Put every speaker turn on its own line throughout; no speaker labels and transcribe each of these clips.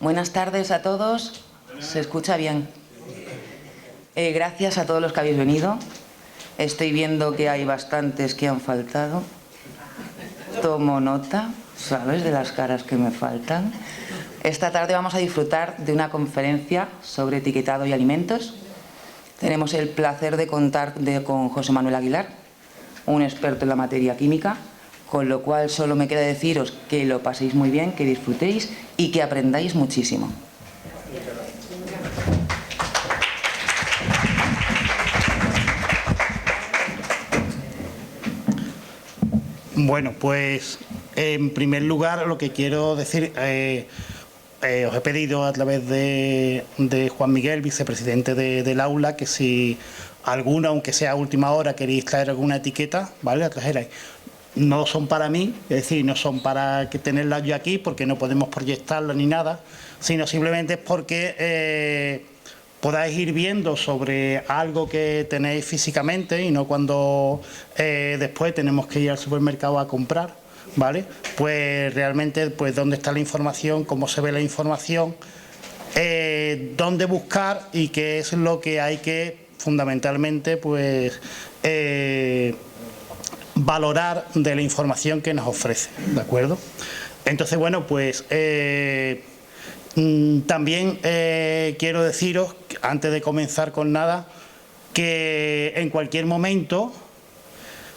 Buenas tardes a todos. ¿Se escucha bien? Gracias a todos los que habéis venido. Estoy viendo que hay bastantes que han faltado. Tomo nota, ¿sabes?, de las caras que me faltan. Esta tarde vamos a disfrutar de una conferencia sobre etiquetado y alimentos. Tenemos el placer de contar con José Manuel Aguilar, un experto en la materia química, con lo cual solo me queda deciros que lo paséis muy bien, que disfrutéis y que aprendáis muchísimo.
Bueno, pues en primer lugar lo que quiero decir, os he pedido a través de Juan Miguel, vicepresidente del aula, que si alguna, aunque sea a última hora, queréis traer alguna etiqueta, ¿vale?, la trajerais. No son para mí, es decir, no son para que tenerlas yo aquí, porque no podemos proyectarlas ni nada, sino simplemente es porque podáis ir viendo sobre algo que tenéis físicamente y no cuando después tenemos que ir al supermercado a comprar, ¿vale? Pues realmente, pues dónde está la información, cómo se ve la información, dónde buscar y qué es lo que hay que fundamentalmente pues valorar de la información que nos ofrece, ¿de acuerdo? Entonces, bueno, pues también quiero deciros, antes de comenzar con nada, que en cualquier momento,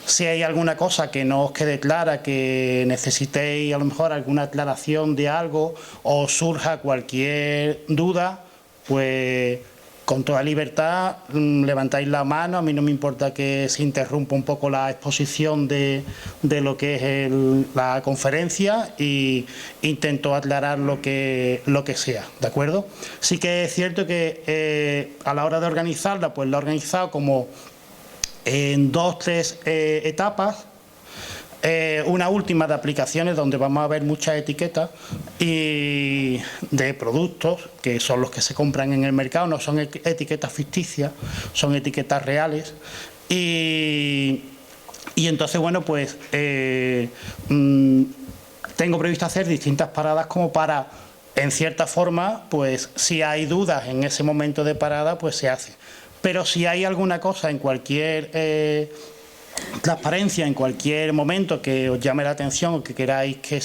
si hay alguna cosa que no os quede clara, que necesitéis a lo mejor alguna aclaración de algo o surja cualquier duda, pues con toda libertad levantáis la mano. A mí no me importa que se interrumpa un poco la exposición de lo que es la conferencia, y intento aclarar lo que sea, ¿de acuerdo? Sí que es cierto que a la hora de organizarla, pues la he organizado como en 2 o 3 etapas. Una última de aplicaciones donde vamos a ver muchas etiquetas y de productos que son los que se compran en el mercado, no son etiquetas ficticias, son etiquetas reales. Y entonces, bueno, pues tengo previsto hacer distintas paradas como para, en cierta forma, pues si hay dudas en ese momento de parada, pues se hace. Pero si hay alguna cosa en cualquier transparencia, en cualquier momento que os llame la atención o que queráis que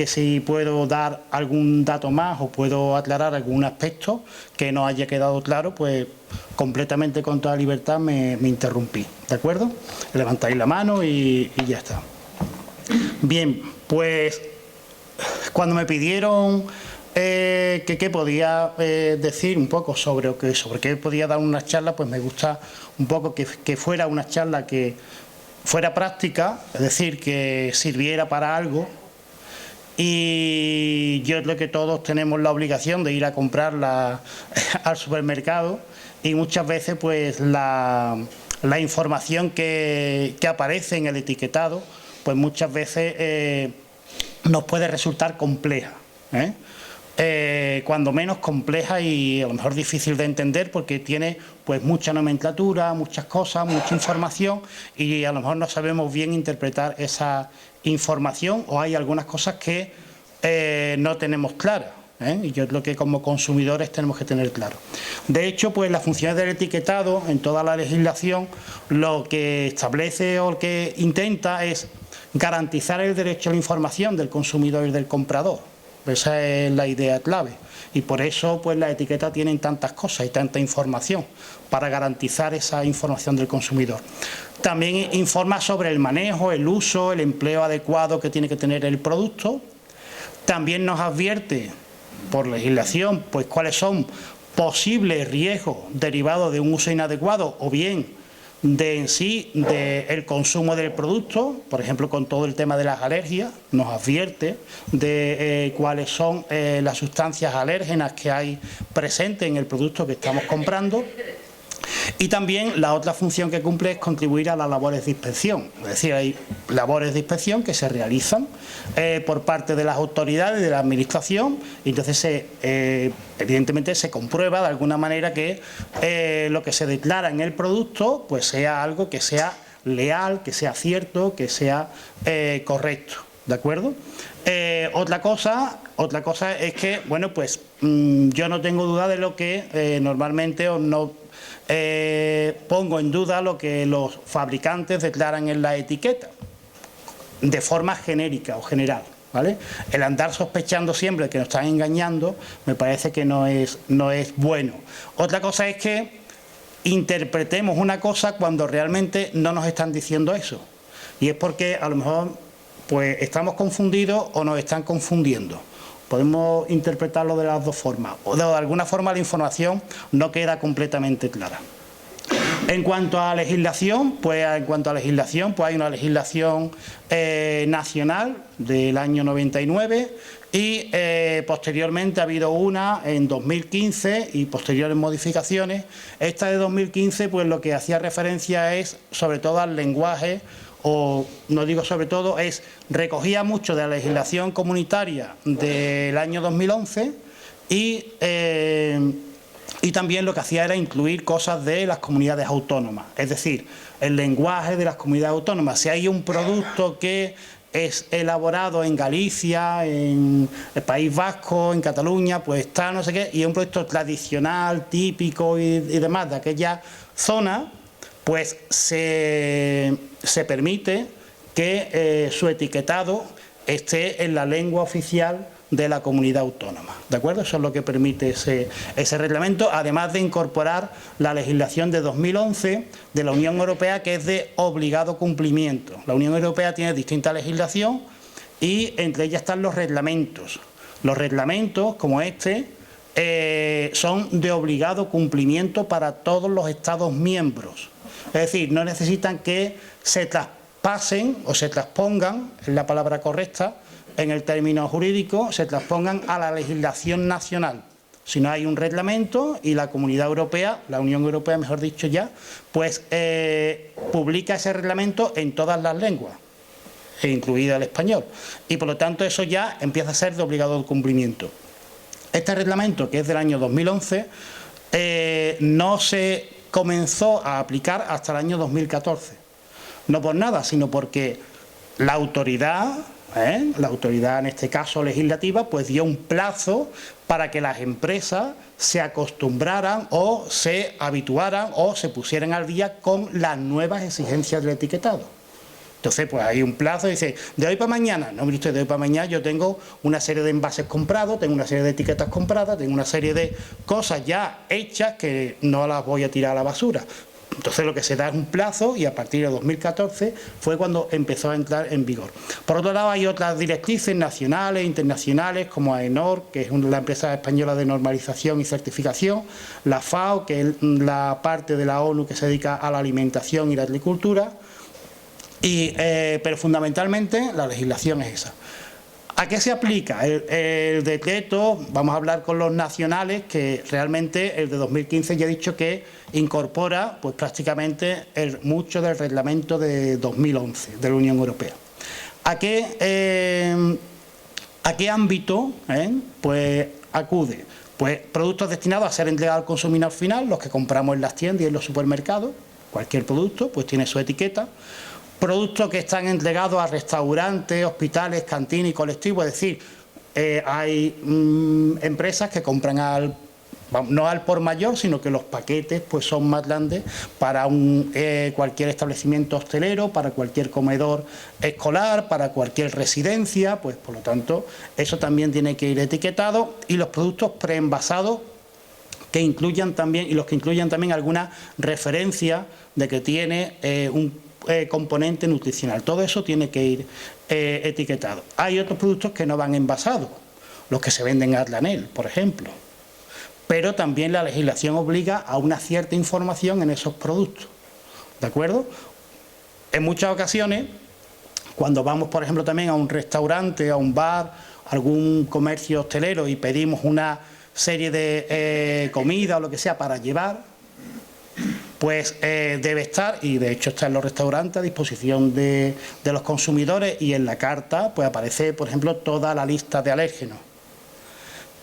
si puedo dar algún dato más o puedo aclarar algún aspecto que no haya quedado claro, pues completamente con toda libertad me interrumpí, ¿de acuerdo? Levantáis la mano y ya está. Bien, pues cuando me pidieron que podía decir un poco sobre qué podía dar una charla, pues me gusta un poco que fuera una charla que fuera práctica, es decir, que sirviera para algo. Y yo creo que todos tenemos la obligación de ir a comprarla al supermercado, y muchas veces pues la información que aparece en el etiquetado, pues muchas veces nos puede resultar compleja, cuando menos compleja, y a lo mejor difícil de entender, porque tiene pues mucha nomenclatura, muchas cosas, mucha información, y a lo mejor no sabemos bien interpretar esa información, o hay algunas cosas que no tenemos claras, y yo creo que como consumidores tenemos que tener claro. De hecho, pues las funciones del etiquetado en toda la legislación lo que establece o lo que intenta es garantizar el derecho a la información del consumidor y del comprador. Esa es la idea clave, y por eso pues las etiquetas tienen tantas cosas y tanta información, para garantizar esa información del consumidor. También informa sobre el manejo, el uso, el empleo adecuado que tiene que tener el producto. También nos advierte por legislación pues cuáles son posibles riesgos derivados de un uso inadecuado o bien del consumo del producto. Por ejemplo, con todo el tema de las alergias, nos advierte de cuáles son las sustancias alérgenas que hay presentes en el producto que estamos comprando. Y también la otra función que cumple es contribuir a las labores de inspección. Es decir, hay labores de inspección que se realizan por parte de las autoridades de la administración, y entonces evidentemente se comprueba de alguna manera que lo que se declara en el producto pues sea algo que sea leal, que sea cierto, que sea correcto, ¿de acuerdo? Otra cosa, Otra cosa es que, bueno, pues yo no tengo duda de lo que normalmente o no pongo en duda lo que los fabricantes declaran en la etiqueta, de forma genérica o general, ¿vale? El andar sospechando siempre que nos están engañando me parece que no es bueno. Otra cosa es que interpretemos una cosa cuando realmente no nos están diciendo eso. Y es porque a lo mejor pues estamos confundidos o nos están confundiendo. Podemos interpretarlo de las dos formas. O de alguna forma la información no queda completamente clara. En cuanto a legislación, pues hay una legislación nacional del año 99 y posteriormente ha habido una en 2015 y posteriores modificaciones. Esta de 2015 pues lo que hacía referencia es sobre todo al lenguaje, o no digo sobre todo, recogía mucho de la legislación comunitaria del año 2011 y también lo que hacía era incluir cosas de las comunidades autónomas, es decir, el lenguaje de las comunidades autónomas. Si hay un producto que es elaborado en Galicia, en el País Vasco, en Cataluña, pues está no sé qué, y es un producto tradicional, típico y demás de aquella zona, pues se permite que su etiquetado esté en la lengua oficial de la comunidad autónoma, ¿de acuerdo? Eso es lo que permite ese reglamento, además de incorporar la legislación de 2011 de la Unión Europea, que es de obligado cumplimiento. La Unión Europea tiene distinta legislación y entre ellas están los reglamentos. Los reglamentos, como este, son de obligado cumplimiento para todos los Estados miembros. Es decir, no necesitan que se traspasen o se transpongan, es la palabra correcta, en el término jurídico, se transpongan a la legislación nacional. Si no hay un reglamento y la Comunidad Europea, la Unión Europea mejor dicho ya, pues publica ese reglamento en todas las lenguas, incluida el español. Y por lo tanto eso ya empieza a ser de obligado cumplimiento. Este reglamento, que es del año 2011, no se comenzó a aplicar hasta el año 2014. No por nada, sino porque la autoridad en este caso legislativa, pues dio un plazo para que las empresas se acostumbraran o se habituaran o se pusieran al día con las nuevas exigencias del etiquetado. Entonces, pues hay un plazo, dice, de hoy para mañana, no, mire usted, de hoy para mañana yo tengo una serie de envases comprados, tengo una serie de etiquetas compradas, tengo una serie de cosas ya hechas que no las voy a tirar a la basura. Entonces lo que se da es un plazo y a partir de 2014 fue cuando empezó a entrar en vigor. Por otro lado hay otras directrices nacionales e internacionales como AENOR, que es la empresa española de normalización y certificación, la FAO, que es la parte de la ONU que se dedica a la alimentación y la agricultura, pero fundamentalmente la legislación es esa. ¿A qué se aplica? El decreto, vamos a hablar con los nacionales, que realmente el de 2015 ya he dicho que incorpora pues prácticamente mucho del reglamento de 2011 de la Unión Europea. ¿A qué ámbito pues acude? Pues productos destinados a ser entregados al consumidor final, los que compramos en las tiendas y en los supermercados, cualquier producto pues tiene su etiqueta. Productos que están entregados a restaurantes, hospitales, cantinas y colectivos, es decir, hay empresas que compran no al por mayor, sino que los paquetes pues son más grandes para cualquier establecimiento hostelero, para cualquier comedor escolar, para cualquier residencia, pues por lo tanto eso también tiene que ir etiquetado, y los productos preenvasados que incluyan también, y los que incluyan también alguna referencia de que tiene un componente nutricional. Todo eso tiene que ir etiquetado. Hay otros productos que no van envasados, los que se venden a granel, por ejemplo. Pero también la legislación obliga a una cierta información en esos productos. ¿De acuerdo? En muchas ocasiones, cuando vamos, por ejemplo, también a un restaurante, a un bar, a algún comercio hostelero y pedimos una serie de comida o lo que sea para llevar, pues debe estar, y de hecho está en los restaurantes, a disposición de los consumidores, y en la carta pues aparece, por ejemplo, toda la lista de alérgenos.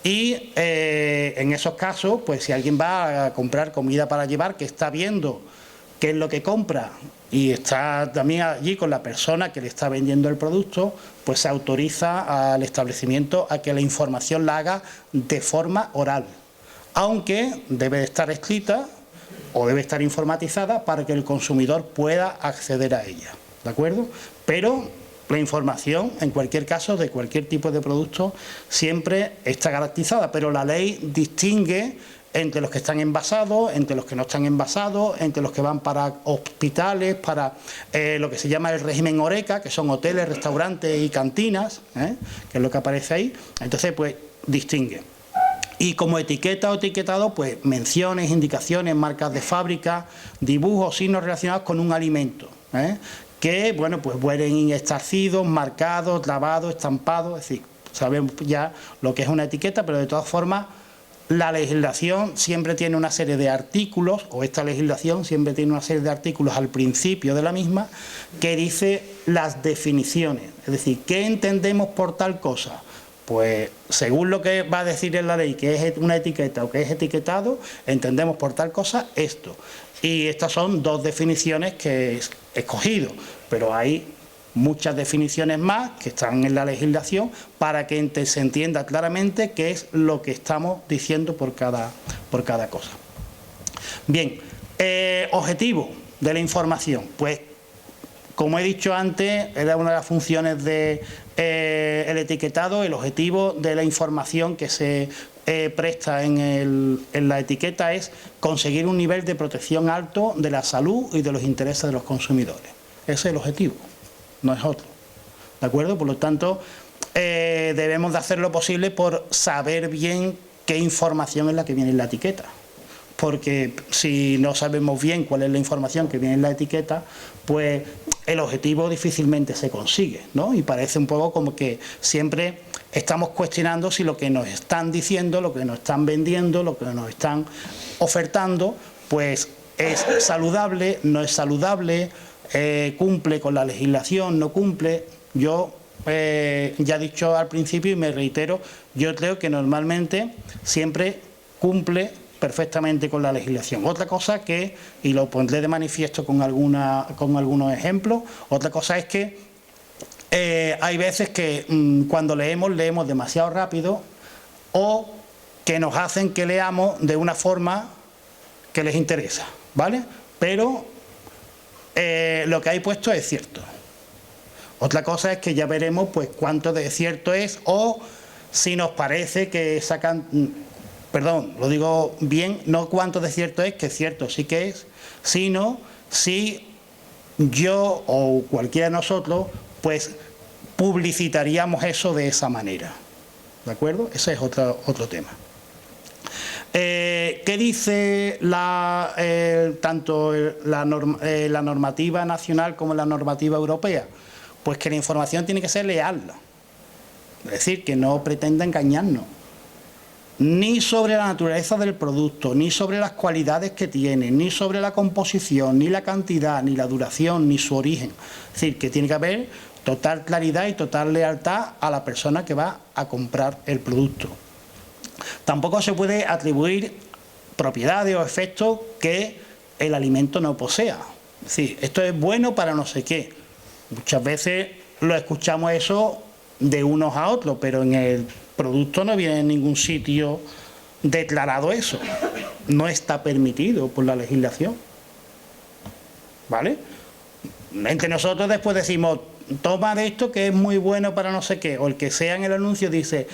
Y en esos casos, pues si alguien va a comprar comida para llevar, que está viendo qué es lo que compra y está también allí con la persona que le está vendiendo el producto, pues se autoriza al establecimiento a que la información la haga de forma oral, aunque debe de estar escrita o debe estar informatizada para que el consumidor pueda acceder a ella, ¿de acuerdo? Pero la información, en cualquier caso, de cualquier tipo de producto, siempre está garantizada, pero la ley distingue entre los que están envasados, entre los que no están envasados, entre los que van para hospitales, para lo que se llama el régimen Horeca, que son hoteles, restaurantes y cantinas, que es lo que aparece ahí. Entonces, pues, distingue. Y como etiqueta o etiquetado, pues, menciones, indicaciones, marcas de fábrica, dibujos, signos relacionados con un alimento, que, bueno, pues pueden estar estarcidos, marcados, lavados, estampados, es decir, sabemos ya lo que es una etiqueta, pero de todas formas la legislación siempre tiene una serie de artículos, o esta legislación siempre tiene una serie de artículos al principio de la misma, que dice las definiciones, es decir, ¿qué entendemos por tal cosa? Pues según lo que va a decir en la ley que es una etiqueta o que es etiquetado, entendemos por tal cosa esto. Y estas son dos definiciones que he escogido, pero hay muchas definiciones más que están en la legislación para que se entienda claramente qué es lo que estamos diciendo por cada cosa. Bien, objetivo de la información, pues como he dicho antes, era una de las funciones del etiquetado, el objetivo de la información que se presta en la etiqueta es conseguir un nivel de protección alto de la salud y de los intereses de los consumidores. Ese es el objetivo, no es otro, ¿de acuerdo? Por lo tanto, debemos de hacer lo posible por saber bien qué información es la que viene en la etiqueta, porque si no sabemos bien cuál es la información que viene en la etiqueta, pues el objetivo difícilmente se consigue, ¿no? Y parece un poco como que siempre estamos cuestionando si lo que nos están diciendo, lo que nos están vendiendo, lo que nos están ofertando, pues es saludable, no es saludable, cumple con la legislación, no cumple. Yo ya he dicho al principio y me reitero, yo creo que normalmente siempre cumple perfectamente con la legislación. Otra cosa que, y lo pondré de manifiesto con algunos ejemplos, otra cosa es que hay veces que cuando leemos demasiado rápido o que nos hacen que leamos de una forma que les interesa, ¿vale? Pero lo que hay puesto es cierto. Otra cosa es que ya veremos pues cuánto de cierto es o si nos parece que sacan... Perdón, lo digo bien, no cuánto de cierto es, que cierto sí que es, sino si yo o cualquiera de nosotros, pues publicitaríamos eso de esa manera, ¿de acuerdo? Ese es otro tema. ¿Qué dice tanto la normativa nacional como la normativa europea? Pues que la información tiene que ser leal, es decir, que no pretenda engañarnos. Ni sobre la naturaleza del producto, ni sobre las cualidades que tiene, ni sobre la composición, ni la cantidad, ni la duración, ni su origen. Es decir, que tiene que haber total claridad y total lealtad a la persona que va a comprar el producto. Tampoco se puede atribuir propiedades o efectos que el alimento no posea. Es decir, esto es bueno para no sé qué. Muchas veces lo escuchamos eso de unos a otros, pero en el producto no viene en ningún sitio declarado eso. No está permitido por la legislación, ¿vale? Entre nosotros después decimos, toma de esto que es muy bueno para no sé qué, o el que sea en el anuncio dice,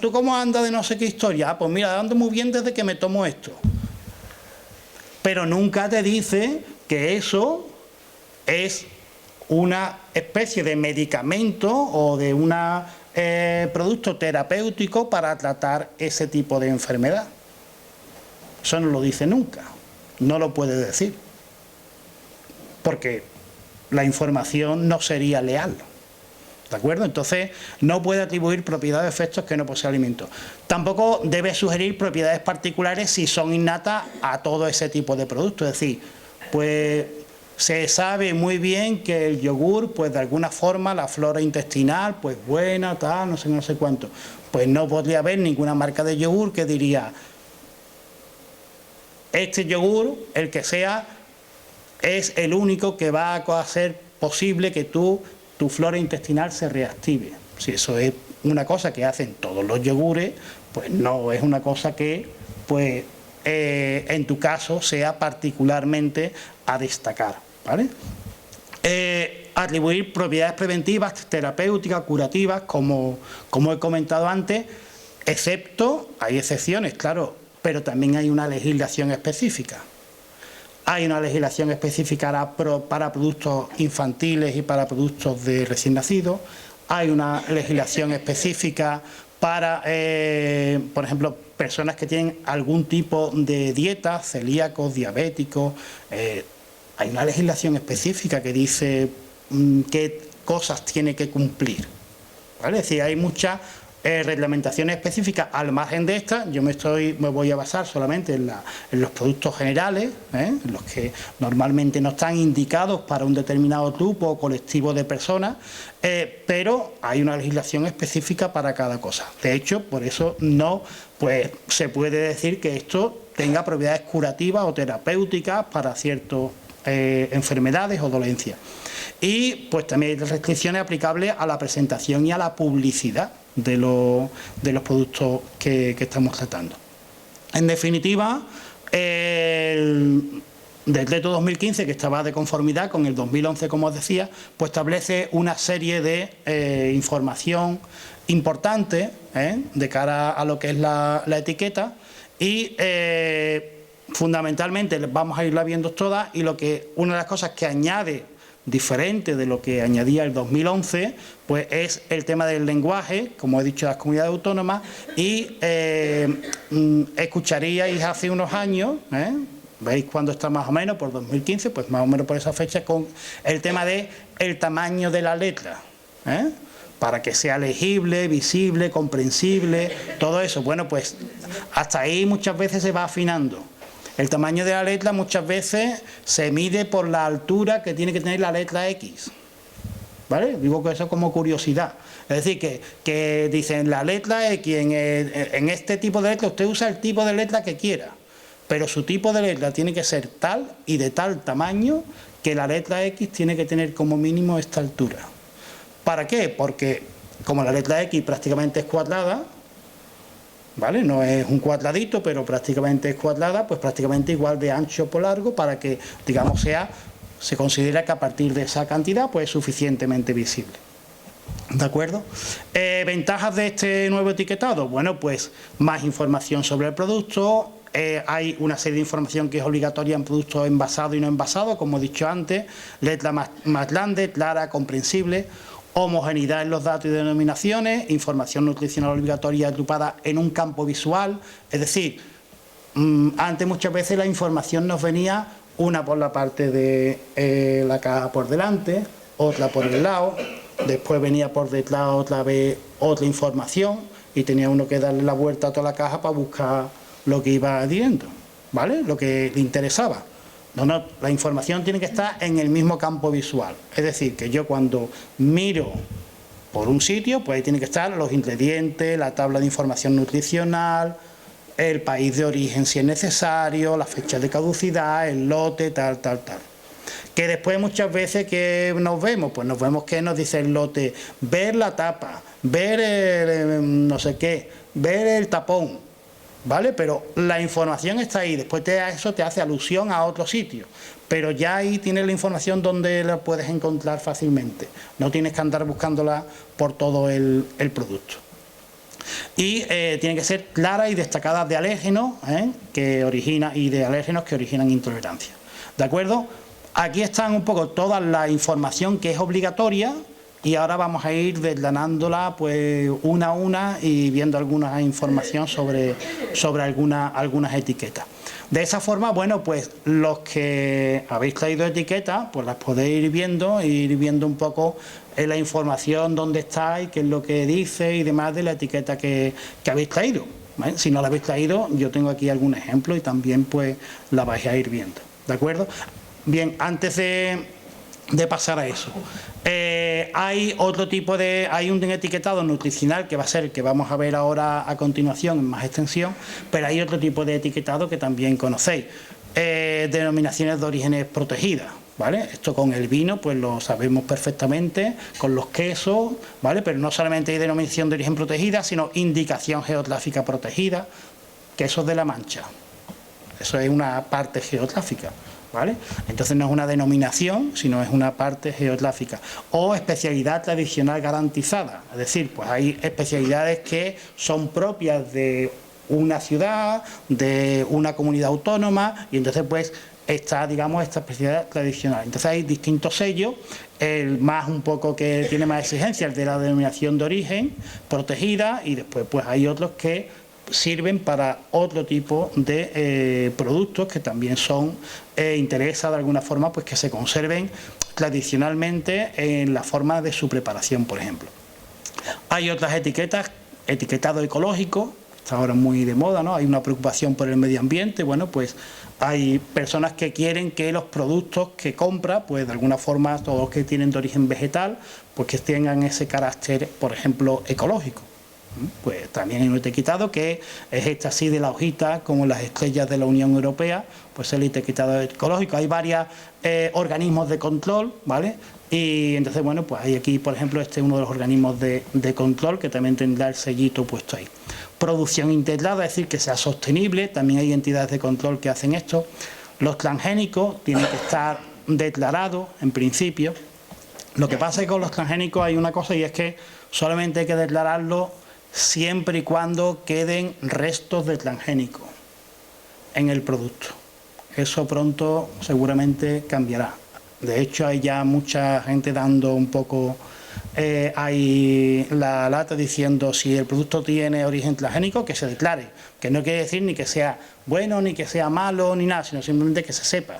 ¿tú cómo andas de no sé qué historia? Ah, pues mira, ando muy bien desde que me tomo esto. Pero nunca te dice que eso es una especie de medicamento o de un producto terapéutico para tratar ese tipo de enfermedad. Eso no lo dice nunca, no lo puede decir, porque la información no sería leal, ¿de acuerdo? Entonces no puede atribuir propiedades o efectos que no posee alimento. Tampoco debe sugerir propiedades particulares si son innatas a todo ese tipo de productos, es decir, pues se sabe muy bien que el yogur, pues de alguna forma la flora intestinal, pues buena, tal, no sé cuánto. Pues no podría haber ninguna marca de yogur que diría, este yogur, el que sea, es el único que va a hacer posible que tu flora intestinal se reactive. Si eso es una cosa que hacen todos los yogures, pues no es una cosa que pues, en tu caso sea particularmente a destacar, ¿vale? Atribuir propiedades preventivas, terapéuticas, curativas, como he comentado antes, excepto, hay excepciones, claro, pero también hay una legislación específica. Hay una legislación específica para productos infantiles y para productos de recién nacidos. Hay una legislación específica para, por ejemplo, personas que tienen algún tipo de dieta, celíacos, diabéticos. Hay una legislación específica que dice qué cosas tiene que cumplir, ¿vale? Es decir, hay muchas reglamentaciones específicas. Al margen de esta, yo me voy a basar solamente en los productos generales, los que normalmente no están indicados para un determinado grupo o colectivo de personas, pero hay una legislación específica para cada cosa. De hecho, por eso no se puede decir que esto tenga propiedades curativas o terapéuticas para ciertas enfermedades o dolencias. Y pues también hay restricciones aplicables a la presentación y a la publicidad de los productos que estamos tratando. En definitiva, el decreto 2015, que estaba de conformidad con el 2011, como os decía, pues establece una serie de información importante de cara a lo que es la etiqueta y fundamentalmente vamos a irla viendo todas, y una de las cosas que añade diferente de lo que añadía el 2011, pues es el tema del lenguaje, como he dicho, las comunidades autónomas, y escucharíais hace unos años, veis cuándo está más o menos, por 2015, pues más o menos por esa fecha, con el tema de el tamaño de la letra, para que sea legible, visible, comprensible, todo eso. Bueno, pues hasta ahí muchas veces se va afinando. El tamaño de la letra muchas veces se mide por la altura que tiene que tener la letra X, ¿vale? Digo que eso como curiosidad. Es decir, que dicen la letra X, en este tipo de letra usted usa el tipo de letra que quiera, pero su tipo de letra tiene que ser tal y de tal tamaño que la letra X tiene que tener como mínimo esta altura. ¿Para qué? Porque como la letra X prácticamente es cuadrada, ¿vale? No es un cuadradito, pero prácticamente es cuadrada, pues prácticamente igual de ancho por largo, para que, digamos, se considera que a partir de esa cantidad pues es suficientemente visible. ¿De acuerdo? ¿Ventajas de este nuevo etiquetado? Bueno, pues más información sobre el producto. Hay una serie de información que es obligatoria en productos envasados y no envasados, como he dicho antes, letra más grande, clara, comprensible. Homogeneidad en los datos y denominaciones, información nutricional obligatoria agrupada en un campo visual. Es decir, antes muchas veces la información nos venía una por la parte de la caja por delante, otra por el lado, después venía por detrás otra vez otra información y tenía uno que darle la vuelta a toda la caja para buscar lo que iba diciendo, ¿vale? Lo que le interesaba. No, la información tiene que estar en el mismo campo visual. Es decir, que yo cuando miro por un sitio, pues ahí tiene que estar los ingredientes, la tabla de información nutricional, el país de origen si es necesario, la fecha de caducidad, el lote, tal. Que después muchas veces que nos vemos, pues nos vemos que nos dice el lote, ver la tapa, ver no sé qué, ver el tapón, ¿vale? Pero la información está ahí, después eso te hace alusión a otro sitio, pero ya ahí tienes la información donde la puedes encontrar fácilmente, no tienes que andar buscándola por todo el producto. Y tiene que ser clara y destacada de alérgenos y de alérgenos que originan intolerancia. ¿De acuerdo? Aquí están un poco toda la información que es obligatoria. Y ahora vamos a ir desgranándola pues una a una y viendo alguna información sobre algunas etiquetas. De esa forma, bueno, pues los que habéis traído etiquetas, pues las podéis ir viendo un poco la información, dónde está y qué es lo que dice y demás de la etiqueta que habéis traído. ¿Vale? Si no la habéis traído, yo tengo aquí algún ejemplo y también pues la vais a ir viendo. ¿De acuerdo? Bien, antes de pasar a eso, hay un etiquetado nutricional que va a ser el que vamos a ver ahora a continuación en más extensión, pero hay otro tipo de etiquetado que también conocéis, denominaciones de orígenes protegidas, ¿vale? Esto con el vino pues lo sabemos perfectamente, con los quesos, ¿vale? Pero no solamente hay denominación de origen protegida, sino indicación geográfica protegida, quesos de la Mancha. Eso es una parte geográfica, ¿vale? Entonces no es una denominación, sino es una parte geográfica. O especialidad tradicional garantizada, es decir, pues hay especialidades que son propias de una ciudad, de una comunidad autónoma, y entonces pues está, digamos, esta especialidad tradicional. Entonces hay distintos sellos, el más un poco que tiene más exigencia, el de la denominación de origen protegida, y después pues hay otros que sirven para otro tipo de productos que también son interesa de alguna forma pues que se conserven tradicionalmente en la forma de su preparación, por ejemplo. Hay otras etiquetas, etiquetado ecológico, está ahora muy de moda, ¿no? Hay una preocupación por el medio ambiente. Bueno, pues hay personas que quieren que los productos que compra, pues de alguna forma todos los que tienen de origen vegetal, pues que tengan ese carácter, por ejemplo, ecológico. Pues también hay un etiquetado que es este así de la hojita, como las estrellas de la Unión Europea, pues el etiquetado ecológico. Hay varios organismos de control, ¿vale? Y entonces, bueno, pues hay aquí, por ejemplo, este es uno de los organismos de control que también tendrá el sellito puesto ahí. Producción integrada, es decir, que sea sostenible, también hay entidades de control que hacen esto. Los transgénicos tienen que estar declarados, en principio. Lo que pasa es que con los transgénicos hay una cosa, y es que solamente hay que declararlo siempre y cuando queden restos de transgénico en el producto. Eso pronto seguramente cambiará. De hecho, hay ya mucha gente dando un poco hay la lata diciendo si el producto tiene origen transgénico, que se declare, que no quiere decir ni que sea bueno, ni que sea malo, ni nada, sino simplemente que se sepa.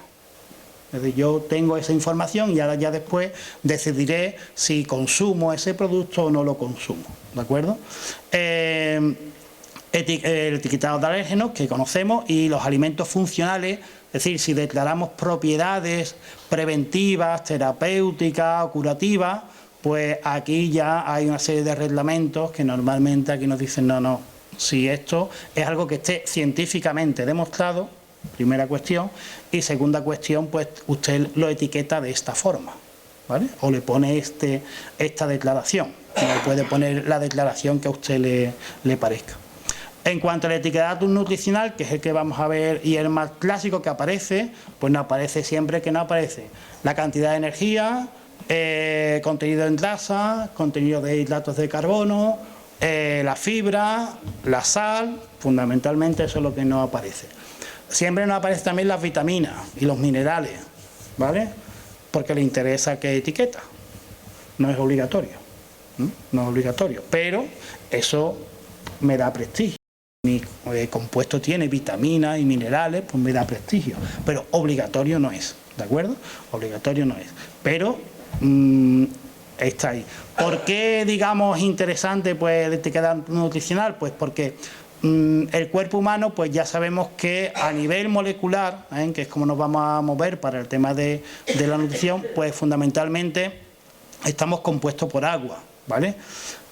Es decir, yo tengo esa información y ahora ya después decidiré si consumo ese producto o no lo consumo, ¿de acuerdo? El etiquetado de alérgenos que conocemos, y los alimentos funcionales, es decir, si declaramos propiedades preventivas, terapéuticas o curativas, pues aquí ya hay una serie de reglamentos que normalmente aquí nos dicen no, si esto es algo que esté científicamente demostrado, primera cuestión, y segunda cuestión, pues usted lo etiqueta de esta forma, ¿vale? O le pone esta declaración, no puede poner la declaración que a usted le parezca. En cuanto al etiquetado nutricional, que es el que vamos a ver y el más clásico que aparece, pues no aparece siempre que no aparece la cantidad de energía, contenido en grasa, contenido de hidratos de carbono, la fibra, la sal, fundamentalmente eso es lo que no aparece. Siempre nos aparecen también las vitaminas y los minerales, ¿vale? Porque le interesa qué etiqueta. No es obligatorio, no es obligatorio, pero eso me da prestigio. Mi compuesto tiene vitaminas y minerales, pues me da prestigio, pero obligatorio no es, ¿de acuerdo? Obligatorio no es, pero está ahí. ¿Por qué, digamos, es interesante pues el etiquetado nutricional? Pues porque el cuerpo humano, pues ya sabemos que a nivel molecular, que es como nos vamos a mover para el tema de la nutrición, pues fundamentalmente estamos compuestos por agua, ¿vale?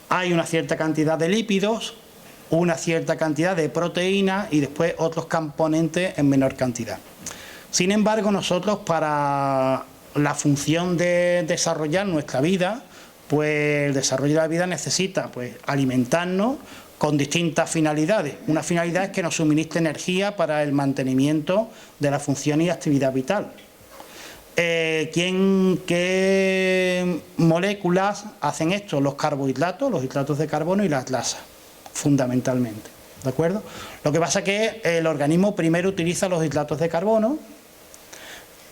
Hay una cierta cantidad de lípidos, una cierta cantidad de proteínas y después otros componentes en menor cantidad. Sin embargo, nosotros para la función de desarrollar nuestra vida, pues el desarrollo de la vida necesita pues alimentarnos con distintas finalidades. Una finalidad es que nos suministre energía para el mantenimiento de la función y actividad vital. ¿Qué moléculas hacen esto? Los carbohidratos, los hidratos de carbono y las grasas, fundamentalmente, ¿de acuerdo? Lo que pasa es que el organismo primero utiliza los hidratos de carbono,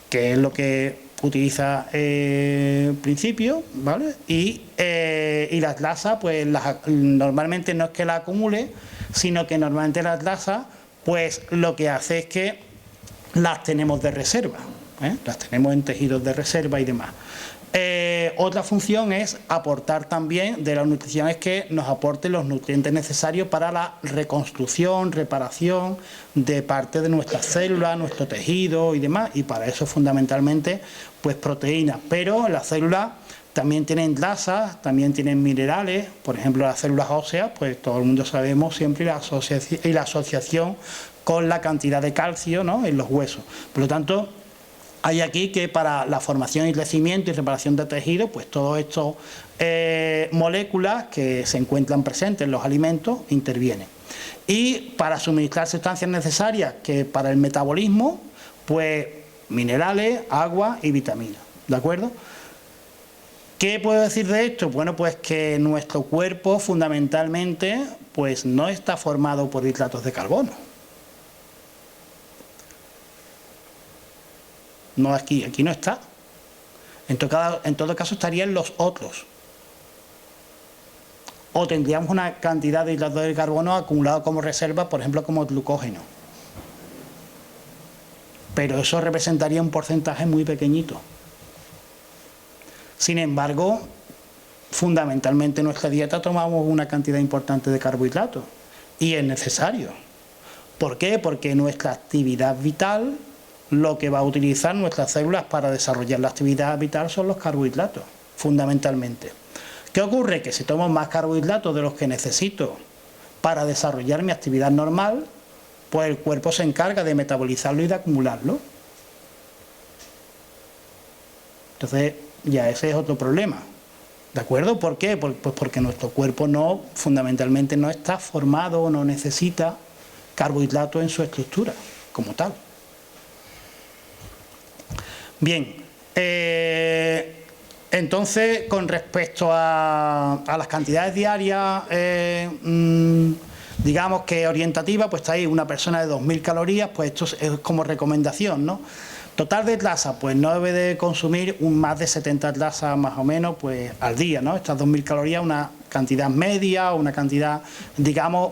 que es lo que utiliza principio, ¿vale? Y las grasas, pues normalmente no es que las acumule, sino que normalmente las grasas, pues lo que hace es que las tenemos de reserva, las tenemos en tejidos de reserva y demás. Otra función es aportar también de la nutrición, es que nos aporte los nutrientes necesarios para la reconstrucción, reparación de parte de nuestras células, nuestro tejido y demás, y para eso fundamentalmente pues proteínas, pero las células también tienen grasas, también tienen minerales, por ejemplo las células óseas, pues todo el mundo sabemos siempre la asociación con la cantidad de calcio, ¿no?, en los huesos. Por lo tanto, hay aquí que para la formación y crecimiento y reparación de tejido, pues todas estas moléculas que se encuentran presentes en los alimentos intervienen. Y para suministrar sustancias necesarias que para el metabolismo, pues minerales, agua y vitaminas, ¿de acuerdo? ¿Qué puedo decir de esto? Bueno, pues que nuestro cuerpo fundamentalmente pues no está formado por hidratos de carbono. No, aquí no está. En todo caso estarían los otros. O tendríamos una cantidad de hidratos de carbono acumulados como reserva, por ejemplo, como glucógeno. Pero eso representaría un porcentaje muy pequeñito. Sin embargo, fundamentalmente en nuestra dieta tomamos una cantidad importante de carbohidratos. Y es necesario. ¿Por qué? Porque nuestra actividad vital, lo que va a utilizar nuestras células para desarrollar la actividad vital son los carbohidratos, fundamentalmente. ¿Qué ocurre? Que si tomo más carbohidratos de los que necesito para desarrollar mi actividad normal, pues el cuerpo se encarga de metabolizarlo y de acumularlo. Entonces, ya ese es otro problema. ¿De acuerdo? ¿Por qué? Pues porque nuestro cuerpo fundamentalmente no está formado o no necesita carbohidratos en su estructura como tal. Bien, entonces con respecto a las cantidades diarias, digamos que orientativas, pues está ahí una persona de 2000 calorías, pues esto es como recomendación, ¿no? Total de grasa, pues no debe de consumir más de 70 grasas más o menos pues al día, ¿no? Estas 2000 calorías, una cantidad media, una cantidad, digamos,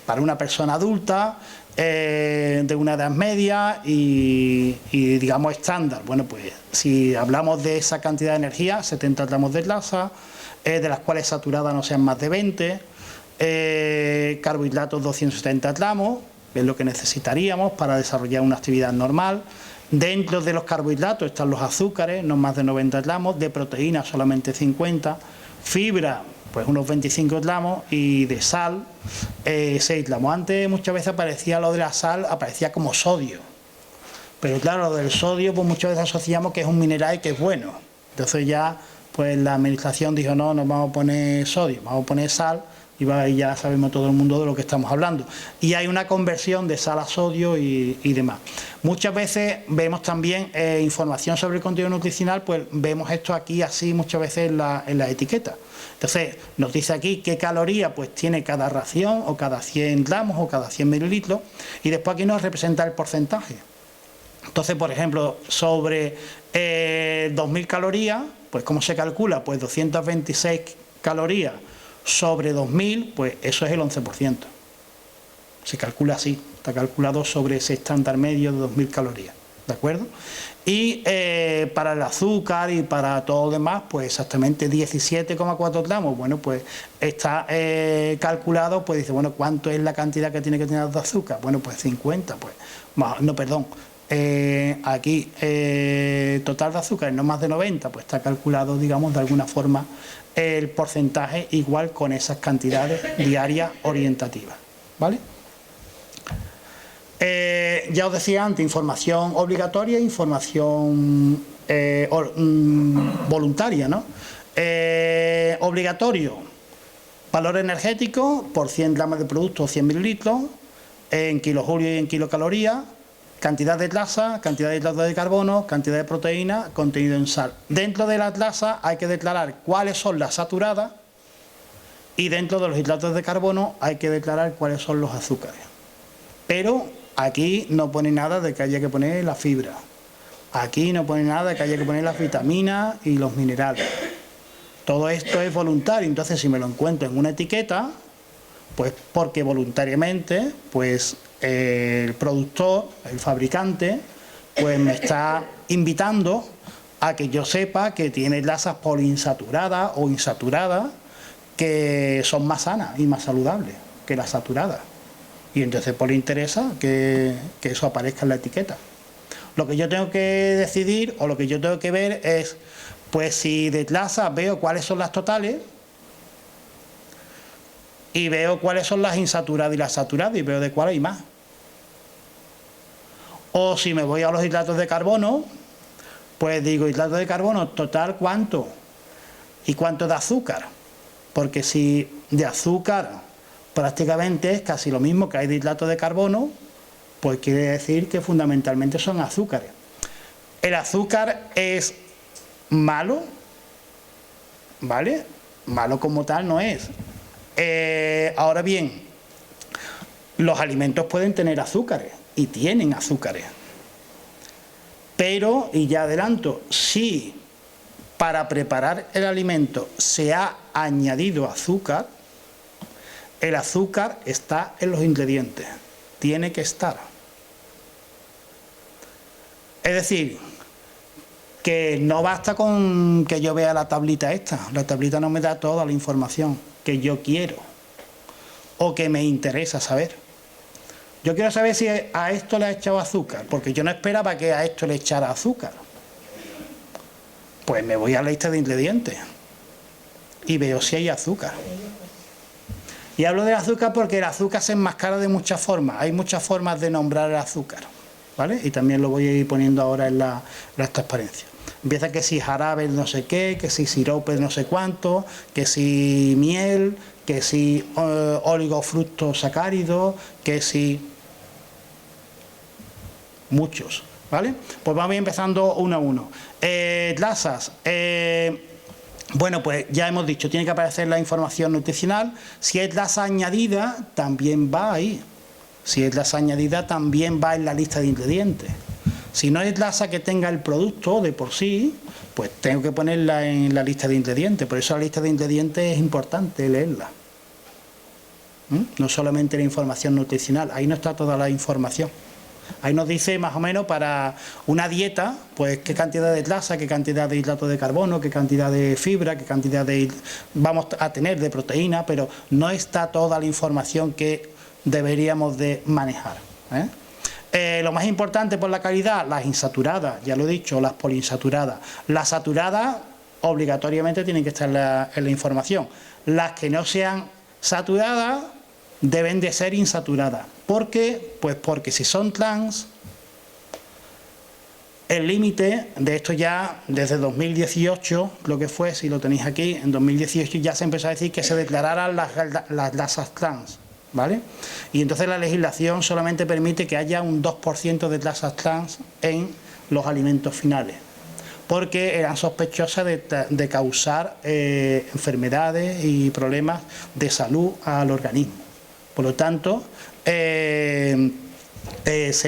para una persona adulta, de una edad media y digamos estándar. Bueno, pues si hablamos de esa cantidad de energía, 70 gramos de grasa, de las cuales saturadas no sean más de 20, carbohidratos 270 gramos, es lo que necesitaríamos para desarrollar una actividad normal. Dentro de los carbohidratos están los azúcares, no más de 90 gramos, de proteínas solamente 50, fibra pues unos 25 gramos y de sal 6 gramos. Antes muchas veces aparecía lo de la sal, aparecía como sodio, pero claro, lo del sodio pues muchas veces asociamos que es un mineral y que es bueno. Entonces ya pues la administración dijo no vamos a poner sodio, vamos a poner sal y ya sabemos todo el mundo de lo que estamos hablando. Y hay una conversión de sal a sodio y demás. Muchas veces vemos también información sobre el contenido nutricional, pues vemos esto aquí así muchas veces en la etiqueta. Entonces nos dice aquí qué caloría pues tiene cada ración o cada 100 gramos o cada 100 mililitros y después aquí nos representa el porcentaje. Entonces, por ejemplo, sobre 2000 calorías, pues ¿cómo se calcula? Pues 226 calorías sobre 2000, pues eso es el 11%. Se calcula así, está calculado sobre ese estándar medio de 2000 calorías, ¿de acuerdo? Y para el azúcar y para todo lo demás, pues exactamente 17,4 gramos, bueno, pues está calculado, pues dice, bueno, ¿cuánto es la cantidad que tiene que tener de azúcar? Bueno, pues 50, pues, no, perdón, aquí total de azúcar no más de 90, pues está calculado, digamos, de alguna forma el porcentaje igual con esas cantidades diarias orientativas, ¿vale? Ya os decía antes, información obligatoria e información voluntaria, ¿no? Obligatorio, valor energético por 100 gramos de producto o 100 mililitros, en kilojulios y en kilocalorías, cantidad de grasa, cantidad de hidratos de carbono, cantidad de proteína, contenido en sal. Dentro de las grasas hay que declarar cuáles son las saturadas y dentro de los hidratos de carbono hay que declarar cuáles son los azúcares. Pero aquí no pone nada de que haya que poner la fibra. Aquí no pone nada de que haya que poner las vitaminas y los minerales. Todo esto es voluntario, entonces si me lo encuentro en una etiqueta, pues porque voluntariamente, pues el productor, el fabricante, pues me está invitando a que yo sepa que tiene grasas poliinsaturadas o insaturadas que son más sanas y más saludables que las saturadas. Y entonces pues le interesa que eso aparezca en la etiqueta. Lo que yo tengo que decidir o lo que yo tengo que ver es, pues si de grasas veo cuáles son las totales y veo cuáles son las insaturadas y las saturadas y veo de cuál hay más. O si me voy a los hidratos de carbono, pues digo, hidratos de carbono, total, ¿cuánto? ¿Y cuánto de azúcar? Porque si de azúcar prácticamente es casi lo mismo que hay de hidratos de carbono, pues quiere decir que fundamentalmente son azúcares. El azúcar es malo, ¿vale? Malo como tal no es. Ahora bien, los alimentos pueden tener azúcares y tienen azúcares. Pero, y ya adelanto, si para preparar el alimento se ha añadido azúcar, el azúcar está en los ingredientes, tiene que estar. Es decir, que no basta con que yo vea la tablita esta, la tablita no me da toda la información que yo quiero o que me interesa saber. Yo quiero saber si a esto le ha echado azúcar, porque yo no esperaba que a esto le echara azúcar. Pues me voy a la lista de ingredientes y veo si hay azúcar. Y hablo de azúcar porque el azúcar se enmascara de muchas formas. Hay muchas formas de nombrar el azúcar, ¿vale? Y también lo voy a ir poniendo ahora en la transparencia. Empieza que si jarabe no sé qué, que si sirope no sé cuánto, que si miel, que si oligofructosacáridos, que si... muchos, ¿vale? Pues vamos a ir empezando uno a uno. Lasas, bueno, pues ya hemos dicho, tiene que aparecer la información nutricional. Si es lasa añadida, también va ahí. Si es lasa añadida, también va en la lista de ingredientes. Si no es lasa que tenga el producto de por sí, pues tengo que ponerla en la lista de ingredientes. Por eso la lista de ingredientes es importante leerla. No solamente la información nutricional, ahí no está toda la información. Ahí nos dice más o menos para una dieta, pues qué cantidad de lasa, qué cantidad de hidratos de carbono, qué cantidad de fibra, qué cantidad de vamos a tener de proteína, pero no está toda la información que deberíamos de manejar. Lo más importante por la calidad, las insaturadas, ya lo he dicho, las poliinsaturadas. Las saturadas obligatoriamente tienen que estar en la información. Las que no sean saturadas deben de ser insaturadas. ¿Por qué? Pues porque si son trans, el límite de esto ya desde 2018, lo que fue, si lo tenéis aquí, en 2018 ya se empezó a decir que se declararan las lasas trans, ¿vale? Y entonces la legislación solamente permite que haya un 2% de lasas trans en los alimentos finales, porque eran sospechosas de causar enfermedades y problemas de salud al organismo. Por lo tanto, se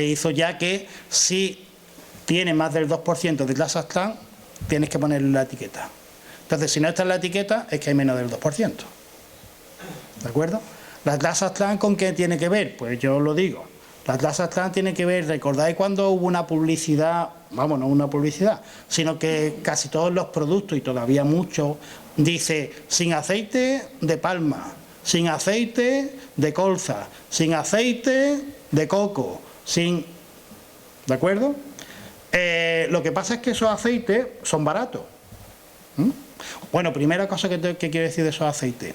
hizo ya que si tiene más del 2% de lasas trans, tienes que ponerle la etiqueta. Entonces, si no está en la etiqueta, es que hay menos del 2%. ¿De acuerdo? Las lasas trans, ¿con qué tiene que ver? Pues yo os lo digo. Las lasas trans tienen que ver, ¿recordáis cuando hubo una publicidad? Vamos, no una publicidad, sino que casi todos los productos, y todavía muchos, dice sin aceite de palma, sin aceite de colza, sin aceite de coco, sin... ¿De acuerdo? Lo que pasa es que esos aceites son baratos. Bueno, primera cosa que quiero decir de esos aceites.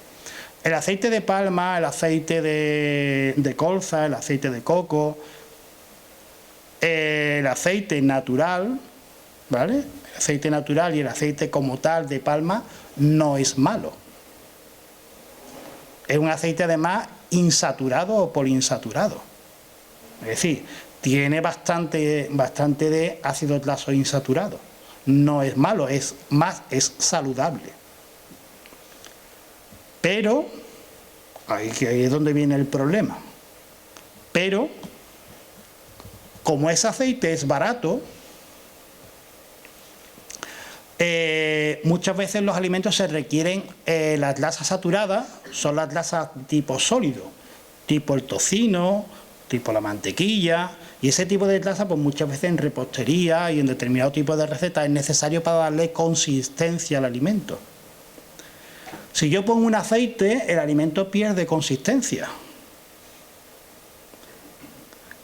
El aceite de palma, el aceite de colza, el aceite de coco, el aceite natural, ¿vale? El aceite natural y el aceite como tal de palma no es malo. Es un aceite además insaturado o poliinsaturado. Es decir, tiene bastante de ácido graso insaturado. No es malo, es saludable. Pero, ahí es donde viene el problema. Pero, como ese aceite es barato, muchas veces los alimentos se requieren, las grasas saturadas son las grasas tipo sólido, tipo el tocino, tipo la mantequilla, y ese tipo de grasa pues muchas veces en repostería y en determinado tipo de recetas es necesario para darle consistencia al alimento. Si yo pongo un aceite, el alimento pierde consistencia.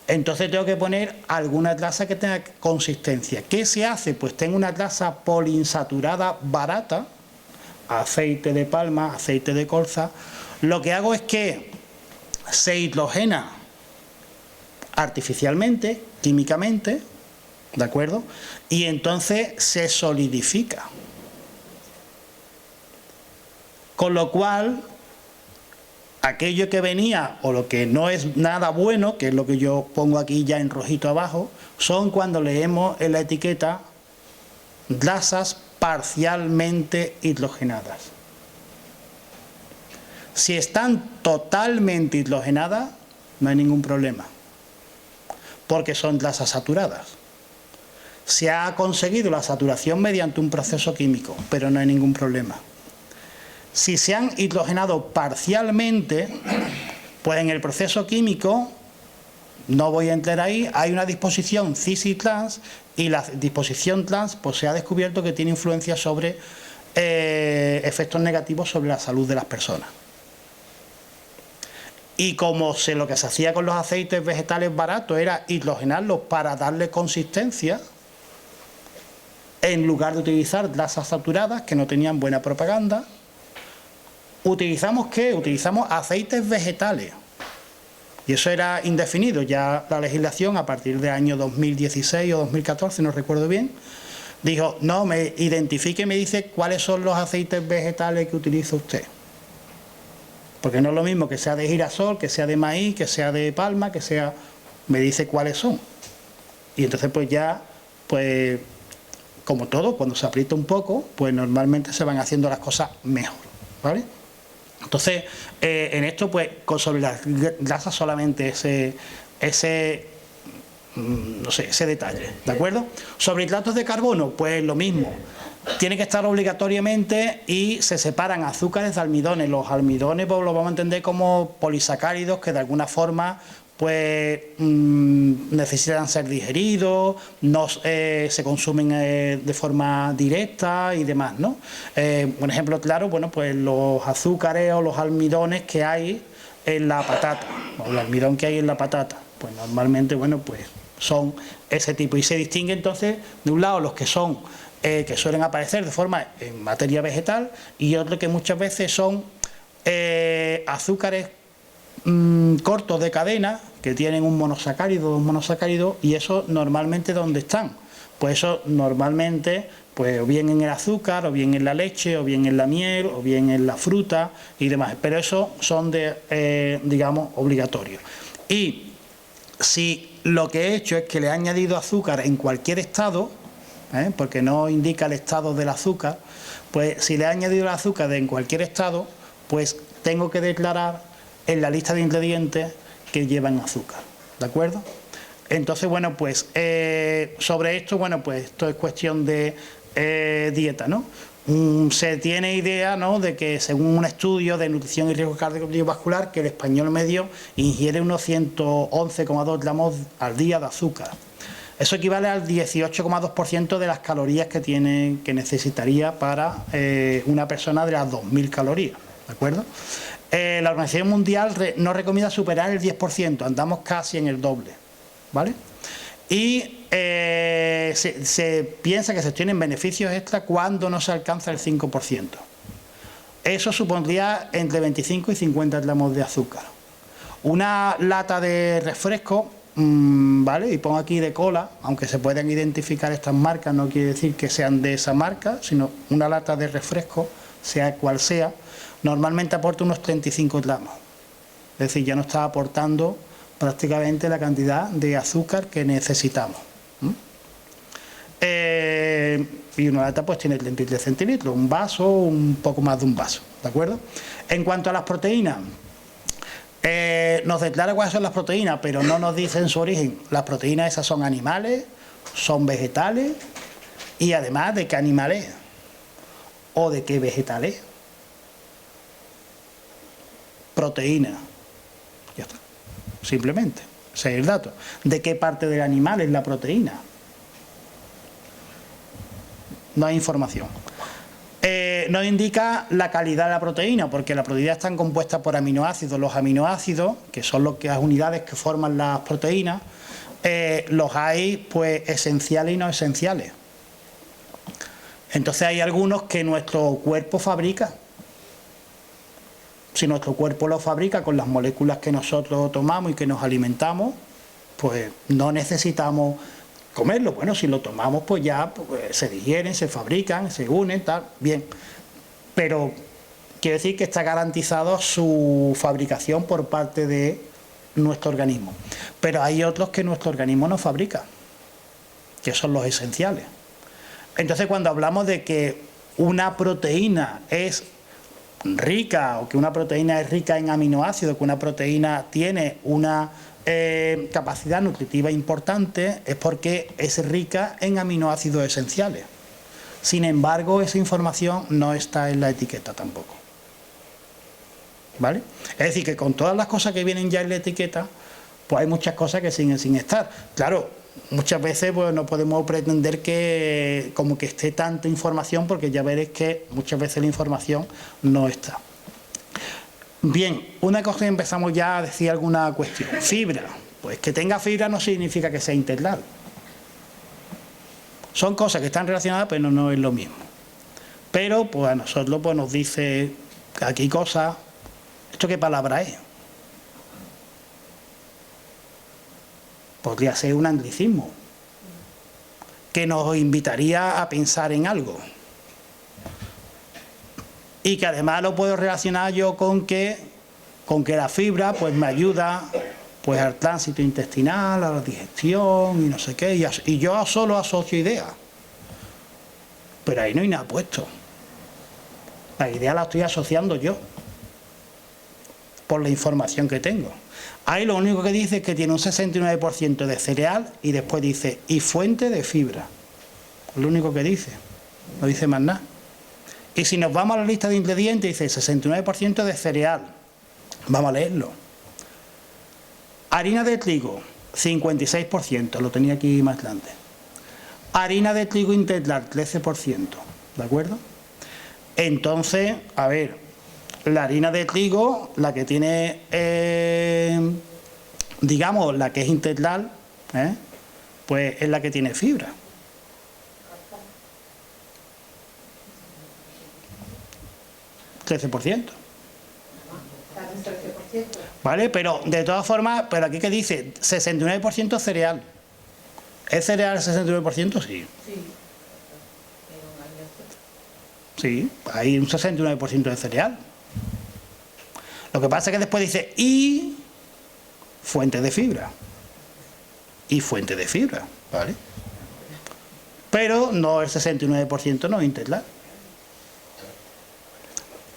Entonces tengo que poner alguna grasa que tenga consistencia. ¿Qué se hace? Pues tengo una grasa poliinsaturada barata, aceite de palma, aceite de colza. Lo que hago es que se hidrogena artificialmente, químicamente, ¿de acuerdo? Y entonces se solidifica. Con lo cual, aquello que venía, o lo que no es nada bueno, que es lo que yo pongo aquí ya en rojito abajo, son cuando leemos en la etiqueta grasas parcialmente hidrogenadas. Si están totalmente hidrogenadas, no hay ningún problema, porque son grasas saturadas. Se ha conseguido la saturación mediante un proceso químico, pero no hay ningún problema. Si se han hidrogenado parcialmente, pues en el proceso químico, no voy a entrar ahí, hay una disposición cis y trans, y la disposición trans pues se ha descubierto que tiene influencia sobre efectos negativos sobre la salud de las personas. Y como lo que se hacía con los aceites vegetales baratos era hidrogenarlos para darle consistencia, en lugar de utilizar grasas saturadas que no tenían buena propaganda, ¿utilizamos qué? Utilizamos aceites vegetales. Y eso era indefinido. Ya la legislación, a partir del año 2016 o 2014, no recuerdo bien, dijo, no, me identifique y me dice cuáles son los aceites vegetales que utiliza usted. Porque no es lo mismo que sea de girasol, que sea de maíz, que sea de palma, que sea... Me dice cuáles son. Y entonces pues ya, pues, como todo, cuando se aprieta un poco, pues normalmente se van haciendo las cosas mejor, ¿vale? Entonces, en esto, pues, sobre las grasas solamente no sé, ese detalle, ¿de acuerdo? Sobre hidratos de carbono, pues lo mismo. Tiene que estar obligatoriamente y se separan azúcares de almidones. Los almidones pues, los vamos a entender como polisacáridos que de alguna forma pues necesitan ser digeridos, no se consumen de forma directa y demás, ¿no? Por ejemplo, claro, bueno, pues los azúcares o los almidones que hay en la patata, o el almidón que hay en la patata, pues normalmente, bueno, pues son ese tipo y se distingue entonces de un lado los que son que suelen aparecer de forma en materia vegetal y otros que muchas veces son azúcares cortos de cadena que tienen un monosacárido, dos monosacáridos y eso normalmente ¿dónde están? Pues eso normalmente pues o bien en el azúcar o bien en la leche o bien en la miel o bien en la fruta y demás, pero eso son de digamos obligatorios. Y si lo que he hecho es que le he añadido azúcar en cualquier estado, porque no indica el estado del azúcar, pues si le he añadido el azúcar en cualquier estado, pues tengo que declarar en la lista de ingredientes que llevan azúcar, ¿de acuerdo? Entonces, bueno, pues sobre esto, bueno, pues esto es cuestión de dieta, ¿no? Se tiene idea, ¿no?, de que según un estudio de nutrición y riesgo cardiovascular, que el español medio ingiere unos 111,2 gramos al día de azúcar. Eso equivale al 18,2% de las calorías que necesitaría para una persona de las 2.000 calorías, ¿de acuerdo? La Organización Mundial no recomienda superar el 10%, andamos casi en el doble, ¿vale? Y se piensa que se obtienen beneficios extra cuando no se alcanza el 5%. Eso supondría entre 25 y 50 gramos de azúcar. Una lata de refresco, ¿vale? Y pongo aquí de cola, aunque se puedan identificar estas marcas, no quiere decir que sean de esa marca, sino una lata de refresco, sea cual sea, normalmente aporta unos 35 gramos. Es decir, ya no está aportando prácticamente la cantidad de azúcar que necesitamos. Y una lata pues tiene 33 centilitros, un vaso, un poco más de un vaso, ¿de acuerdo? En cuanto a las proteínas, nos declara cuáles son las proteínas, pero no nos dicen su origen. Las proteínas esas son animales, son vegetales y además de qué animales o de qué vegetales. Proteína, ya está, simplemente, ese es el dato. ¿De qué parte del animal es la proteína? No hay información. No indica la calidad de la proteína, porque las proteínas están compuestas por aminoácidos. Los aminoácidos, que son las unidades que forman las proteínas, los hay pues esenciales y no esenciales. Entonces hay algunos que nuestro cuerpo fabrica. Si nuestro cuerpo lo fabrica con las moléculas que nosotros tomamos y que nos alimentamos, pues no necesitamos comerlo. Bueno, si lo tomamos, pues ya pues, se digieren, se fabrican, se unen, tal, bien. Pero quiere decir que está garantizado su fabricación por parte de nuestro organismo. Pero hay otros que nuestro organismo no fabrica, que son los esenciales. Entonces, cuando hablamos de que una proteína es rica, o que una proteína es rica en aminoácidos, que una proteína tiene una capacidad nutritiva importante, es porque es rica en aminoácidos esenciales. Sin embargo, esa información no está en la etiqueta tampoco. ¿Vale? Es decir, que con todas las cosas que vienen ya en la etiqueta, pues hay muchas cosas que siguen sin estar. Claro, muchas veces pues no podemos pretender que como que esté tanta información, porque ya veréis que muchas veces la información no está. Bien, una cosa que empezamos ya a decir alguna cuestión. Fibra. Pues que tenga fibra no significa que sea integral. Son cosas que están relacionadas, pero no es lo mismo. Pero pues a nosotros pues, nos dice aquí cosas. ¿Esto qué palabra es? Podría ser un anglicismo que nos invitaría a pensar en algo. Y que además lo puedo relacionar yo con que la fibra pues me ayuda pues al tránsito intestinal, a la digestión y no sé qué, y yo solo asocio ideas. Pero ahí no hay nada puesto. La idea la estoy asociando yo por la información que tengo. Ahí lo único que dice es que tiene un 69% de cereal y después dice y fuente de fibra. Es lo único que dice. No dice más nada. Y si nos vamos a la lista de ingredientes, dice 69% de cereal. Vamos a leerlo. Harina de trigo, 56%. Lo tenía aquí más adelante. Harina de trigo integral, 13%. ¿De acuerdo? Entonces, a ver, la harina de trigo, la que tiene, digamos, la que es integral, pues es la que tiene fibra. ¿13%? ¿Vale? Pero de todas formas, pero aquí que dice 69% cereal. ¿Es cereal el 69%? Sí. Sí, hay un 69% de cereal. Lo que pasa es que después dice y fuente de fibra. Y fuente de fibra, ¿vale? Pero no el 69% no es integral.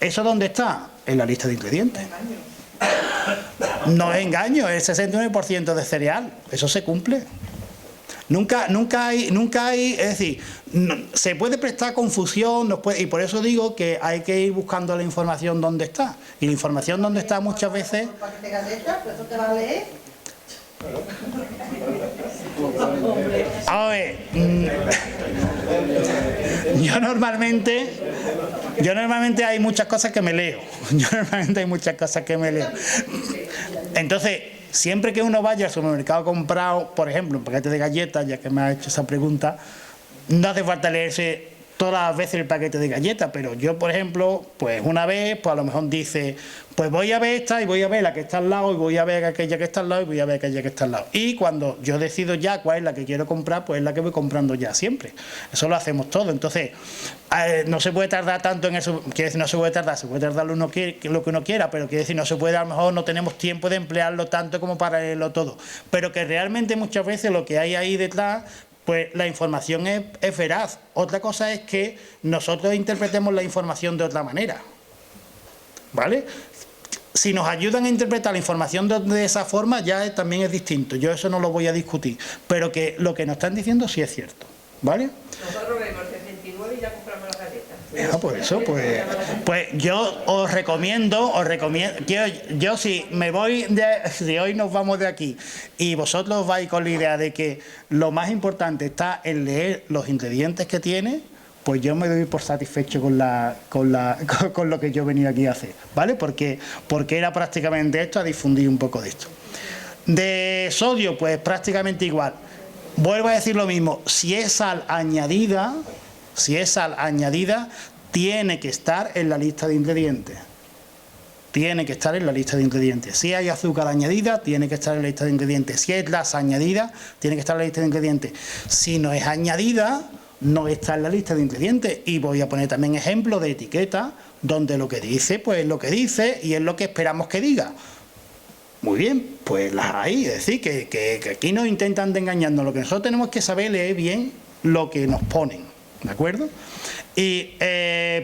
¿Eso dónde está? En la lista de ingredientes. No es engaño, es el 69% de cereal. Eso se cumple. Nunca hay, es decir, se puede prestar confusión, y por eso digo que hay que ir buscando la información donde está. Y la información donde está muchas veces... A ver, yo normalmente hay muchas cosas que me leo. Entonces, siempre que uno vaya al supermercado a comprar, por ejemplo, un paquete de galletas, ya que me ha hecho esa pregunta, no hace falta leerse todas las veces el paquete de galletas, pero yo, por ejemplo, pues una vez, pues a lo mejor dice, pues voy a ver esta y voy a ver la que está al lado y voy a ver aquella que está al lado y voy a ver aquella que está al lado. Y cuando yo decido ya cuál es la que quiero comprar, pues es la que voy comprando ya siempre. Eso lo hacemos todo. Entonces, no se puede tardar tanto en eso, quiere decir, no se puede tardar lo que uno quiera, pero quiere decir, no se puede, a lo mejor no tenemos tiempo de emplearlo tanto como para leerlo todo. Pero que realmente muchas veces lo que hay ahí detrás, pues la información es veraz. Otra cosa es que nosotros interpretemos la información de otra manera. ¿Vale? Si nos ayudan a interpretar la información de esa forma, ya también es distinto. Yo eso no lo voy a discutir. Pero que lo que nos están diciendo sí es cierto. ¿Vale? Nosotros leemos el 69 y ya compramos las galletas. Por eso, pues yo os recomiendo, yo si hoy nos vamos de aquí y vosotros vais con la idea de que lo más importante está en leer los ingredientes que tiene, pues yo me doy por satisfecho con lo que yo he venido aquí a hacer, ¿vale? Porque era prácticamente esto, a difundir un poco de esto. De sodio, pues prácticamente igual. Vuelvo a decir lo mismo, si es sal añadida, tiene que estar en la lista de ingredientes. tiene que estar en la lista de ingredientes. Si hay azúcar añadida, tiene que estar en la lista de ingredientes. Si es grasa añadida, tiene que estar en la lista de ingredientes. Si no es añadida, no está en la lista de ingredientes. Y voy a poner también ejemplos de etiqueta donde lo que dice, pues es lo que dice y es lo que esperamos que diga. Muy bien, pues las hay. Es decir, que aquí nos intentan de engañarnos. Lo que nosotros tenemos que saber leer bien lo que nos ponen, ¿de acuerdo? Y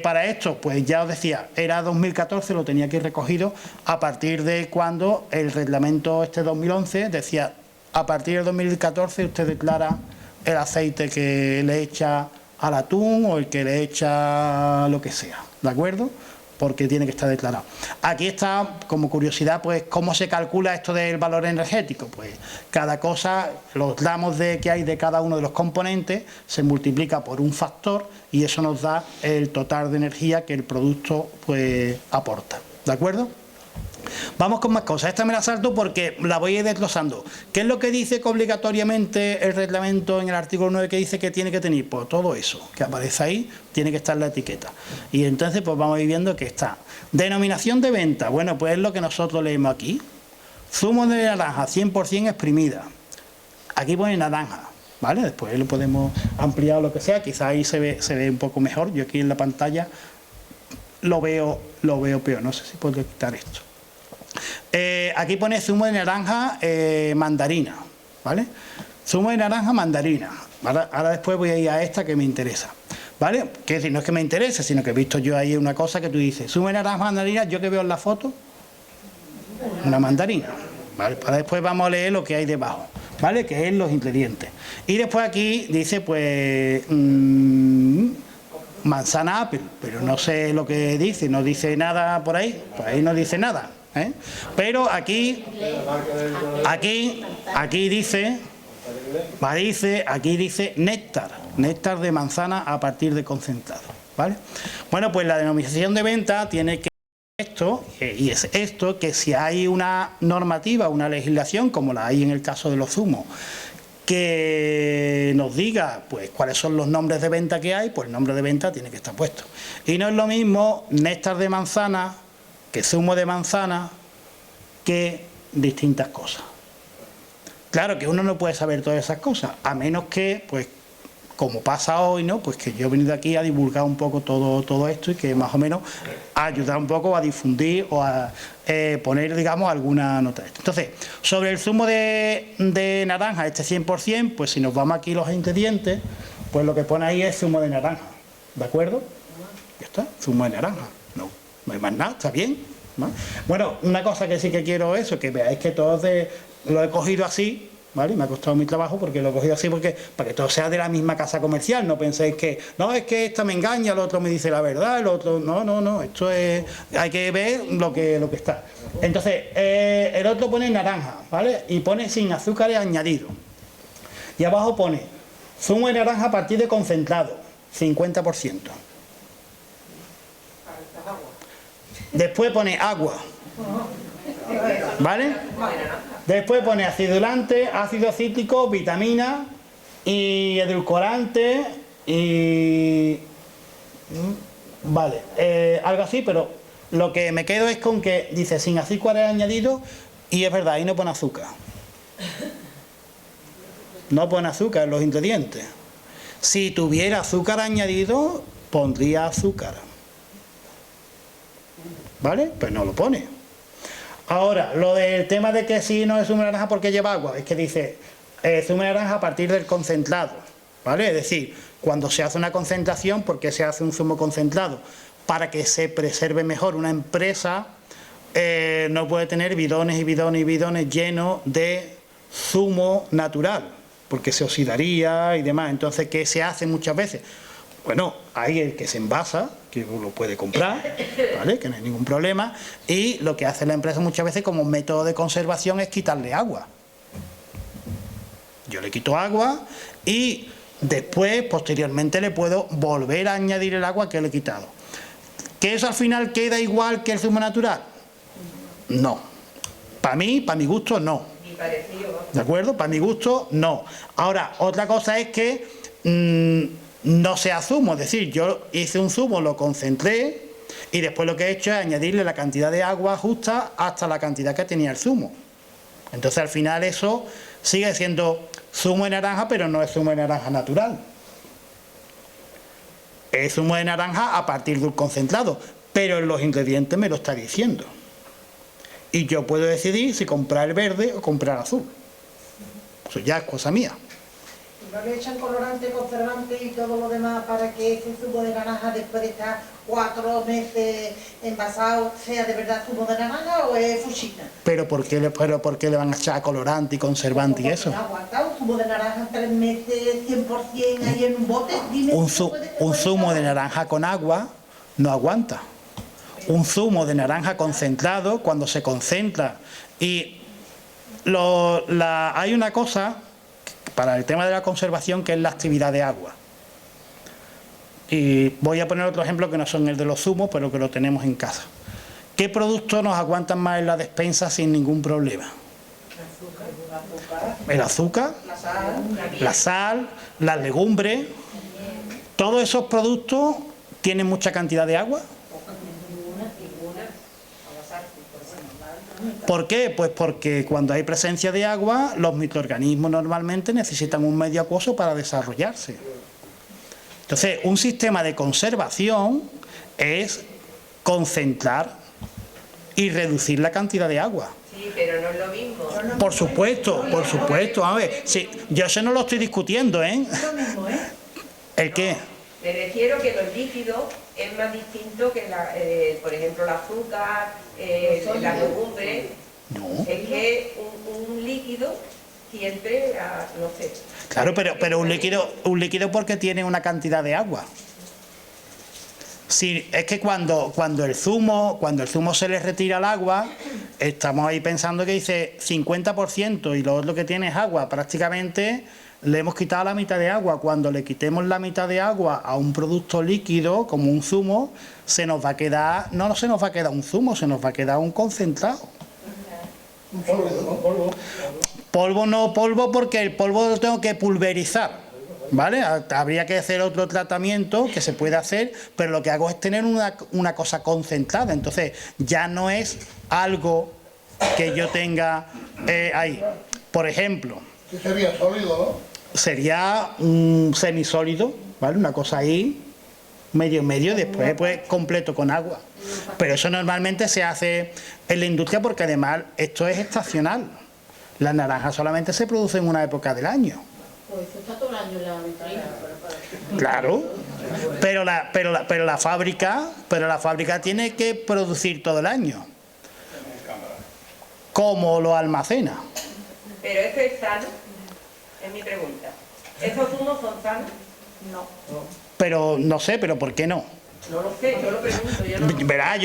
para esto, pues ya os decía, era 2014, lo tenía aquí recogido, a partir de cuando el reglamento 2011 decía, a partir de 2014 usted declara el aceite que le echa al atún o el que le echa lo que sea, ¿de acuerdo? Porque tiene que estar declarado. Aquí está, como curiosidad, pues cómo se calcula esto del valor energético. Pues cada cosa, los gramos que hay de cada uno de los componentes se multiplica por un factor y eso nos da el total de energía que el producto pues aporta. ¿De acuerdo? Vamos con más cosas. Esta me la salto porque la voy a ir desglosando. ¿Qué es lo que dice que obligatoriamente el reglamento en el artículo 9 que dice que tiene que tener? Pues todo eso que aparece ahí tiene que estar en la etiqueta. Y entonces pues vamos a ir viendo que está. Denominación de venta. Bueno, pues es lo que nosotros leemos aquí. Zumo de naranja 100% exprimida. Aquí pone naranja, ¿vale? Después lo podemos ampliar o lo que sea. Quizás ahí se ve un poco mejor. Yo aquí en la pantalla lo veo peor. No sé si puedo quitar esto. Aquí pone zumo de naranja mandarina, ¿vale? Zumo de naranja mandarina. Ahora después voy a ir a esta que me interesa, ¿vale? Que decir, no es que me interese, sino que he visto yo ahí una cosa que tú dices, zumo de naranja mandarina, yo que veo en la foto, una mandarina, ¿vale? Para después vamos a leer lo que hay debajo, ¿vale? Que es los ingredientes. Y después aquí dice, pues, manzana apple, pero no sé lo que dice, no dice nada por ahí no dice nada. Pero aquí dice néctar de manzana a partir de concentrado, ¿vale? Bueno, pues la denominación de venta tiene que esto, y es esto, que si hay una normativa, una legislación, como la hay en el caso de los zumos, que nos diga pues cuáles son los nombres de venta que hay, pues el nombre de venta tiene que estar puesto. Y no es lo mismo néctar de manzana que zumo de manzana, que distintas cosas. Claro que uno no puede saber todas esas cosas, a menos que, pues, como pasa hoy, ¿no? Pues que yo he venido aquí a divulgar un poco todo esto y que más o menos a ayudar un poco a difundir o a poner, digamos, alguna nota de esto. Entonces, sobre el zumo de naranja, este 100%, pues si nos vamos aquí los ingredientes, pues lo que pone ahí es zumo de naranja, ¿de acuerdo? Ya está, zumo de naranja. No hay más nada, está bien, ¿no? Bueno, una cosa que sí que quiero eso, que veáis que todos lo he cogido así, ¿vale? Me ha costado mi trabajo porque lo he cogido así para que todo sea de la misma casa comercial. No penséis que, no, es que esta me engaña, el otro me dice la verdad, el otro, no, esto es, hay que ver lo que está. Entonces, el otro pone naranja, ¿vale? Y pone sin azúcares añadidos. Y abajo pone zumo de naranja a partir de concentrado, 50%. Después pone agua, ¿vale? Después pone acidulante, ácido cítrico, vitamina y edulcorante y... Vale, algo así, pero lo que me quedo es con que dice sin azúcares añadidos y es verdad, ahí no pone azúcar. No pone azúcar en los ingredientes. Si tuviera azúcar añadido, pondría azúcar. ¿Vale? Pues no lo pone. Ahora, lo del tema de que si no es zumo de naranja porque lleva agua, es que dice zumo de naranja a partir del concentrado, ¿vale? Es decir, cuando se hace una concentración, ¿por qué se hace un zumo concentrado? Para que se preserve mejor. Una empresa no puede tener bidones y bidones y bidones llenos de zumo natural, porque se oxidaría y demás. Entonces, ¿qué se hace muchas veces? Bueno, hay el que se envasa, que lo puede comprar, ¿vale? Que no hay ningún problema. Y lo que hace la empresa muchas veces como método de conservación es quitarle agua. Yo le quito agua y después, posteriormente, le puedo volver a añadir el agua que le he quitado. ¿Que eso al final queda igual que el zumo natural? No. Para mí, para mi gusto, no. ¿De acuerdo? Para mi gusto, no. Ahora, otra cosa es que... no sea zumo, es decir, yo hice un zumo, lo concentré y después lo que he hecho es añadirle la cantidad de agua justa hasta la cantidad que tenía el zumo. Entonces al final eso sigue siendo zumo de naranja, pero no es zumo de naranja natural. Es zumo de naranja a partir de un concentrado, pero en los ingredientes me lo está diciendo. Y yo puedo decidir si comprar el verde o comprar azul. Eso ya es cosa mía.
¿No le echan colorante, conservante y todo lo demás para que ese zumo de naranja, después de estar 4 meses envasado, sea de verdad zumo de naranja o es fuchina?
¿Pero por qué le van a echar colorante y conservante y eso?
¿No aguanta un zumo de naranja 3 meses, 100% ahí en un bote? Dime
Un zumo de naranja con agua no aguanta. Un zumo de naranja concentrado, cuando se concentra y hay una cosa para el tema de la conservación que es la actividad de agua. Y voy a poner otro ejemplo que no son el de los zumos, pero que lo tenemos en casa. ¿Qué productos nos aguantan más en la despensa sin ningún problema? El azúcar, la sal, las legumbres. Todos esos productos tienen mucha cantidad de agua. ¿Por qué? Pues porque cuando hay presencia de agua, los microorganismos normalmente necesitan un medio acuoso para desarrollarse. Entonces, un sistema de conservación es concentrar y reducir la cantidad de agua.
Sí, pero no es lo mismo.
Por supuesto. A ver, sí, yo eso no lo estoy discutiendo, ¿eh?
Es lo mismo, ¿eh?
¿El qué?
Me refiero que los líquidos es más distinto que, por ejemplo, el azúcar, la legumbre.
No.
Es que un líquido siempre, no sé.
Claro, pero un líquido porque tiene una cantidad de agua. Sí, es que cuando el zumo se le retira el agua, estamos ahí pensando que dice 50% y lo otro que tiene es agua. Prácticamente le hemos quitado la mitad de agua. Cuando le quitemos la mitad de agua a un producto líquido, como un zumo, se nos va a quedar, no se nos va a quedar un zumo, se nos va a quedar un concentrado.
Un polvo.
Polvo porque el polvo lo tengo que pulverizar, ¿vale? Habría que hacer otro tratamiento que se puede hacer, pero lo que hago es tener una cosa concentrada. Entonces ya no es algo que yo tenga ahí. Por ejemplo,
¿Qué sería sólido, no?
sería un semisólido, ¿vale? Una cosa ahí, medio, después pues completo con agua. Pero eso normalmente se hace en la industria porque además esto es estacional. Las naranjas solamente se producen en una época del año.
Pues eso está todo el año en la vitrina.
Claro, pero la fábrica tiene que producir todo el año. ¿Cómo lo almacena?
Pero eso es sano, es mi pregunta. ¿Esos zumos son sanos?
No.
Pero no sé, pero ¿por qué no?
No lo sé, yo lo pregunto. Yo no...
Verá,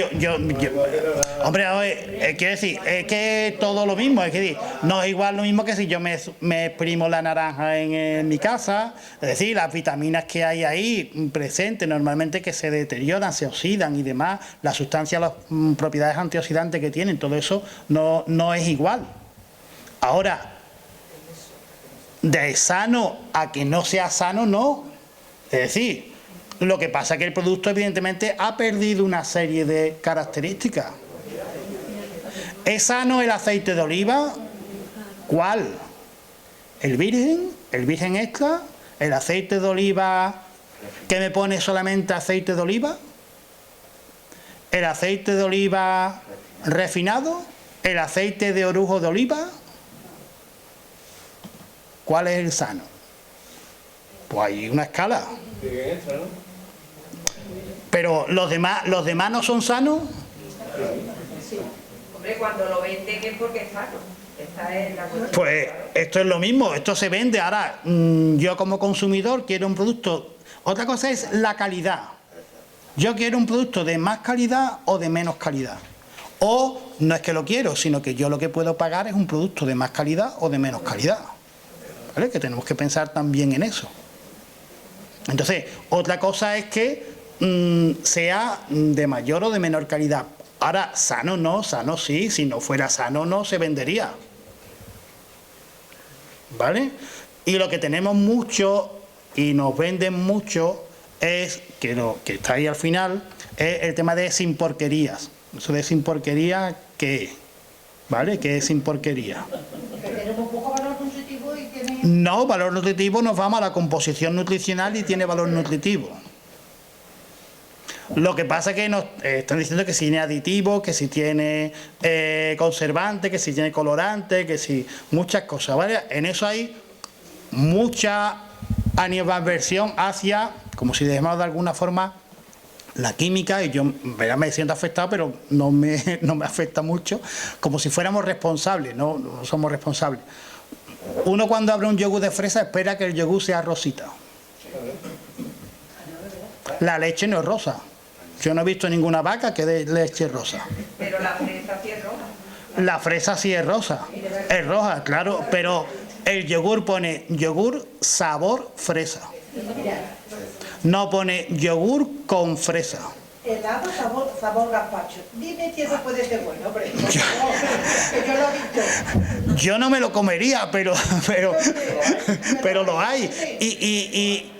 hombre, quiero decir, es que todo lo mismo, es que no es igual lo mismo que si yo me exprimo la naranja en mi casa, es decir, las vitaminas que hay ahí presentes normalmente que se deterioran, se oxidan y demás, las sustancias, las propiedades antioxidantes que tienen, todo eso no es igual. Ahora, de sano a que no sea sano, no. Es decir, lo que pasa es que el producto evidentemente ha perdido una serie de características. ¿Es sano el aceite de oliva? ¿Cuál? ¿El virgen extra? ¿El aceite de oliva que me pone solamente aceite de oliva? ¿El aceite de oliva refinado? ¿El aceite de orujo de oliva? ¿Cuál es el sano? Pues hay una escala. Pero los demás no son sanos.
Hombre, cuando lo venden es porque es sano. Esa es la cuestión.
Pues esto es lo mismo, esto se vende. Ahora, yo como consumidor quiero un producto. Otra cosa es la calidad. Yo quiero un producto de más calidad o de menos calidad. O no es que lo quiero, sino que yo lo que puedo pagar es un producto de más calidad o de menos calidad. ¿Vale? Que tenemos que pensar también en eso. Entonces, otra cosa es que sea de mayor o de menor calidad. Ahora, sano no, sano sí. Si no fuera sano no se vendería. ¿Vale? Y lo que tenemos mucho y nos venden mucho es, que lo que está ahí al final, es el tema de sin porquerías. Eso de sin porquería, ¿qué es? ¿Vale? ¿Qué es sin porquería?
Que tenemos poco valor nutritivo y tiene...
No, valor nutritivo nos vamos a la composición nutricional y tiene valor nutritivo. Lo que pasa es que nos están diciendo que si tiene aditivo, que si tiene conservante, que si tiene colorante, que si muchas cosas, ¿vale? En eso hay mucha animadversión hacia, como si dejemos de alguna forma, la química, y yo me siento afectado, pero no me afecta mucho, como si fuéramos responsables, no somos responsables. Uno cuando abre un yogur de fresa espera que el yogur sea rosita. La leche no es rosa. Yo no he visto ninguna vaca que dé leche rosa.
Pero la fresa sí es roja.
La fresa sí es rosa. Es roja, claro, pero el yogur pone yogur sabor fresa. No pone yogur con fresa.
Helado sabor gazpacho. Dime si eso puede ser bueno, hombre. Por favor, que yo lo he visto.
Yo no me lo comería, pero lo hay.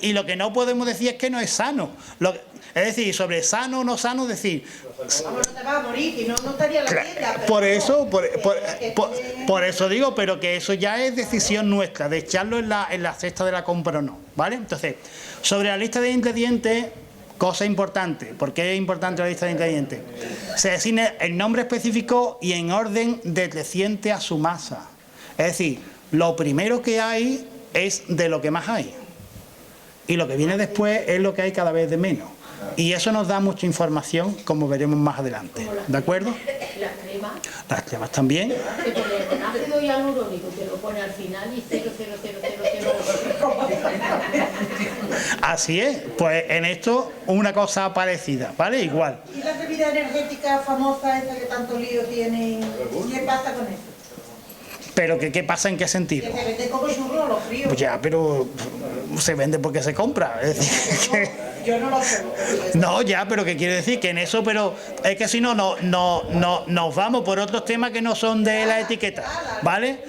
Y lo que no podemos decir es que no es sano. Es decir, sobre sano o no sano, decir...
Vamos, no te vas a morir, que no estaría la tienda.
Por eso digo, pero que eso ya es decisión nuestra, de echarlo en la cesta de la compra o no, ¿vale? Entonces, sobre la lista de ingredientes, cosa importante. ¿Por qué es importante la lista de ingredientes? Se designa el nombre específico y en orden decreciente a su masa. Es decir, lo primero que hay es de lo que más hay. Y lo que viene después es lo que hay cada vez de menos. Y eso nos da mucha información, como veremos más adelante. ¿De acuerdo?
Las cremas.
Las cremas también.
Que pone con ácido hialurónico, que lo pone al final y 0,00000.
Así es. Pues en esto una cosa parecida, ¿vale? Igual.
¿Y las bebidas energéticas famosas, esas que tanto lío tienen? ¿Qué pasa con eso?
¿Pero qué pasa en qué sentido?
Que se vende como churro, los fríos.
Pues ya, pero se vende porque se compra. Es decir, que...
Yo no lo sé.
No, ya, pero ¿qué quiere decir? Que en eso, pero es que si no, nos vamos por otros temas que no son de la etiqueta, ¿vale?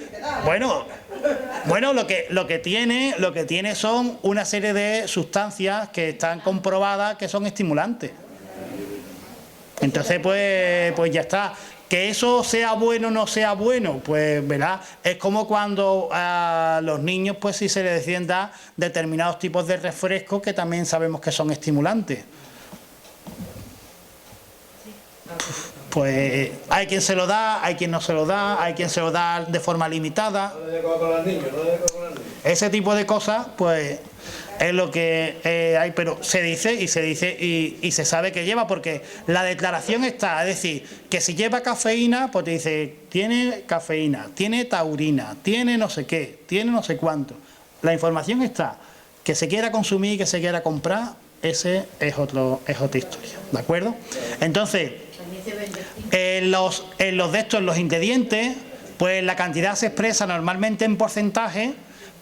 Bueno, lo que tiene son una serie de sustancias que están comprobadas que son estimulantes. Entonces, pues ya está. Que eso sea bueno o no sea bueno, pues verá, es como cuando a los niños, pues si se les deciden dar determinados tipos de refrescos que también sabemos que son estimulantes. Pues hay quien se lo da, hay quien no se lo da, hay quien se lo da de forma limitada. Ese tipo de cosas, pues es lo que hay, pero se dice y se sabe que lleva, porque la declaración está, es decir, que si lleva cafeína, pues te dice, tiene cafeína, tiene taurina, tiene no sé qué, tiene no sé cuánto. La información está, que se quiera consumir, que se quiera comprar, ese es otra historia, ¿de acuerdo? Entonces, en los de estos, los ingredientes, pues la cantidad se expresa normalmente en porcentaje,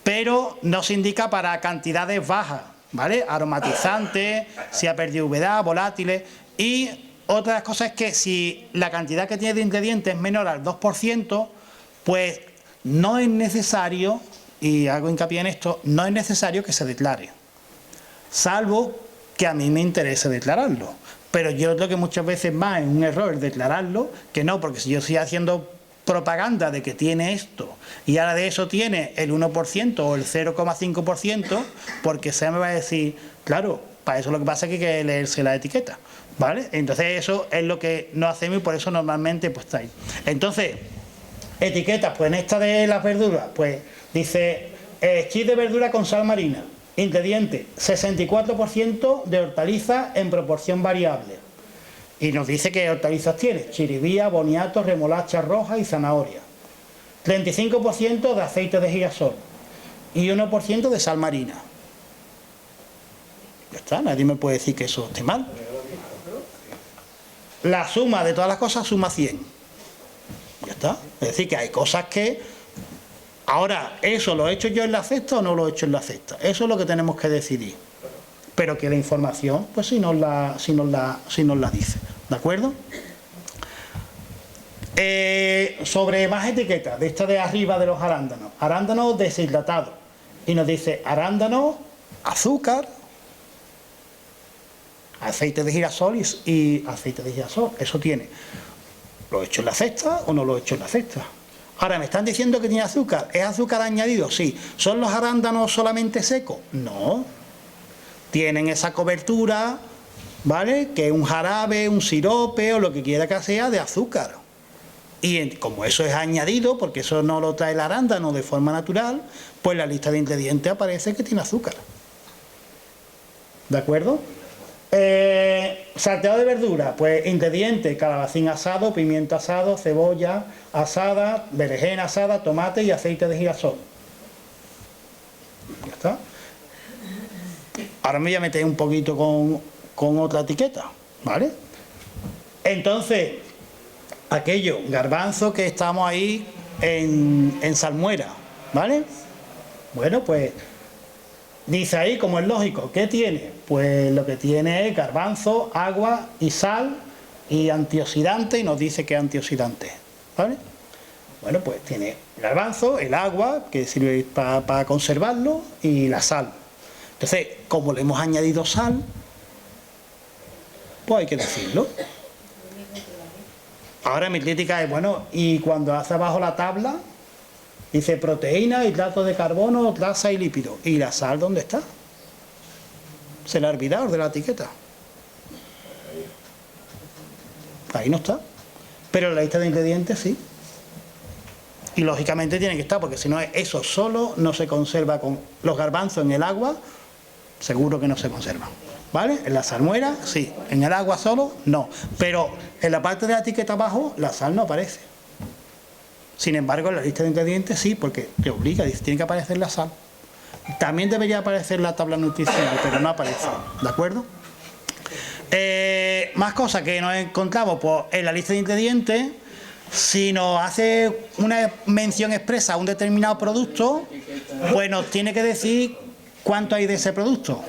pero no se indica para cantidades bajas, ¿vale? Aromatizantes, si ha perdido humedad, volátiles. Y otra de las cosas es que si la cantidad que tiene de ingredientes es menor al 2%, pues no es necesario, y hago hincapié en esto, no es necesario que se declare. Salvo que a mí me interese declararlo. Pero yo creo que muchas veces más es un error declararlo que no, porque si yo estoy haciendo propaganda de que tiene esto y ahora de eso tiene el 1% o el 0,5%, porque se me va a decir, claro, para eso lo que pasa es que hay que leerse la etiqueta, ¿vale? Entonces eso es lo que no hacemos y por eso normalmente pues está ahí. Entonces, etiquetas, pues en esta de las verduras, pues dice chip de verdura con sal marina, ingrediente 64% de hortalizas en proporción variable. Y nos dice que hortalizas tiene chiribía, boniato, remolacha roja y zanahoria. 35% de aceite de girasol y 1% de sal marina. Ya está, nadie me puede decir que eso esté mal. La suma de todas las cosas suma 100. Ya está. Es decir, que hay cosas que... Ahora, ¿eso lo he hecho yo en la cesta o no lo he hecho en la cesta? Eso es lo que tenemos que decidir. Pero que la información, pues si nos la dice, ¿de acuerdo? Sobre más etiquetas, de esta de arriba de los arándanos. Arándanos deshidratados. Y nos dice arándano, azúcar, aceite de girasol y aceite de girasol. Eso tiene. ¿Lo he hecho en la cesta o no lo he hecho en la cesta? Ahora, ¿me están diciendo que tiene azúcar? ¿Es azúcar añadido? Sí. ¿Son los arándanos solamente secos? No. Tienen esa cobertura, ¿vale? Que es un jarabe, un sirope o lo que quiera que sea de azúcar. Y como eso es añadido, porque eso no lo trae el arándano de forma natural, pues en la lista de ingredientes aparece que tiene azúcar. ¿De acuerdo? Salteado de verdura, pues ingredientes: calabacín asado, pimiento asado, cebolla asada, berenjena asada, tomate y aceite de girasol. Ya está. Ahora me voy a meter un poquito con otra etiqueta, ¿vale? Entonces, aquello, garbanzo que estamos ahí en salmuera, ¿vale? Bueno, pues dice ahí, como es lógico, ¿qué tiene? Pues lo que tiene es garbanzo, agua y sal y antioxidante, y nos dice que es antioxidante, ¿vale? Bueno, pues tiene garbanzo, el agua, que sirve para conservarlo, y la sal. Entonces, como le hemos añadido sal, pues hay que decirlo. Ahora mi crítica es, bueno, y cuando hace abajo la tabla, dice proteína, hidratos de carbono, grasa y lípidos. ¿Y la sal dónde está? Se la ha olvidado de la etiqueta. Ahí no está. Pero en la lista de ingredientes sí. Y lógicamente tiene que estar, porque si no, eso solo no se conserva. Con los garbanzos en el agua, seguro que no se conservan. ¿Vale? En la salmuera, sí. En el agua solo, no. Pero en la parte de la etiqueta abajo, la sal no aparece. Sin embargo, en la lista de ingredientes sí, porque te obliga, dice, tiene que aparecer la sal. También debería aparecer la tabla nutricional, pero no aparece. ¿De acuerdo? Más cosas que nos encontramos, pues en la lista de ingredientes, si nos hace una mención expresa a un determinado producto, pues nos tiene que decir cuánto hay de ese producto.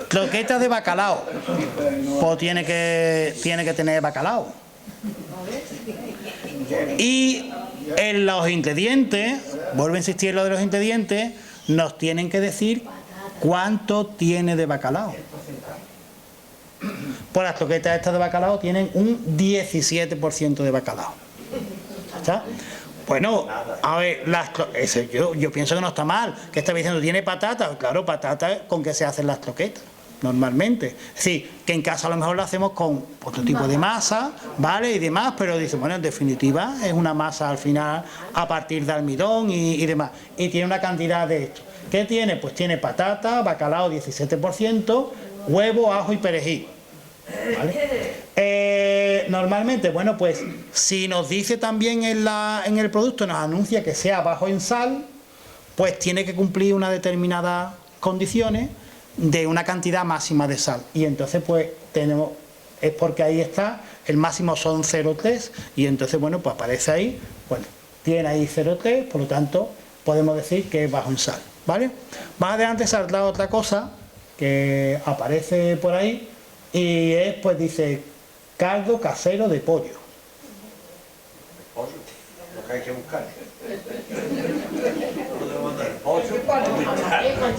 Croquetas de bacalao, pues tiene que tener bacalao. Y en los ingredientes, vuelvo a insistir en lo de los ingredientes, nos tienen que decir cuánto tiene de bacalao. Pues las croquetas estas de bacalao tienen un 17% de bacalao. ¿Está? Bueno, a ver, yo pienso que no está mal. ¿Qué está diciendo? ¿Tiene patata? Claro, patata con que se hacen las croquetas, normalmente. Es decir, que en casa a lo mejor lo hacemos con otro tipo de masa, ¿vale? Y demás, pero dice, bueno, en definitiva es una masa al final a partir de almidón y demás. Y tiene una cantidad de esto. ¿Qué tiene? Pues tiene patata, bacalao 17%, huevo, ajo y perejil. ¿Vale? Normalmente, bueno, pues si nos dice también en el producto, nos anuncia que sea bajo en sal, pues tiene que cumplir unas determinadas condiciones de una cantidad máxima de sal. Y entonces pues tenemos, es porque ahí está, el máximo son 0,3 y entonces bueno, pues aparece ahí, bueno, tiene ahí 0,3, por lo tanto podemos decir que es bajo en sal, ¿vale? Más adelante saldrá otra cosa que aparece por ahí y es, pues dice, caldo casero de pollo.
Lo que hay que buscar.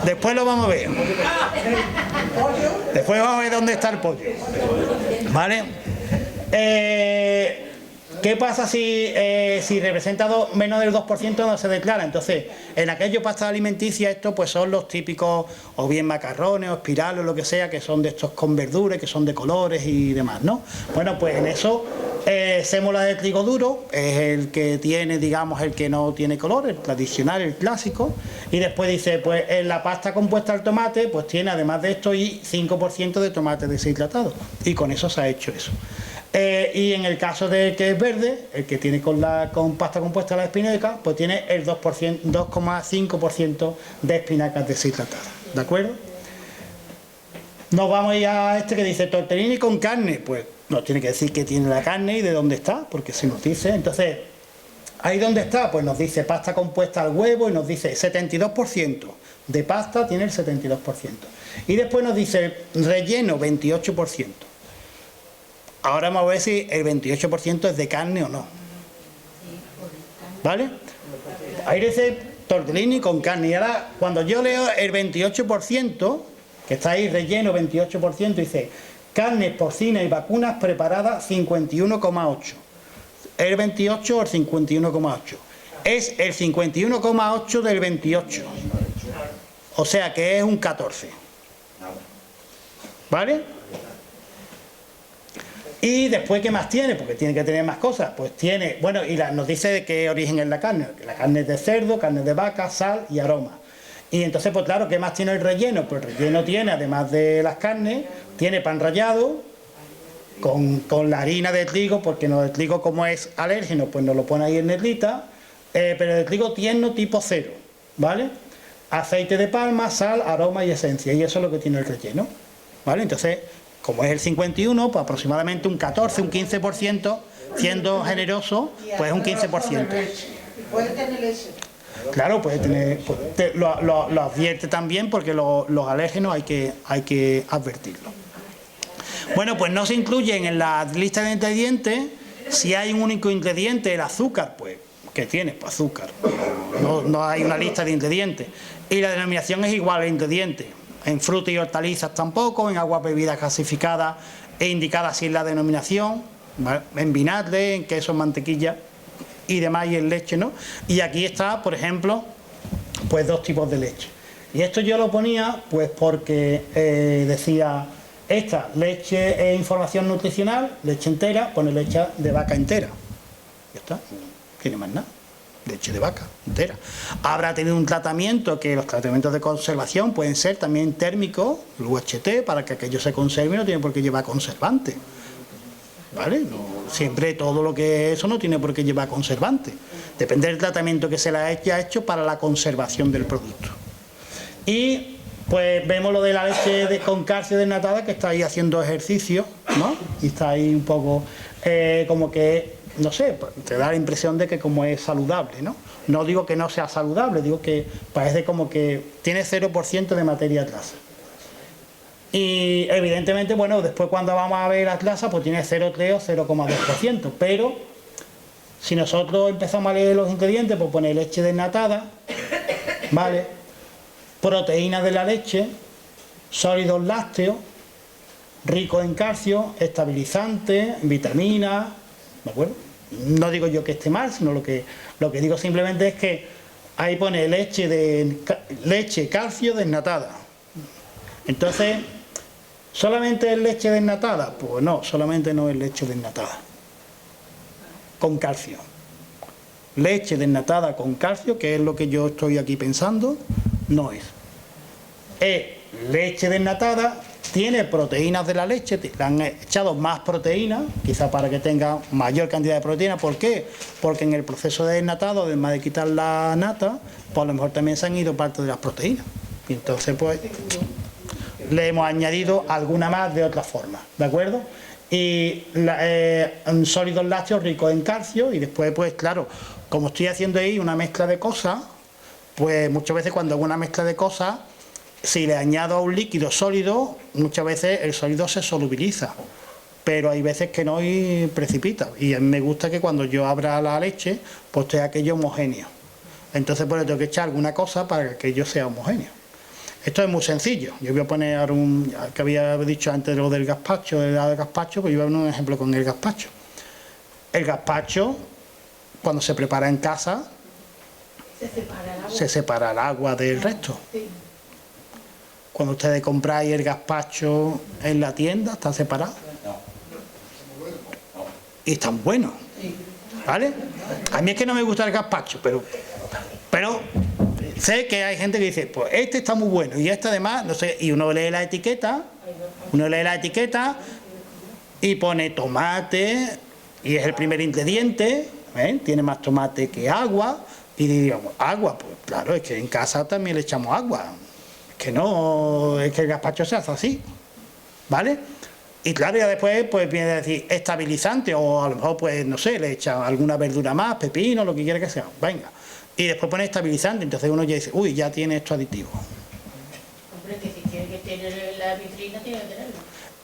Después lo vamos a ver. Después vamos a ver dónde está el pollo. ¿Vale? ¿Qué pasa si representa menos del 2% no se declara? Entonces, en aquellos pastas alimenticias, estos pues son los típicos, o bien macarrones, o espirales, o lo que sea, que son de estos con verduras, que son de colores y demás, ¿no? Bueno, pues en eso, sémola de trigo duro, es el que tiene, digamos, el que no tiene color, el tradicional, el clásico, y después dice, pues en la pasta compuesta al tomate, pues tiene además de esto y 5% de tomate deshidratado, y con eso se ha hecho eso. Y en el caso de que es verde, el que tiene con pasta compuesta a la espinaca, pues tiene el 2,5% de espinacas deshidratadas. ¿De acuerdo? Nos vamos ya a este que dice tortellini con carne. Pues nos tiene que decir que tiene la carne y de dónde está, porque si nos dice, entonces, ¿ahí dónde está? Pues nos dice pasta compuesta al huevo y nos dice 72% de pasta tiene el 72%. Y después nos dice relleno 28%. Ahora vamos a ver si el 28% es de carne o no. ¿Vale? Ahí dice tortellini con carne. Y ahora, cuando yo leo el 28%, que está ahí relleno 28%, dice carne porcina y vacunas preparadas 51,8. El 28 o el 51,8. Es el 51,8 del 28. O sea que es un 14. ¿Vale? Y después, ¿qué más tiene? Porque tiene que tener más cosas. Pues tiene, bueno, y nos dice de qué origen es la carne. La carne es de cerdo, carne de vaca, sal y aroma. Y entonces, pues claro, ¿qué más tiene el relleno? Pues el relleno tiene, además de las carnes, tiene pan rallado con la harina de trigo, porque no, el trigo como es alérgeno, pues nos lo pone ahí en negrita, pero el trigo tierno tipo 0, ¿vale? Aceite de palma, sal, aroma y esencia, y eso es lo que tiene el relleno, ¿vale? Entonces, como es el 51, pues aproximadamente un 14, un 15%, siendo generoso, pues un 15%.
Puede tener leche.
Claro, puede tener, pues, lo advierte también porque los alérgenos hay que advertirlo. Bueno, pues no se incluyen en la lista de ingredientes. Si hay un único ingrediente, el azúcar, pues, ¿qué tiene? Pues azúcar. No hay una lista de ingredientes. Y la denominación es igual al ingrediente. En frutas y hortalizas tampoco, en aguas bebidas gasificadas e indicadas así en la denominación, ¿vale? En vinagre, en queso, mantequilla y demás, y en leche, ¿no? Y aquí está, por ejemplo, pues 2 tipos de leche. Y esto yo lo ponía pues porque decía, esta leche es información nutricional, leche entera, pone leche de vaca entera. Ya está, no tiene más nada. Leche de vaca entera. Habrá tenido un tratamiento, que los tratamientos de conservación pueden ser también térmicos, el UHT, para que aquello se conserve, no tiene por qué llevar conservante. ¿Vale? No, siempre todo lo que eso no tiene por qué llevar conservante. Depende del tratamiento que se le haya hecho para la conservación del producto. Y pues vemos lo de la leche con calcio desnatada, que está ahí haciendo ejercicio, ¿no? Y está ahí un poco como que, no sé, te da la impresión de que como es saludable, ¿no? No digo que no sea saludable, digo que parece como que tiene 0% de materia grasa. Y evidentemente, bueno, después cuando vamos a ver las grasas, pues tiene 0,3 o 0,2%. Pero si nosotros empezamos a leer los ingredientes, pues pone leche desnatada, ¿vale? Proteínas de la leche, sólidos lácteos, ricos en calcio, estabilizantes, vitaminas, ¿de acuerdo? No digo yo que esté mal, sino lo que digo simplemente es que ahí pone leche calcio desnatada. Entonces, ¿solamente es leche desnatada? Pues no, solamente no es leche desnatada con calcio. Leche desnatada con calcio, que es lo que yo estoy aquí pensando, no es. Es leche desnatada, tiene proteínas de la leche, le han echado más proteínas, quizá para que tenga mayor cantidad de proteína. ¿Por qué? Porque en el proceso de desnatado, además de quitar la nata, pues a lo mejor también se han ido parte de las proteínas. Y entonces, pues, le hemos añadido alguna más de otra forma, ¿de acuerdo? Y sólidos lácteos ricos en calcio, y después, pues claro, como estoy haciendo ahí una mezcla de cosas, pues muchas veces cuando hago una mezcla de cosas, si le añado a un líquido sólido, muchas veces el sólido se solubiliza, pero hay veces que no y precipita. Y a mí me gusta que cuando yo abra la leche, pues esté aquello homogéneo. Entonces, pues le tengo que echar alguna cosa para que aquello sea homogéneo. Esto es muy sencillo. Yo voy a poner que había dicho antes de lo del gazpacho, pues yo voy a poner un ejemplo con el gazpacho. El gazpacho, cuando se prepara en casa, se separa el agua del resto.
Sí.
Cuando ustedes compráis el gazpacho en la tienda, ¿está separado? Y están buenos, ¿vale? A mí es que no me gusta el gazpacho, pero sé que hay gente que dice, pues este está muy bueno y este además, no sé, y uno lee la etiqueta y pone tomate y es el primer ingrediente, ¿eh? Tiene más tomate que agua, y digamos, agua, pues claro, es que en casa también le echamos agua. Que no, es que el gazpacho se hace así, ¿vale? Y claro, ya después pues viene a decir estabilizante, o a lo mejor pues no sé, le echa alguna verdura más, pepino, lo que quiera que sea, venga. Y después pone estabilizante, entonces uno ya dice, uy, ya tiene esto aditivo.
Hombre, que si tiene que tener la vitrina, tiene que tenerlo.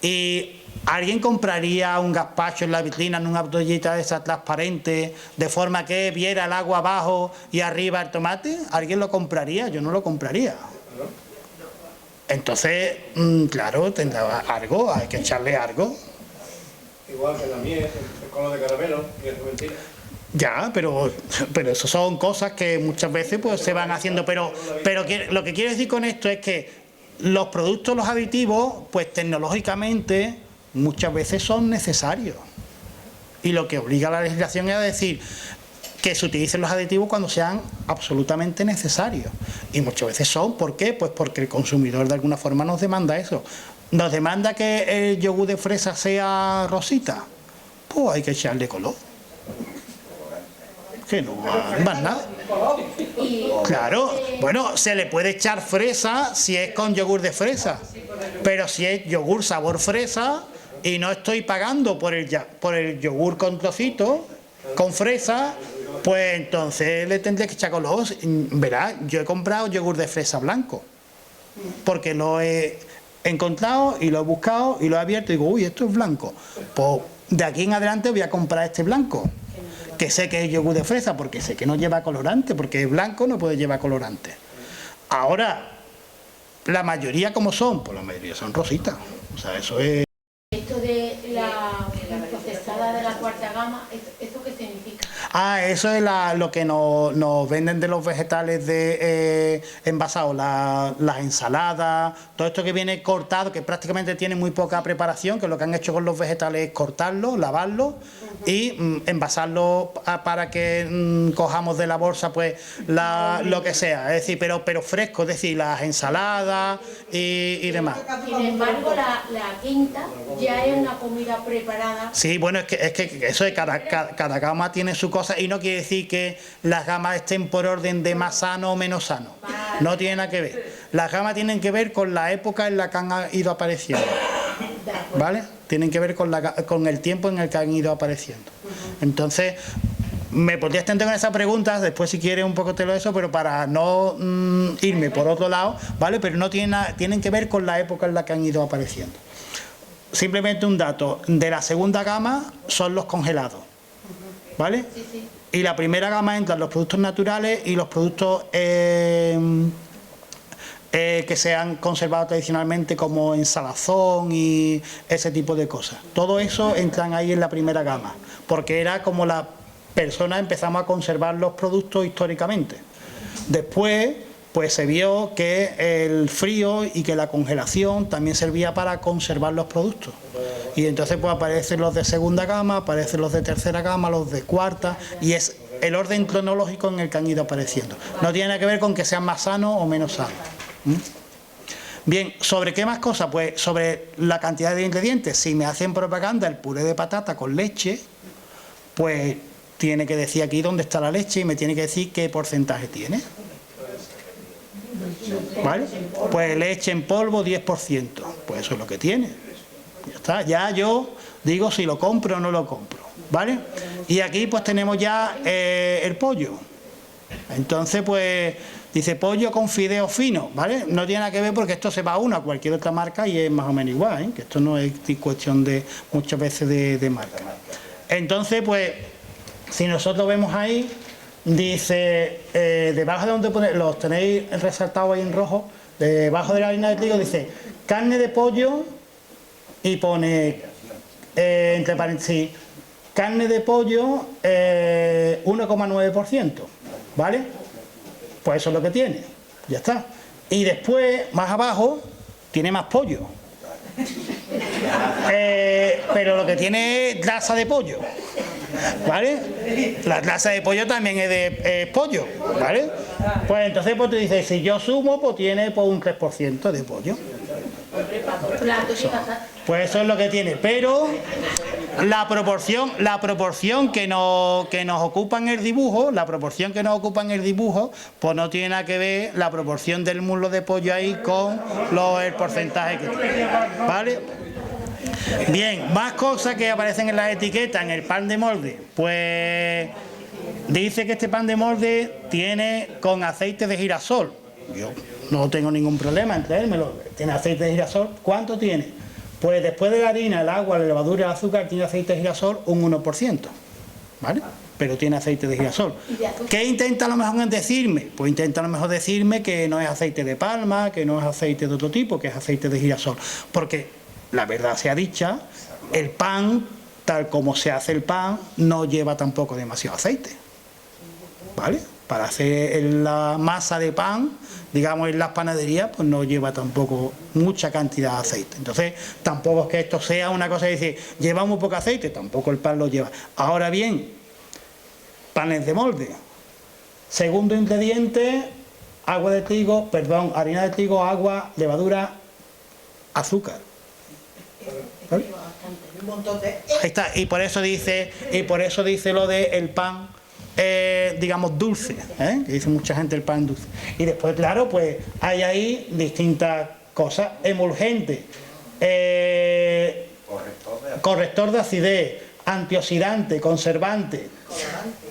Y ¿alguien compraría un gazpacho en la vitrina en una botellita de esa transparente, de forma que viera el agua abajo y arriba el tomate? ¿Alguien lo compraría? Yo no lo compraría. Entonces, claro, tendrá algo, hay que echarle algo.
Igual que la miel, el color de caramelo, y es mentira.
Ya, pero eso son cosas que muchas veces pues se van haciendo, pero lo que quiero decir con esto es que los productos, los aditivos, pues tecnológicamente muchas veces son necesarios. Y lo que obliga a la legislación es a decir que se utilicen los aditivos cuando sean absolutamente necesarios. Y muchas veces son, ¿por qué? Pues porque el consumidor de alguna forma nos demanda eso. Nos demanda que el yogur de fresa sea rosita, pues hay que echarle color. Que no más nada. Claro, bueno, se le puede echar fresa si es con yogur de fresa, pero si es yogur sabor fresa y no estoy pagando por el yogur con trocito, con fresa, pues entonces le tendré que echar color. Verá, yo he comprado yogur de fresa blanco, porque lo he encontrado y lo he buscado y lo he abierto y digo, uy, esto es blanco. Pues de aquí en adelante voy a comprar este blanco, que sé que es yogur de fresa, porque sé que no lleva colorante, porque es blanco, no puede llevar colorante. Ahora, la mayoría como son, pues la mayoría son rositas. O sea, eso es...
Esto de la procesada de la cuarta gama, ¿eso qué significa?
Ah, eso es lo que nos venden de los vegetales envasados, las ensaladas, todo esto que viene cortado, que prácticamente tiene muy poca preparación, que lo que han hecho con los vegetales es cortarlos, lavarlos y envasarlos para que cojamos de la bolsa pues lo que sea, es decir, pero fresco, es decir, las ensaladas y demás.
Sin embargo, la quinta ya es una comida preparada.
Sí, bueno, es que eso de cada gama tiene su cosa y no quiere decir que las gamas estén por orden de más sano o menos sano. No tiene nada que ver. Las gamas tienen que ver con la época en la que han ido apareciendo. ¿Vale? Tienen que ver con el tiempo en el que han ido apareciendo. Entonces, me podría extender con esas preguntas, después si quieres un poco te lo eso, pero para no irme por otro lado, ¿vale? Pero no tienen que ver con la época en la que han ido apareciendo. Simplemente un dato, de la segunda gama son los congelados, ¿vale?
Sí, sí.
Y la primera gama entran los productos naturales y los productos que se han conservado tradicionalmente como en salazón y ese tipo de cosas. Todo eso entran ahí en la primera gama, porque era como la persona empezamos a conservar los productos históricamente. Después pues se vio que el frío y que la congelación también servía para conservar los productos. Y entonces pues aparecen los de segunda gama, aparecen los de tercera gama, los de cuarta, y es el orden cronológico en el que han ido apareciendo. No tiene nada que ver con que sean más sanos o menos sanos. Bien, ¿sobre qué más cosas? Pues sobre la cantidad de ingredientes. Si me hacen propaganda el puré de patata con leche, pues tiene que decir aquí dónde está la leche y me tiene que decir qué porcentaje tiene. ¿Vale? Pues leche en polvo 10%, pues eso es lo que tiene. Ya está, ya yo digo si lo compro o no lo compro, ¿vale? Y aquí pues tenemos ya el pollo. Entonces pues dice pollo con fideos finos, ¿vale? No tiene nada que ver porque esto se va a cualquier otra marca y es más o menos igual, ¿eh? Que esto no es cuestión de muchas veces de marca. Entonces pues si nosotros vemos ahí, dice, debajo de donde los tenéis resaltados ahí en rojo, debajo de la harina de trigo dice carne de pollo y pone entre paréntesis carne de pollo 1,9%, ¿vale? Pues eso es lo que tiene, ya está. Y después, más abajo, tiene más pollo. Pero lo que tiene es grasa de pollo, ¿vale? La grasa de pollo también es de pollo, ¿vale? Pues entonces pues tú dices, si yo sumo, pues tiene pues, un 3% de pollo. Pues eso es lo que tiene, pero la proporción que nos ocupa en el dibujo, pues no tiene nada que ver la proporción del muslo de pollo ahí con el porcentaje que tiene, ¿vale? Bien, más cosas que aparecen en las etiquetas, en el pan de molde, pues dice que este pan de molde tiene con aceite de girasol. Yo no tengo ningún problema en traérmelo, tiene aceite de girasol. ¿Cuánto tiene? Pues después de la harina, el agua, la levadura y el azúcar, tiene aceite de girasol un 1%, ¿vale? pero tiene aceite de girasol.
Y de azúcar.
¿Qué intenta a lo mejor decirme? Pues intenta a lo mejor decirme que no es aceite de palma, que no es aceite de otro tipo, que es aceite de girasol. Porque la verdad sea dicha, el pan, tal como se hace el pan, no lleva tampoco demasiado aceite. ¿Vale? Para hacer la masa de pan, digamos en las panaderías, pues no lleva tampoco mucha cantidad de aceite. Entonces, tampoco es que esto sea una cosa de decir, lleva muy poco aceite, tampoco el pan lo lleva. Ahora bien, panes de molde. Segundo ingrediente, harina de trigo, agua, levadura, azúcar. ¿Vale?
Un montón de...
Ahí está, y por eso dice lo de el pan, digamos, dulce, que dice mucha gente el pan dulce. Y después, claro, pues hay ahí distintas cosas, emulgente, corrector de acidez, antioxidante, conservante,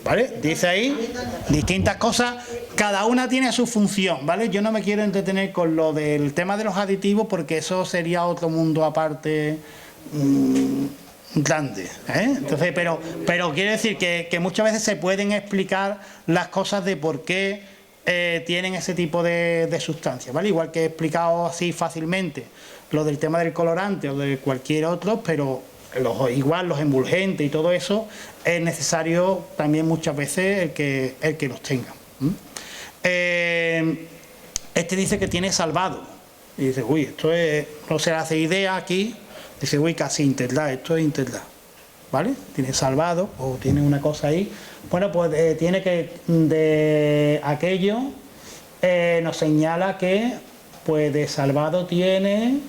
¿vale? Dice ahí distintas cosas, cada una tiene su función, ¿vale? Yo no me quiero entretener con lo del tema de los aditivos porque eso sería otro mundo aparte grande, Entonces, pero quiero decir que muchas veces se pueden explicar las cosas de por qué tienen ese tipo de sustancias, ¿vale? Igual que he explicado así fácilmente lo del tema del colorante o de cualquier otro, pero igual los emulgentes y todo eso es necesario también muchas veces el que los tenga. Este dice que tiene salvado y dice, uy, esto es, no se hace idea aquí, dice, uy, casi Interlab, esto es Interlab, ¿vale? Tiene salvado o tiene una cosa ahí. Bueno, pues tiene que de aquello nos señala que pues de salvado tiene,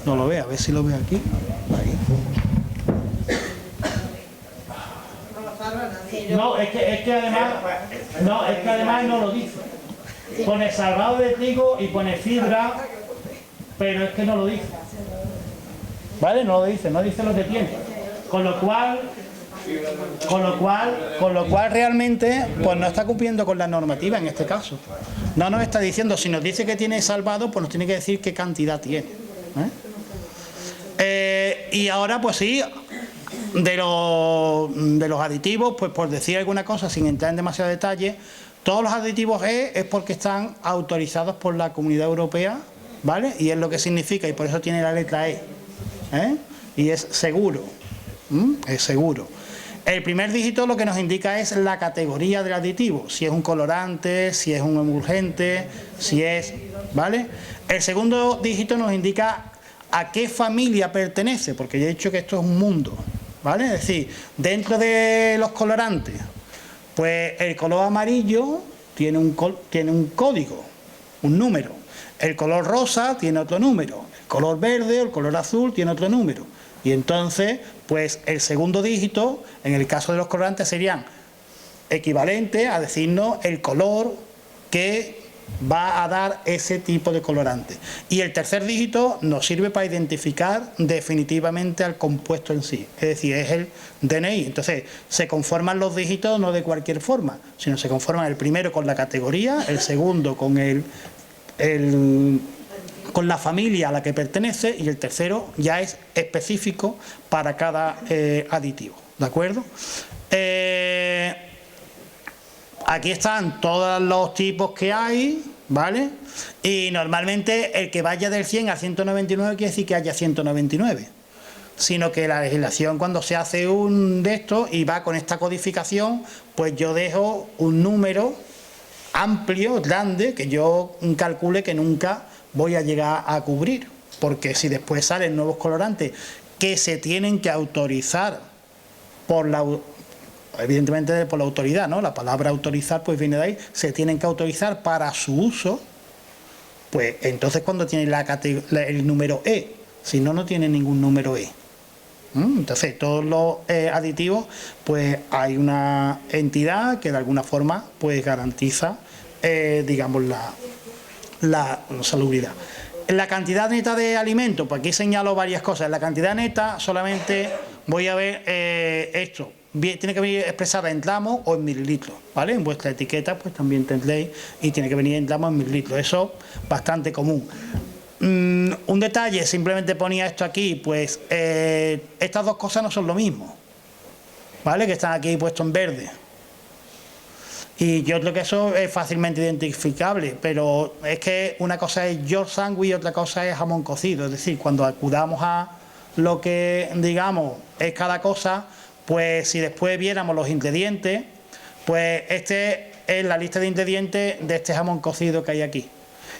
no lo ve, a ver si lo ve aquí. Ahí. No, es que además no lo dice. Pone salvado de trigo y pone fibra, pero es que no lo dice. ¿Vale? No lo dice, no dice lo que tiene. Con lo cual realmente pues no está cumpliendo con la normativa en este caso. No nos está diciendo, si nos dice que tiene salvado, pues nos tiene que decir qué cantidad tiene. Y ahora pues sí, de los aditivos, pues por decir alguna cosa sin entrar en demasiado detalle, todos los aditivos es porque están autorizados por la Comunidad Europea, ¿vale? Y es lo que significa, y por eso tiene la letra E, y es seguro, es seguro. El primer dígito lo que nos indica es la categoría del aditivo, si es un colorante, si es un emulgente, si es, ¿vale? El segundo dígito nos indica a qué familia pertenece, porque ya he dicho que esto es un mundo, ¿vale? Es decir, dentro de los colorantes, pues el color amarillo tiene un código, un número. El color rosa tiene otro número. El color verde o el color azul tiene otro número. Y entonces, pues el segundo dígito, en el caso de los colorantes, serían equivalentes a decirnos el color que va a dar ese tipo de colorante. Y el tercer dígito nos sirve para identificar definitivamente al compuesto en sí, es decir, es el DNI. Entonces, se conforman los dígitos no de cualquier forma, sino se conforman el primero con la categoría, el segundo con con la familia a la que pertenece y el tercero ya es específico para cada aditivo, ¿de acuerdo? Aquí están todos los tipos que hay, ¿vale? Y normalmente el que vaya del 100 al 199 quiere decir que haya 199. Sino que la legislación, cuando se hace un de estos y va con esta codificación, pues yo dejo un número amplio, grande, que yo calcule que nunca voy a llegar a cubrir. Porque si después salen nuevos colorantes que se tienen que autorizar evidentemente por la autoridad, ¿no? La palabra autorizar pues viene de ahí, se tienen que autorizar para su uso, pues entonces cuando tiene el número E, si no, no tiene ningún número E. Entonces todos los aditivos, pues hay una entidad que de alguna forma pues garantiza, digamos, la salubridad. La cantidad neta de alimentos, pues aquí señalo varias cosas. La cantidad neta solamente voy a ver esto. Tiene que venir expresada en gramos o en mililitros, ¿vale? En vuestra etiqueta pues también tendréis y tiene que venir en gramos o en mililitros, eso bastante común. Un detalle, simplemente ponía esto aquí, pues estas dos cosas no son lo mismo, ¿vale? Que están aquí puestos en verde. Y yo creo que eso es fácilmente identificable, pero es que una cosa es York sandwich y otra cosa es jamón cocido. Es decir, cuando acudamos a lo que, digamos, es cada cosa, pues si después viéramos los ingredientes, pues este es la lista de ingredientes de este jamón cocido que hay aquí.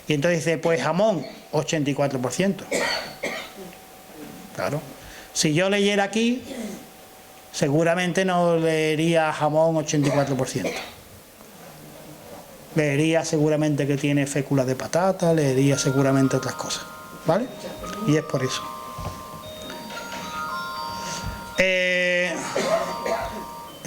Y entonces dice, pues jamón, 84%. Claro. Si yo leyera aquí, seguramente no leería jamón 84%. Leería seguramente que tiene fécula de patata, leería seguramente otras cosas, ¿vale? Y es por eso.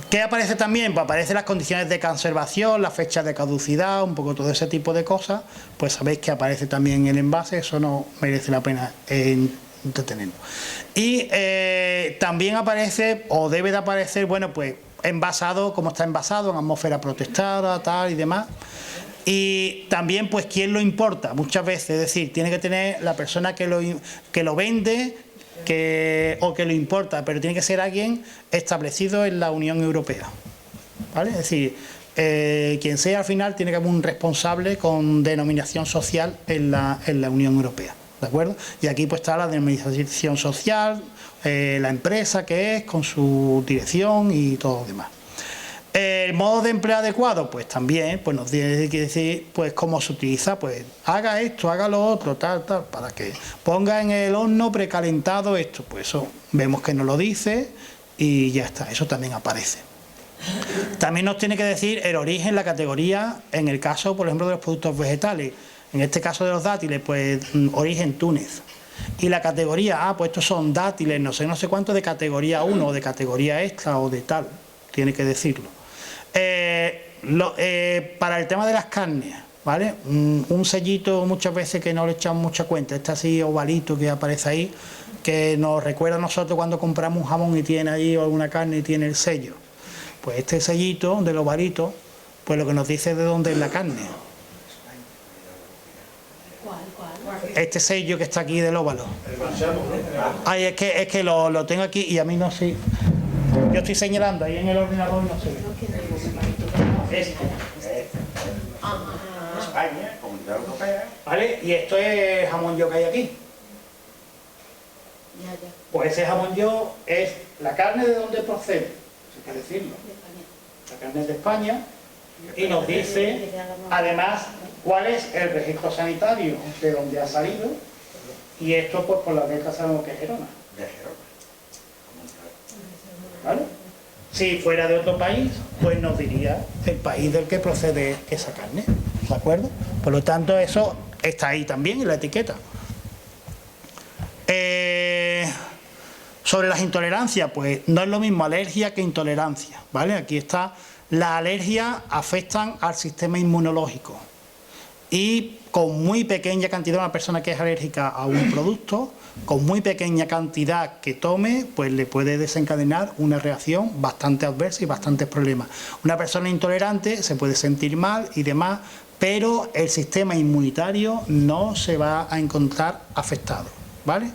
¿Qué aparece también? Pues aparecen las condiciones de conservación, las fechas de caducidad, un poco todo ese tipo de cosas. Pues sabéis que aparece también en el envase, eso no merece la pena entretenernos. Y también aparece, o debe de aparecer, bueno, pues envasado, como está envasado, en atmósfera protestada, tal y demás. Y también, pues, ¿quién lo importa? Muchas veces, es decir, tiene que tener la persona que lo vende o que lo importa, pero tiene que ser alguien establecido en la Unión Europea, ¿vale? Es decir, quien sea al final tiene que haber un responsable con denominación social en la Unión Europea, ¿de acuerdo? Y aquí pues está la denominación social, la empresa que es, con su dirección y todo lo demás. El modo de empleo adecuado, pues también pues nos tiene que decir pues cómo se utiliza, pues haga esto, haga lo otro, tal, para que ponga en el horno precalentado esto, pues eso vemos que nos lo dice y ya está, eso también aparece. También nos tiene que decir el origen, la categoría, en el caso, por ejemplo, de los productos vegetales, en este caso de los dátiles, pues origen Túnez. Y la categoría, pues estos son dátiles, no sé cuánto, de categoría 1 o de categoría extra o de tal, tiene que decirlo. Para el tema de las carnes, ¿vale? Un sellito muchas veces que no le echamos mucha cuenta, este así ovalito que aparece ahí, que nos recuerda a nosotros cuando compramos un jamón y tiene ahí alguna carne y tiene el sello. Pues este sellito del ovalito, pues lo que nos dice de dónde es la carne. Este sello que está aquí del óvalo. Ay, es que lo tengo aquí y a mí no sé. Yo estoy señalando ahí en el ordenador y no se ve. España, Comunidad Europea. ¿Vale? Y esto es jamón york que hay aquí. Pues ese jamón york es la carne de dónde procede, si hay que decirlo. La carne es de España y nos dice además cuál es el registro sanitario de donde ha salido, y esto pues por la letra sabemos que es Gerona. ¿Vale? Si fuera de otro país, pues nos diría el país del que procede esa carne, ¿de acuerdo? Por lo tanto, eso está ahí también en la etiqueta. Sobre las intolerancias, pues no es lo mismo alergia que intolerancia, ¿vale? Aquí está, las alergias afectan al sistema inmunológico y con muy pequeña cantidad, una persona que es alérgica a un producto, con muy pequeña cantidad que tome, pues le puede desencadenar una reacción bastante adversa y bastantes problemas. Una persona intolerante se puede sentir mal y demás, pero el sistema inmunitario no se va a encontrar afectado, ¿vale?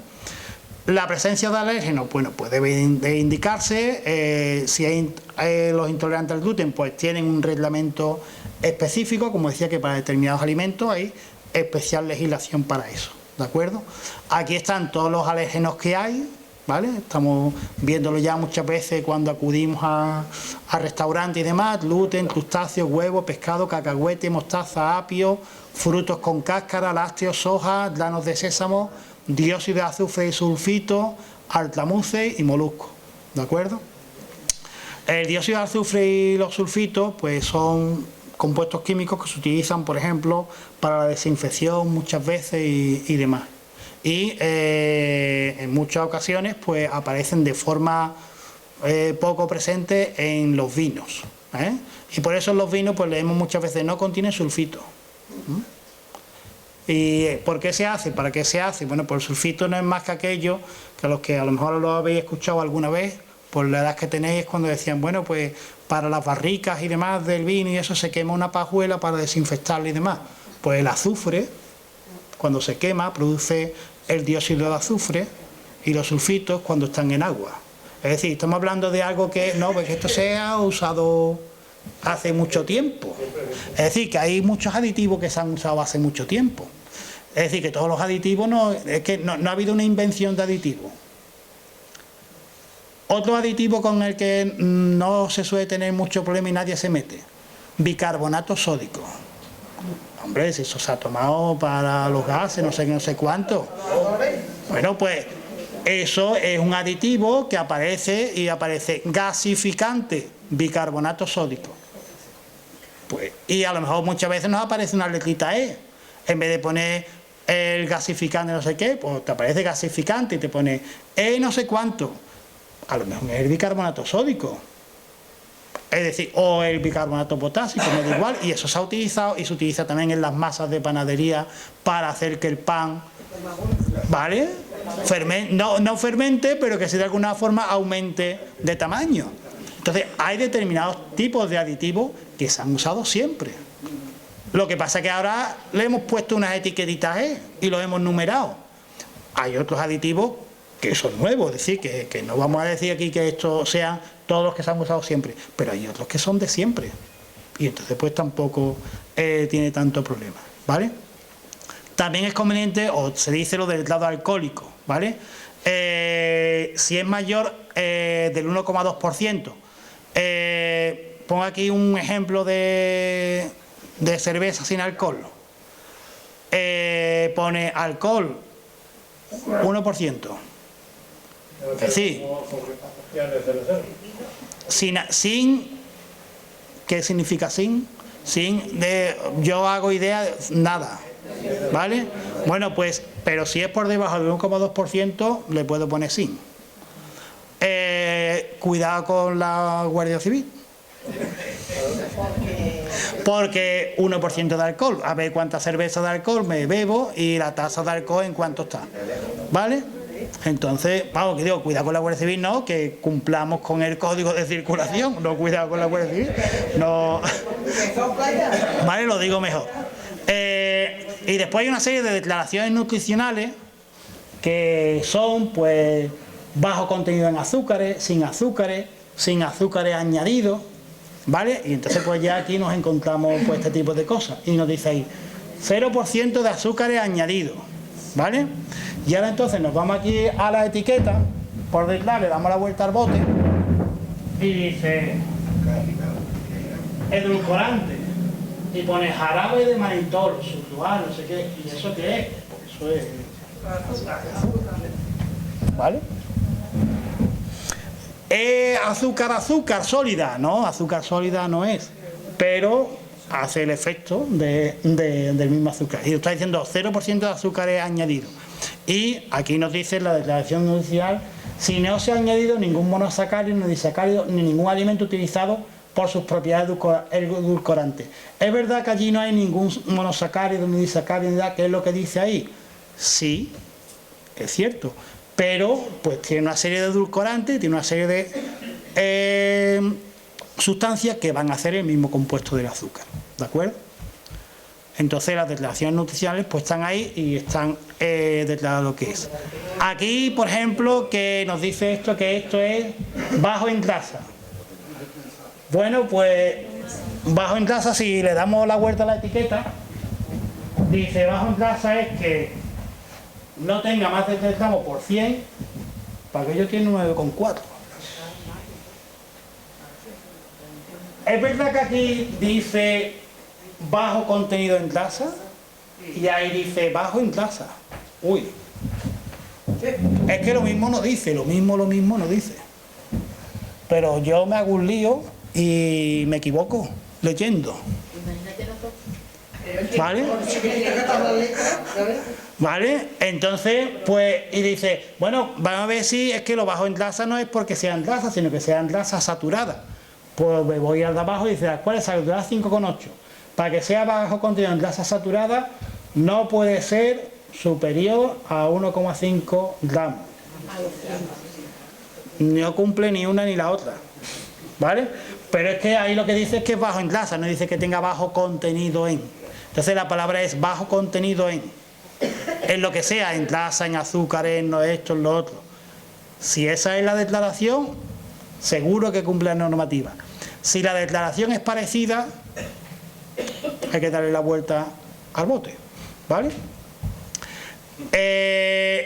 La presencia de alérgenos, bueno, pues debe indicarse, si hay los intolerantes al gluten, pues tienen un reglamento específico, como decía, que para determinados alimentos hay especial legislación para eso, ¿de acuerdo? Aquí están todos los alérgenos que hay, ¿vale? Estamos viéndolo ya muchas veces cuando acudimos a restaurantes y demás: gluten, crustáceos, huevo, pescado, cacahuete, mostaza, apio, frutos con cáscara, lácteos, soja, granos de sésamo, dióxido de azufre y sulfito, altramuces y moluscos, ¿de acuerdo? El dióxido de azufre y los sulfitos pues son compuestos químicos que se utilizan, por ejemplo, para la desinfección muchas veces y demás. Y en muchas ocasiones pues aparecen de forma poco presente en los vinos, ¿eh? Y por eso en los vinos pues leemos muchas veces no contienen sulfito. ¿Y por qué se hace? ¿Para qué se hace? Bueno, pues el sulfito no es más que aquello que los que a lo mejor lo habéis escuchado alguna vez, por la edad que tenéis, cuando decían, bueno, pues para las barricas y demás del vino y eso se quema una pajuela para desinfectarlo y demás. Pues el azufre, cuando se quema, produce el dióxido de azufre, y los sulfitos cuando están en agua. Es decir, estamos hablando de algo que no, porque esto se ha usado hace mucho tiempo. Es decir, que hay muchos aditivos que se han usado hace mucho tiempo. Es decir, que todos los aditivos es que no ha habido una invención de aditivos. Otro aditivo con el que no se suele tener mucho problema y nadie se mete: bicarbonato sódico. Hombre, si eso se ha tomado para los gases, no sé cuánto. Bueno, pues eso es un aditivo que aparece gasificante, bicarbonato sódico. Pues, y a lo mejor muchas veces nos aparece una letrita E. En vez de poner el gasificante no sé qué, pues te aparece gasificante y te pone E no sé cuánto. A lo mejor es el bicarbonato sódico. Es decir, o el bicarbonato potásico, me da igual. Y eso se ha utilizado y se utiliza también en las masas de panadería para hacer que el pan, ¿vale? No fermente, pero que si de alguna forma aumente de tamaño. Entonces, hay determinados tipos de aditivos que se han usado siempre. Lo que pasa es que ahora le hemos puesto unas etiquetitas y los hemos numerado. Hay otros aditivos que son nuevos, es decir, que no vamos a decir aquí que estos sean todos los que se han usado siempre, pero hay otros que son de siempre. Y entonces pues tampoco tiene tanto problema, ¿vale? También es conveniente, o se dice lo del grado alcohólico, ¿vale? Si es mayor del 1,2%, pongo aquí un ejemplo de cerveza sin alcohol. Pone alcohol 1%. Es decir, sin, ¿qué significa sin? Yo hago idea de nada, ¿vale? Bueno, pues, pero si es por debajo del 1,2%, le puedo poner sin. Cuidado con la Guardia Civil. Porque 1% de alcohol, a ver cuánta cerveza de alcohol me bebo y la tasa de alcohol en cuánto está, ¿vale? Entonces, vamos, que digo, cuidado con la Guardia Civil, no, que cumplamos con el código de circulación, no cuidado con la Guardia Civil, no, vale, lo digo mejor. Y después hay una serie de declaraciones nutricionales que son, pues, bajo contenido en azúcares, sin azúcares añadidos, ¿vale? Y entonces pues ya aquí nos encontramos pues este tipo de cosas y nos dice ahí 0% de azúcares añadidos, ¿vale? Y ahora entonces nos vamos aquí a la etiqueta, por detrás le damos la vuelta al bote y dice edulcorante y pone jarabe de malitol, sulfurado, no sé qué. ¿Y eso qué es? Pues eso es ¿vale? Azúcar sólida, no, azúcar sólida no es, pero hace el efecto del mismo azúcar. Y está diciendo 0% de azúcares añadidos. Y aquí nos dice la declaración nutricional: si no se ha añadido ningún monosacárido ni disacárido ni ningún alimento utilizado por sus propiedades edulcorantes. ¿Es verdad que allí no hay ningún monosacárido ni disacárido ni nada? ¿Qué es lo que dice ahí? Sí, es cierto. Pero pues tiene una serie de edulcorantes, tiene una serie de sustancias que van a hacer el mismo compuesto del azúcar, ¿de acuerdo? Entonces las declaraciones nutricionales pues están ahí y están declaradas lo que es. Aquí, por ejemplo, que nos dice esto, que esto es bajo en grasa. Bueno, pues bajo en grasa, si le damos la vuelta a la etiqueta, dice bajo en grasa es que no tenga más de 3 gramos por 100, para que yo tiene 9,4. Es verdad que aquí dice bajo contenido en grasa y ahí dice bajo en grasa. Uy, es que lo mismo no dice, lo mismo no dice. Pero yo me hago un lío y me equivoco leyendo. ¿Vale? ¿Vale? Entonces, pues, y dice, bueno, vamos a ver si es que lo bajo en grasa no es porque sea en grasa, sino que sea en grasa saturada. Pues me voy al de abajo y dice, ¿cuál es saturada? 5,8. Para que sea bajo contenido en grasa saturada, no puede ser superior a 1,5 gramos. No cumple ni una ni la otra, ¿vale? Pero es que ahí lo que dice es que es bajo en grasa, no dice que tenga bajo contenido en. Entonces la palabra es bajo contenido en lo que sea, en grasa, en azúcar, en esto, en lo otro. Si esa es la declaración, seguro que cumple la normativa. Si la declaración es parecida, hay que darle la vuelta al bote, ¿vale?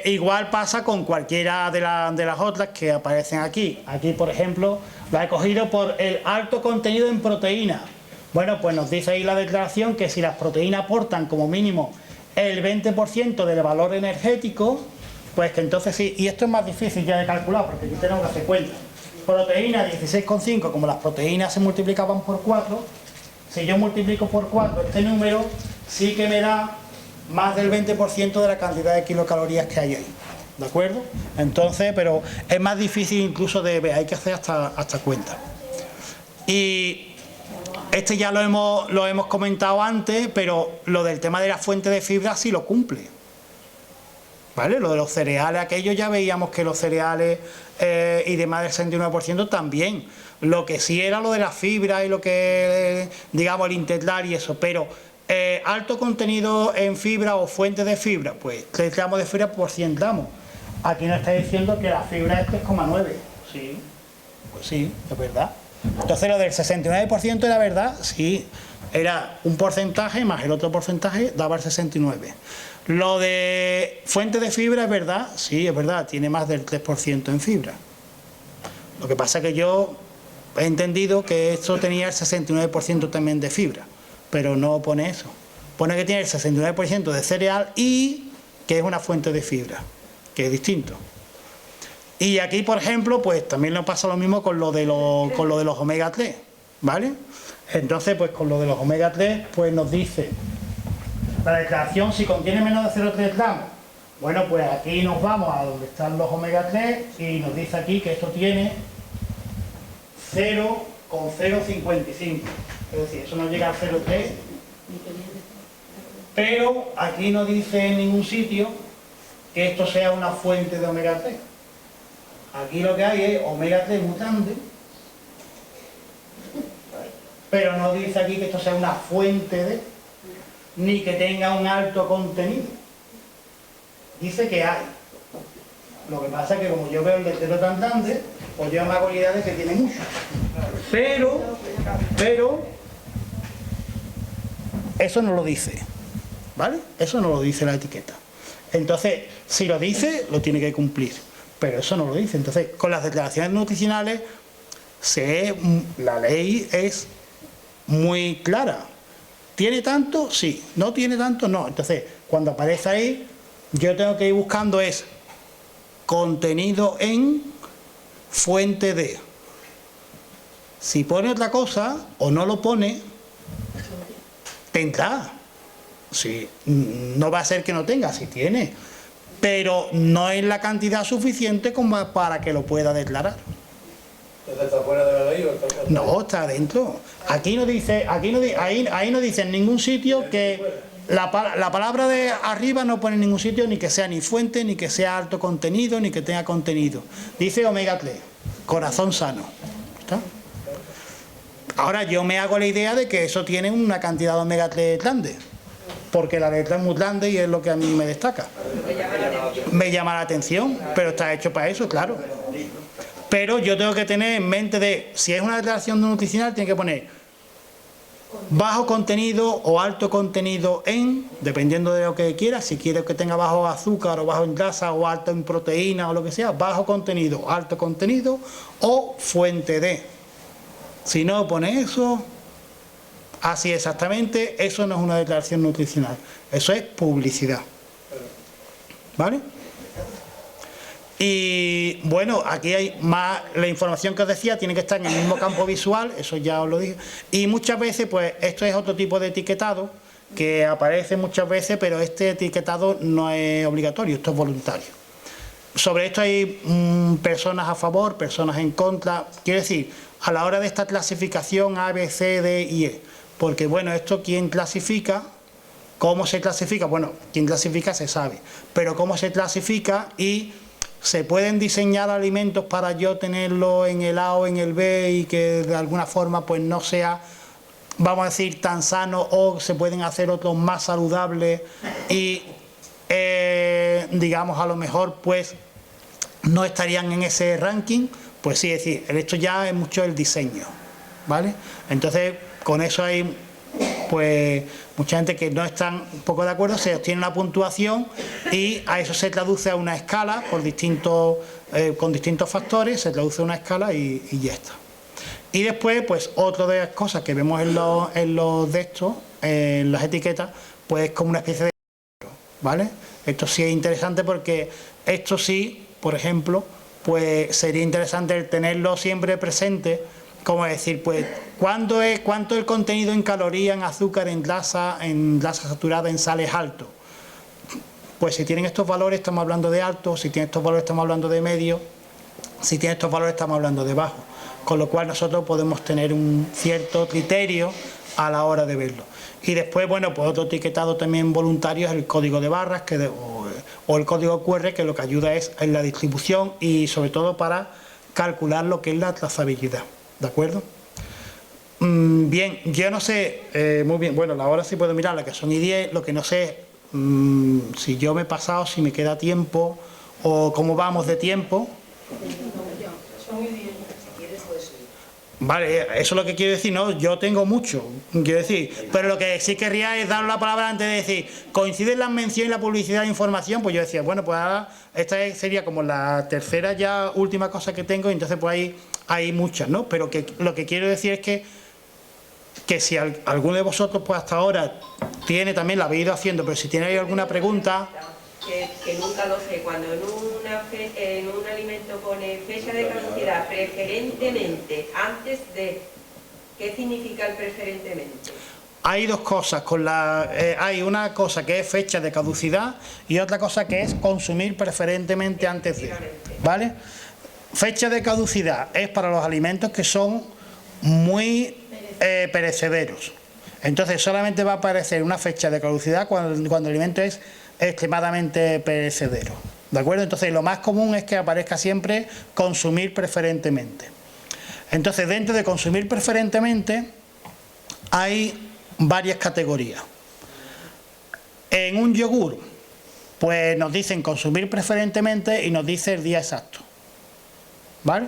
Igual pasa con cualquiera de las otras que aparecen aquí. Aquí, por ejemplo, la he cogido por el alto contenido en proteína. Bueno, pues nos dice ahí la declaración que si las proteínas aportan como mínimo el 20% del valor energético, pues que entonces sí. Y esto es más difícil ya de calcular, porque aquí tenemos que hacer cuenta. Proteína 16,5, como las proteínas se multiplicaban por 4, si yo multiplico por 4 este número, sí que me da más del 20% de la cantidad de kilocalorías que hay ahí, ¿de acuerdo? Entonces, pero es más difícil incluso de ver, hay que hacer hasta cuenta. Y este ya lo hemos comentado antes, pero lo del tema de la fuente de fibra sí lo cumple, ¿vale? Lo de los cereales, aquello ya veíamos que los cereales y demás del 69% también. Lo que sí era lo de la fibra y lo que, digamos, el integral y eso, pero alto contenido en fibra o fuente de fibra, pues 3 gramos de fibra por 100 gramos. Aquí nos está diciendo que la fibra es 3,9. Sí, pues sí, es verdad. Entonces lo del 69% era verdad, sí, era un porcentaje más el otro porcentaje daba el 69%. Lo de fuente de fibra es verdad, sí, es verdad, tiene más del 3% en fibra. Lo que pasa es que yo he entendido que esto tenía el 69% también de fibra, pero no pone eso. Pone que tiene el 69% de cereal y que es una fuente de fibra, que es distinto. Y aquí, por ejemplo, pues también nos pasa lo mismo con lo de los omega 3, ¿vale? Entonces, pues con lo de los omega 3, pues nos dice la declaración si contiene menos de 0,3 gramos. Bueno, pues aquí nos vamos a donde están los omega 3 y nos dice aquí que esto tiene 0,055. Es decir, eso no llega a 0,3. Pero aquí no dice en ningún sitio que esto sea una fuente de omega 3. Aquí lo que hay es omega 3 mutante, pero no dice aquí que esto sea una fuente de, ni que tenga un alto contenido. Dice que hay. Lo que pasa es que como yo veo el letrero tan grande, pues yo me hago la idea de que tiene mucho. Pero, eso no lo dice, ¿vale? Eso no lo dice la etiqueta. Entonces, si lo dice, lo tiene que cumplir. Pero eso no lo dice. Entonces, con las declaraciones nutricionales, la ley es muy clara. ¿Tiene tanto? Sí. ¿No tiene tanto? No. Entonces, cuando aparece ahí, yo tengo que ir buscando es contenido en fuente de. Si pone otra cosa o no lo pone, tendrá. Sí, no va a ser que no tenga, si tiene. Pero no es la cantidad suficiente como para que lo pueda declarar.
¿Entonces está fuera de la ley o está fuera?
No, está dentro. Aquí no dice, ahí no dice en ningún sitio que la palabra de arriba no pone en ningún sitio ni que sea ni fuente, ni que sea alto contenido, ni que tenga contenido. Dice omega 3, corazón sano. ¿Está? Ahora yo me hago la idea de que eso tiene una cantidad de omega 3 grande, porque la letra es muy grande y es lo que a mí me destaca. Me llama la atención, pero está hecho para eso, claro. Pero yo tengo que tener en mente de, si es una declaración nutricional, tiene que poner bajo contenido o alto contenido en, dependiendo de lo que quiera, si quiere que tenga bajo azúcar o bajo en grasa o alto en proteína o lo que sea, bajo contenido, alto contenido o fuente de. Si no pone eso, así exactamente, eso no es una declaración nutricional, eso es publicidad. ¿Vale? Y bueno, aquí hay más, la información que os decía tiene que estar en el mismo campo visual, eso ya os lo dije, y muchas veces pues esto es otro tipo de etiquetado que aparece muchas veces, pero este etiquetado no es obligatorio, esto es voluntario. Sobre esto hay personas a favor, personas en contra, quiero decir, a la hora de esta clasificación A, B, C, D y E, porque bueno, esto ¿quién clasifica? ¿Cómo se clasifica? Bueno, quién clasifica se sabe, pero cómo se clasifica y se pueden diseñar alimentos para yo tenerlo en el A o en el B y que de alguna forma pues no sea, vamos a decir, tan sano, o se pueden hacer otros más saludables y digamos a lo mejor pues no estarían en ese ranking, pues sí, es decir, esto ya es mucho el diseño, ¿vale? Entonces, con eso hay, pues, mucha gente que no está un poco de acuerdo, se obtiene una puntuación y a eso se traduce a una escala por con distintos factores, se traduce a una escala y ya está. Y después, pues, otra de las cosas que vemos en los de estos, en las etiquetas, pues como una especie de... ¿vale? Esto sí es interesante porque esto sí, por ejemplo, pues sería interesante tenerlo siempre presente, como decir, pues, cuánto es el contenido en calorías, en azúcar, en grasa saturada, en sales alto. Pues si tienen estos valores estamos hablando de alto, si tienen estos valores estamos hablando de medio, si tienen estos valores estamos hablando de bajo. Con lo cual nosotros podemos tener un cierto criterio a la hora de verlo. Y después, bueno, pues otro etiquetado también voluntario es el código de barras o el código QR, que lo que ayuda es en la distribución y sobre todo para calcular lo que es la trazabilidad. ¿De acuerdo? Bien, yo no sé, muy bien, bueno, la hora sí puedo mirar, la que son y 10, lo que no sé es si yo me he pasado, si me queda tiempo o cómo vamos de tiempo. Vale, eso es lo que quiero decir, no, yo tengo mucho, quiero decir, pero lo que sí querría es dar la palabra antes de decir, coinciden las menciones y la publicidad de información, pues yo decía, bueno, pues ahora esta sería como la tercera ya última cosa que tengo, y entonces pues ahí hay muchas, ¿no? Pero que lo que quiero decir es que si alguno de vosotros pues hasta ahora tiene, también la habéis ido haciendo, pero si tiene alguna pregunta...
Que nunca lo sé, cuando en un alimento pone fecha de caducidad preferentemente antes de, ¿qué significa el preferentemente?
Hay dos cosas, hay una cosa que es fecha de caducidad y otra cosa que es consumir preferentemente antes de, ¿vale? Fecha de caducidad es para los alimentos que son muy perecederos. Entonces solamente va a aparecer una fecha de caducidad cuando el alimento es extremadamente perecedero, ¿de acuerdo? Entonces lo más común es que aparezca siempre consumir preferentemente. Entonces dentro de consumir preferentemente hay varias categorías. En un yogur pues nos dicen consumir preferentemente y nos dice el día exacto, ¿vale?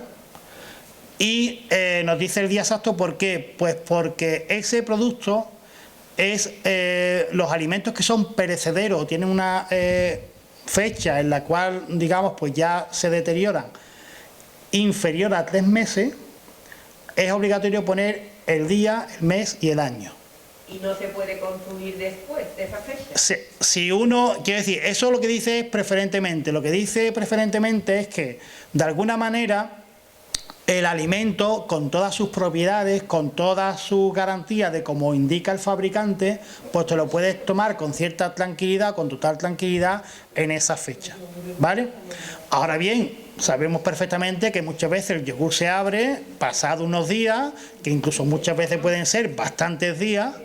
Y nos dice el día exacto, ¿por qué? Pues porque ese producto es los alimentos que son perecederos, tienen una fecha en la cual, digamos, pues ya se deterioran inferior a 3 meses, es obligatorio poner el día, el mes y el año.
¿Y no se puede consumir después de esa fecha?
Si uno, quiero decir, eso lo que dice es preferentemente. Lo que dice preferentemente es que, de alguna manera, el alimento, con todas sus propiedades, con todas sus garantías de como indica el fabricante, pues te lo puedes tomar con cierta tranquilidad, con total tranquilidad en esa fecha, ¿vale? Ahora bien, sabemos perfectamente que muchas veces el yogur se abre pasado unos días, que incluso muchas veces pueden ser bastantes días,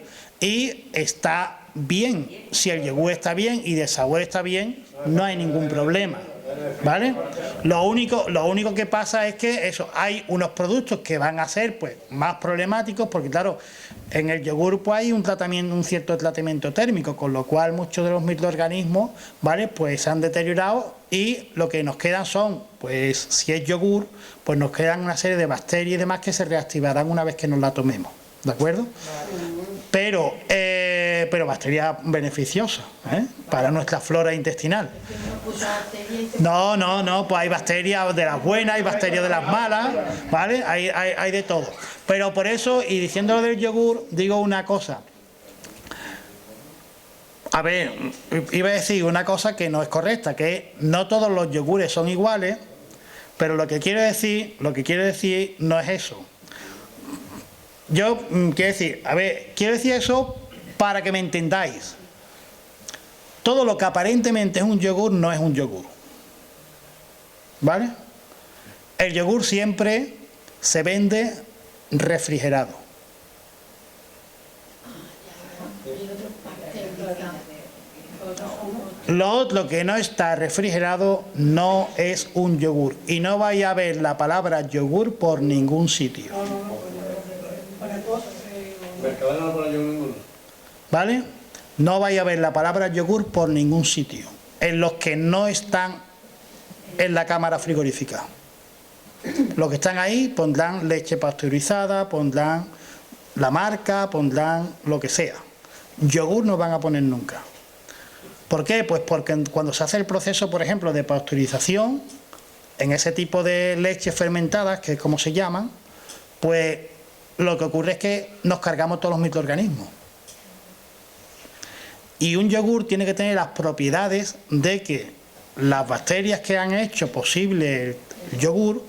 y está bien. Si el yogur está bien y de sabor está bien, no hay ningún problema, ¿vale? Lo único que pasa es que eso, hay unos productos que van a ser pues más problemáticos, porque claro, en el yogur pues hay un cierto tratamiento térmico, con lo cual muchos de los microorganismos, ¿vale?, pues se han deteriorado, y lo que nos quedan son, pues si es yogur, pues nos quedan una serie de bacterias y demás que se reactivarán una vez que nos la tomemos, ¿de acuerdo? Pero bacterias beneficiosas, para nuestra flora intestinal. No, pues hay bacterias de las buenas, hay bacterias de las malas, ¿vale? Hay de todo. Pero por eso, y diciendo lo del yogur, digo una cosa. A ver, iba a decir una cosa que no es correcta, que no todos los yogures son iguales, pero lo que quiero decir no es eso. Yo quiero decir eso para que me entendáis. Todo lo que aparentemente es un yogur no es un yogur, ¿vale? El yogur siempre se vende refrigerado. Lo que no está refrigerado no es un yogur, y no vais a ver la palabra yogur por ningún sitio. ¿Vale? No vais a ver la palabra yogur por ningún sitio. En los que no están en la cámara frigorífica. Los que están ahí pondrán leche pasteurizada, pondrán la marca, pondrán lo que sea. Yogur no van a poner nunca. ¿Por qué? Pues porque cuando se hace el proceso, por ejemplo, de pasteurización, en ese tipo de leches fermentadas, que es como se llaman, pues lo que ocurre es que nos cargamos todos los microorganismos. Y un yogur tiene que tener las propiedades de que las bacterias que han hecho posible el yogur,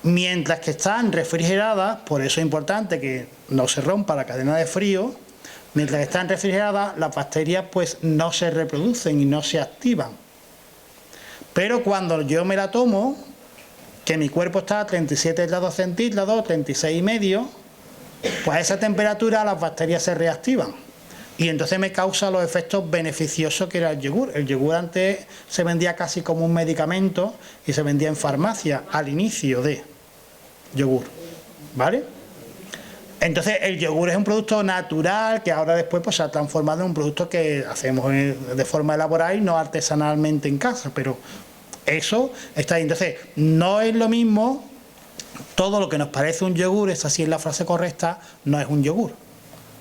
mientras que están refrigeradas, por eso es importante que no se rompa la cadena de frío, mientras que están refrigeradas, las bacterias pues no se reproducen y no se activan. Pero cuando yo me la tomo, que mi cuerpo está a 37 grados centígrados, 36,5, pues a esa temperatura las bacterias se reactivan. Y entonces me causa los efectos beneficiosos que era el yogur. El yogur antes se vendía casi como un medicamento y se vendía en farmacia al inicio de yogur, ¿vale? Entonces el yogur es un producto natural que ahora después pues, se ha transformado en un producto que hacemos de forma elaborada y no artesanalmente en casa, pero eso está ahí. Entonces no es lo mismo, todo lo que nos parece un yogur, esa sí es la frase correcta, no es un yogur.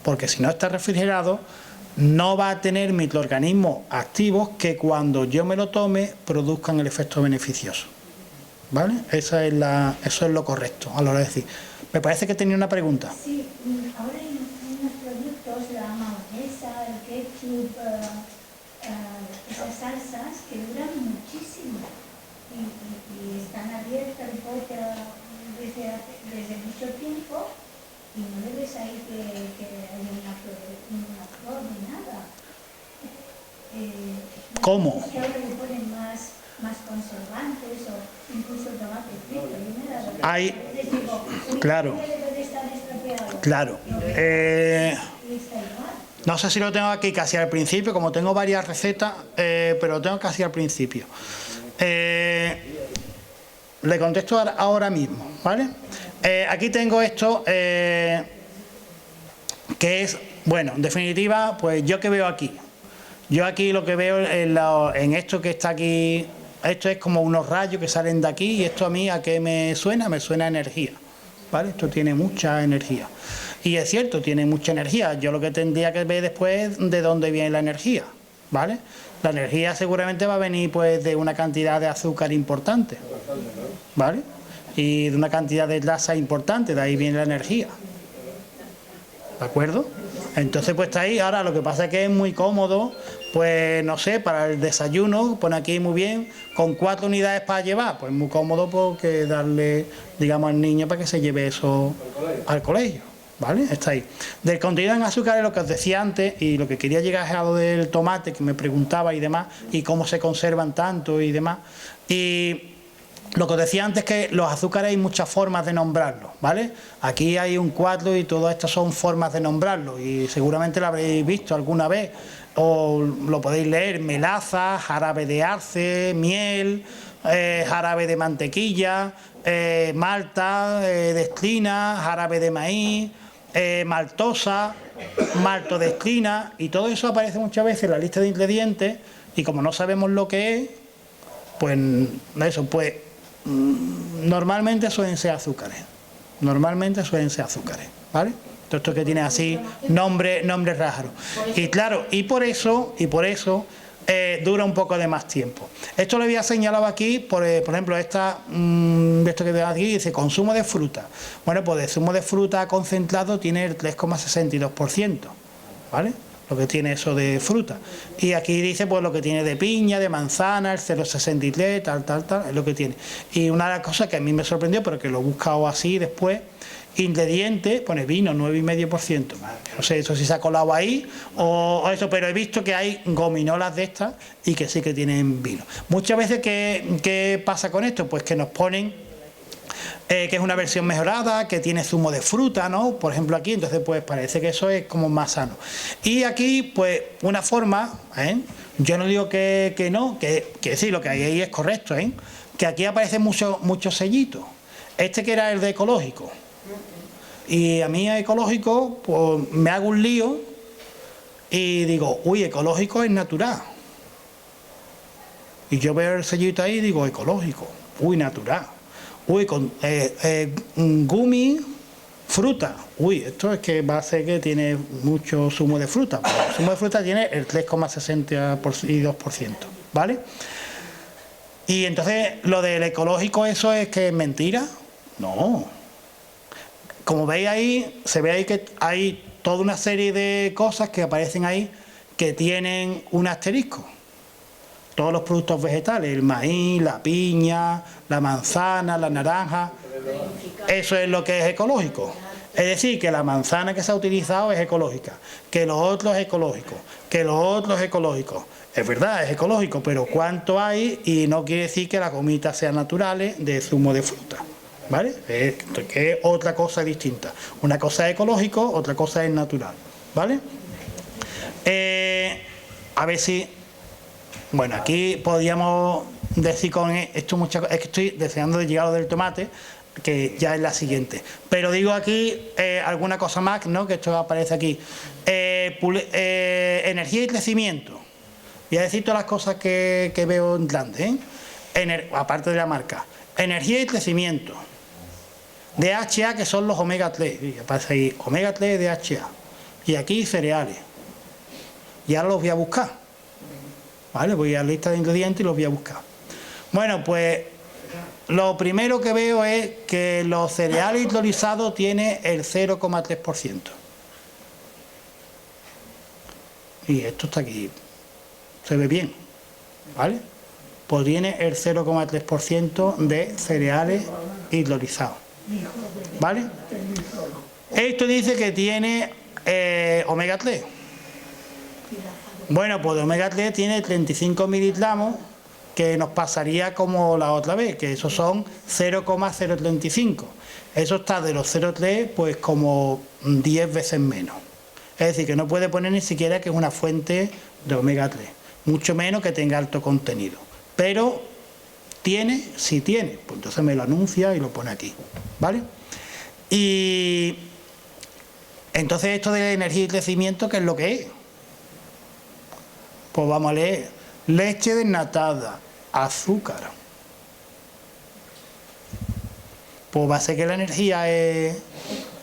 Porque si no está refrigerado, no va a tener microorganismos activos que cuando yo me lo tome produzcan el efecto beneficioso. ¿Vale? Eso es lo correcto a la hora de decir. Me parece que tenía una pregunta.
Sí, ahora hay unos productos, la mayonesa, el ketchup, esas salsas que duran muchísimo y están abiertas un poco desde mucho tiempo. Y no le ves ahí que hay una flor ni nada.
¿Cómo?
Es que ahora le ponen más conservantes o incluso tomate frito. Yo me he dado cuenta.
Hay,
A veces digo,
claro,
¿cómo debe de estar estropeado?
claro.
Y está igual.
No sé si lo tengo aquí casi al principio, como tengo varias recetas, pero lo tengo casi al principio. Le contesto ahora mismo, ¿vale? Aquí tengo esto, que es, bueno, en definitiva, pues yo que veo aquí. Yo aquí lo que veo en esto que está aquí, esto es como unos rayos que salen de aquí y esto a mí, ¿a qué me suena? Me suena a energía, ¿vale? Esto tiene mucha energía. Y es cierto, tiene mucha energía. Yo lo que tendría que ver después es de dónde viene la energía, ¿vale? La energía seguramente va a venir pues de una cantidad de azúcar importante, ¿vale? Y de una cantidad de grasa importante, de ahí viene la energía. ¿De acuerdo? Entonces pues está ahí. Ahora lo que pasa es que es muy cómodo, pues no sé, para el desayuno, pone aquí muy bien, con 4 unidades para llevar, pues muy cómodo porque darle, digamos, al niño para que se lleve eso al colegio. ¿Vale? Está ahí. Del contenido en azúcar es lo que os decía antes y lo que quería llegar es a lo del tomate que me preguntaba y demás y cómo se conservan tanto y demás. Y lo que os decía antes es que los azúcares hay muchas formas de nombrarlos, ¿vale? Aquí hay un 4 y todas estas son formas de nombrarlos y seguramente lo habréis visto alguna vez o lo podéis leer: melaza, jarabe de arce, miel, jarabe de mantequilla, malta, dextrina, jarabe de maíz, maltosa, maltodextrina, y todo eso aparece muchas veces en la lista de ingredientes y como no sabemos lo que es, pues eso, pues normalmente suelen ser azúcares, ¿vale? Todo esto que tiene así nombres raros. Y claro, y por eso dura un poco de más tiempo. Esto lo había señalado aquí, por ejemplo, esto que veo aquí dice consumo de fruta. Bueno, pues el zumo de fruta concentrado tiene el 3,62%, ¿vale? Lo que tiene eso de fruta. Y aquí dice pues lo que tiene de piña, de manzana, el 0,63, tal, es lo que tiene. Y una de las cosas que a mí me sorprendió, pero que lo he buscado así después, ingredientes, pone vino, 9,5%. No sé eso si se ha colado ahí o eso, pero he visto que hay gominolas de estas y que sí que tienen vino. Muchas veces, ¿qué pasa con esto? Pues que nos ponen que es una versión mejorada, que tiene zumo de fruta, ¿no? Por ejemplo aquí, entonces pues parece que eso es como más sano. Y aquí, pues, una forma, yo no digo que no, que sí, lo que hay ahí es correcto, que aquí aparecen muchos sellitos. Este que era el de ecológico. Y a mí ecológico, pues me hago un lío y digo, uy, ecológico es natural. Y yo veo el sellito ahí y digo, ecológico, uy, natural, uy, con gumi, fruta, uy, esto es que va a ser que tiene mucho zumo de fruta. Pues el zumo de fruta tiene el 3,62%, ¿vale? Y entonces, lo del ecológico, ¿eso es que es mentira? No. Como veis ahí, se ve ahí que hay toda una serie de cosas que aparecen ahí que tienen un asterisco. Todos los productos vegetales, el maíz, la piña, la manzana, la naranja, eso es lo que es ecológico. Es decir, que la manzana que se ha utilizado es ecológica, que lo otro es ecológico, que lo otro es ecológico. Es verdad, es ecológico, pero ¿cuánto hay? Y no quiere decir que las gomitas sean naturales de zumo de fruta, ¿vale? Que es otra cosa distinta. Una cosa es ecológico, otra cosa es natural, ¿vale? A ver si... Bueno, aquí podríamos decir con esto muchas cosas. Es que estoy deseando de llegar a lo del tomate, que ya es la siguiente. Pero digo aquí alguna cosa más, ¿no? Que esto aparece aquí. Energía y crecimiento. Voy a decir todas las cosas que veo en grande, aparte de la marca. Energía y crecimiento. DHA, que son los omega 3. Y aparece ahí omega 3 DHA. Y aquí cereales. Y ahora los voy a buscar. ¿Vale? Voy a la lista de ingredientes y los voy a buscar. Bueno, pues lo primero que veo es que los cereales hidrolizados tienen el 0,3%. Y esto está aquí. Se ve bien. ¿Vale? Pues tiene el 0,3% de cereales hidrolizados. ¿Vale? Esto dice que tiene omega 3. Bueno, pues de omega 3 tiene 35 miligramos, que nos pasaría como la otra vez, que esos son 0,035. Eso está de los 0,3 pues como 10 veces menos. Es decir, que no puede poner ni siquiera que es una fuente de omega 3, mucho menos que tenga alto contenido. Pero tiene, sí tiene, pues entonces me lo anuncia y lo pone aquí, ¿vale? Y entonces esto de energía y crecimiento, ¿qué es lo que es? Pues vamos a leer. Leche desnatada, azúcar. Pues va a ser que la energía es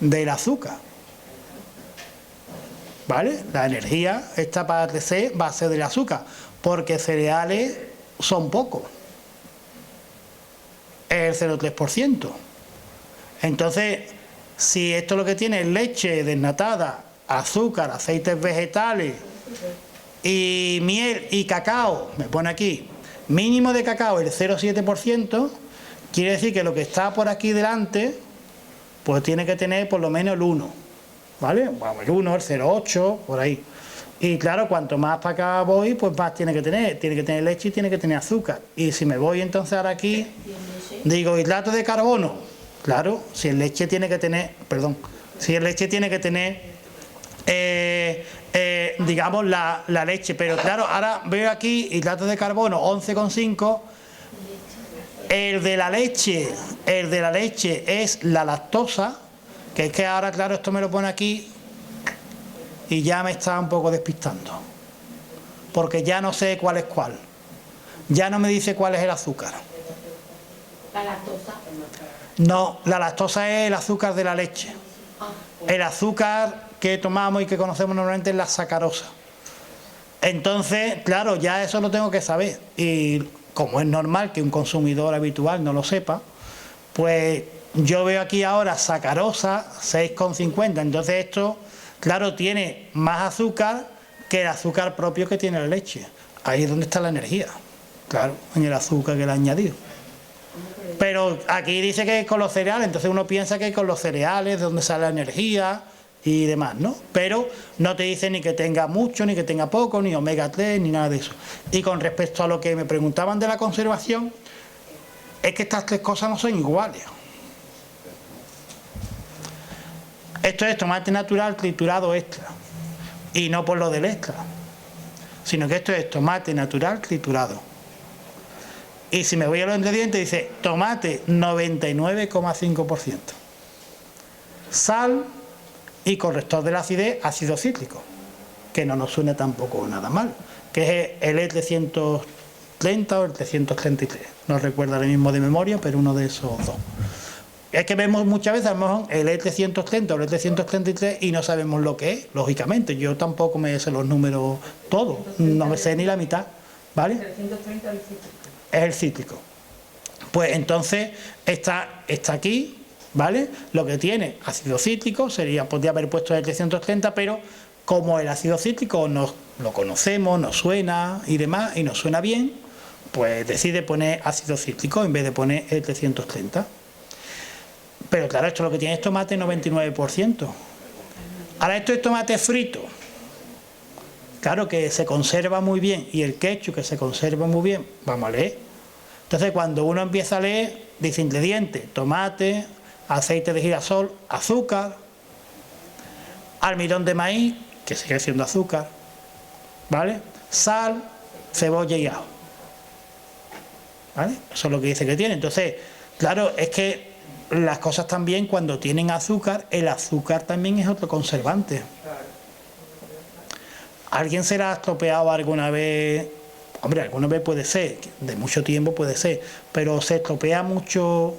del azúcar. ¿Vale? La energía, esta para crecer, va a ser del azúcar. Porque cereales son pocos. Es el 0,3%. Entonces, si esto lo que tiene es leche desnatada, azúcar, aceites vegetales y miel y cacao, me pone aquí, mínimo de cacao el 0,7%, quiere decir que lo que está por aquí delante, pues tiene que tener por lo menos el 1, ¿vale? Bueno, el 1, el 0,8, por ahí. Y claro, cuanto más para acá voy, pues más tiene que tener leche y tiene que tener azúcar. Y si me voy entonces ahora aquí, digo, hidrato de carbono, claro, si el leche tiene que tener, digamos la leche, pero claro, ahora veo aquí hidratos de carbono 11,5. El de la leche es la lactosa, que es que ahora, claro, esto me lo pone aquí y ya me está un poco despistando, porque ya no sé cuál es cuál, ya no me dice cuál es el azúcar.
La lactosa.
No, la lactosa es el azúcar de la leche. El azúcar que tomamos y que conocemos normalmente es la sacarosa. Entonces, claro, ya eso lo tengo que saber. Y como es normal que un consumidor habitual no lo sepa, pues yo veo aquí ahora sacarosa 6,50. Entonces esto, claro, tiene más azúcar que el azúcar propio que tiene la leche. Ahí es donde está la energía. Claro, en el azúcar que le ha añadido. Pero aquí dice que es con los cereales, entonces uno piensa que es con los cereales, de donde sale la energía y demás, ¿no? Pero no te dice ni que tenga mucho, ni que tenga poco, ni omega 3, ni nada de eso. Y con respecto a lo que me preguntaban de la conservación, es que estas tres cosas no son iguales. Esto es tomate natural triturado extra, y no por lo del extra, sino que esto es tomate natural triturado. Y si me voy a los ingredientes, dice tomate 99,5%. Sal y corrector de la acidez, ácido cítrico, que no nos suena tampoco nada mal, que es el E330 330 o el 333. No recuerdo ahora mismo de memoria, pero uno de esos dos. Es que vemos muchas veces a lo mejor el E330 o el E333 y no sabemos lo que es, lógicamente. Yo tampoco me sé los números todos, no me sé ni la mitad, ¿vale?
330 el cítrico.
Es el cítrico. Pues entonces está aquí, ¿vale? Lo que tiene ácido cítrico sería, podría haber puesto el 330, pero como el ácido cítrico lo conocemos, nos suena y demás, y nos suena bien, pues decide poner ácido cítrico en vez de poner el 330. Pero claro, esto lo que tiene es tomate 99%. Ahora esto es tomate frito. Claro que se conserva muy bien. Y el ketchup que se conserva muy bien. Vamos a leer. Entonces cuando uno empieza a leer, dice ingredientes: tomate, aceite de girasol, azúcar, almidón de maíz, que sigue siendo azúcar, ¿vale? Sal, cebolla y ajo. ¿Vale? Eso es lo que dice que tiene. Entonces, claro, es que las cosas también, cuando tienen azúcar, el azúcar también es otro conservante. ¿Alguien se la ha estropeado alguna vez? Hombre, alguna vez puede ser, de mucho tiempo puede ser, pero se estropea mucho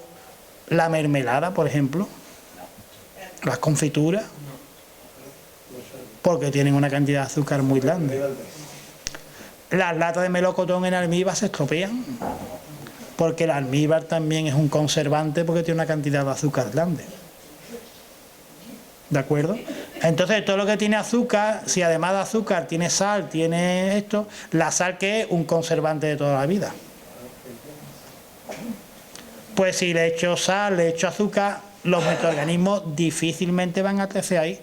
la mermelada, por ejemplo, las confituras, porque tienen una cantidad de azúcar muy grande. Las latas de melocotón en almíbar se estropean, porque el almíbar también es un conservante porque tiene una cantidad de azúcar grande. ¿De acuerdo? Entonces, todo lo que tiene azúcar, si además de azúcar tiene sal, tiene esto, la sal que es un conservante de toda la vida. Pues si le echo sal, le echo azúcar, los microorganismos difícilmente van a crecer ahí.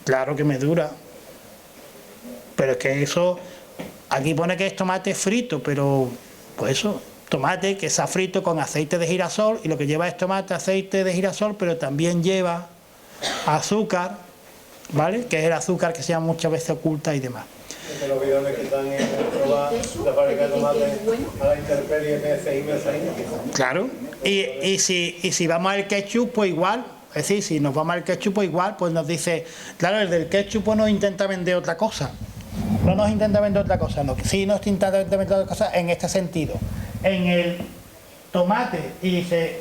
Claro que me dura. Pero es que eso, aquí pone que es tomate frito, pero pues eso, tomate que está frito con aceite de girasol, y lo que lleva es tomate, aceite de girasol, pero también lleva azúcar, ¿vale? Que es el azúcar que se llama muchas veces oculta y demás.
Que los bidones que están en probar la fábrica de tomate a la intemperie,
Claro. Y si vamos al ketchup, pues igual. Es decir, si nos vamos al ketchup, pues igual, pues nos dice, claro, el del ketchup nos intenta vender otra cosa. No nos intenta vender otra cosa, no. Sí nos intenta vender otra cosa en este sentido. En el tomate, y dice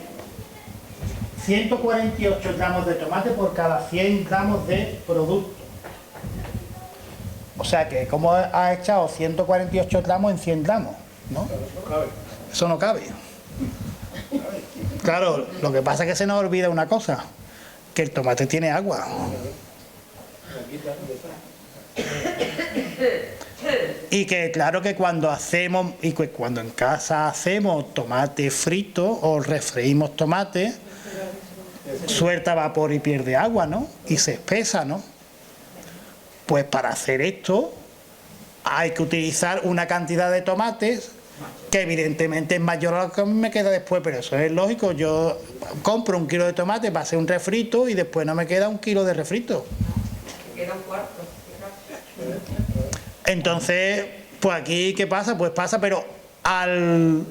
148 gramos de tomate por cada 100 gramos de producto. O sea que, ¿cómo ha echado 148 gramos en 100 gramos? ¿No? Eso no cabe. Claro, lo que pasa es que se nos olvida una cosa, que el tomate tiene agua. Y que claro que cuando hacemos, y que cuando en casa hacemos tomate frito o refreímos tomate, suelta vapor y pierde agua, ¿no? Y se espesa, ¿no? Pues para hacer esto hay que utilizar una cantidad de tomates que evidentemente es mayor a lo que me queda después, pero eso es lógico. Yo compro 1 kilo de tomate para hacer un refrito y después no me queda 1 kilo de refrito.
Me queda un cuarto.
Entonces, pues aquí, ¿qué pasa? Pues pasa, pero al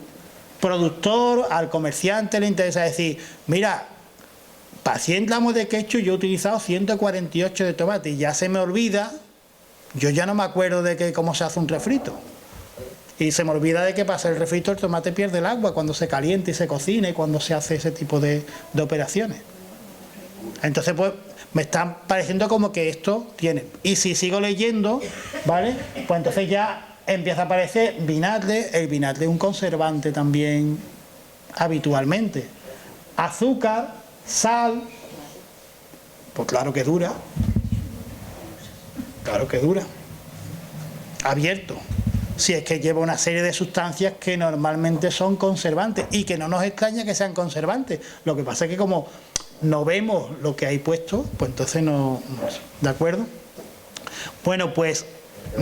productor, al comerciante le interesa decir, mira, para 100 gramos de ketchup yo he utilizado 148 de tomate y ya se me olvida, yo ya no me acuerdo de cómo se hace un refrito. Y se me olvida de que para hacer el refrito el tomate pierde el agua cuando se calienta y se cocina y cuando se hace ese tipo de operaciones. Entonces, pues, me están pareciendo como que esto tiene. Y si sigo leyendo, ¿vale? Pues entonces ya empieza a aparecer vinagre. El vinagre es un conservante también habitualmente. Azúcar, sal, pues claro que dura. Claro que dura. Abierto. Si es que lleva una serie de sustancias que normalmente son conservantes y que no nos extraña que sean conservantes. Lo que pasa es que como no vemos lo que hay puesto, pues entonces no. ¿De acuerdo? Bueno, pues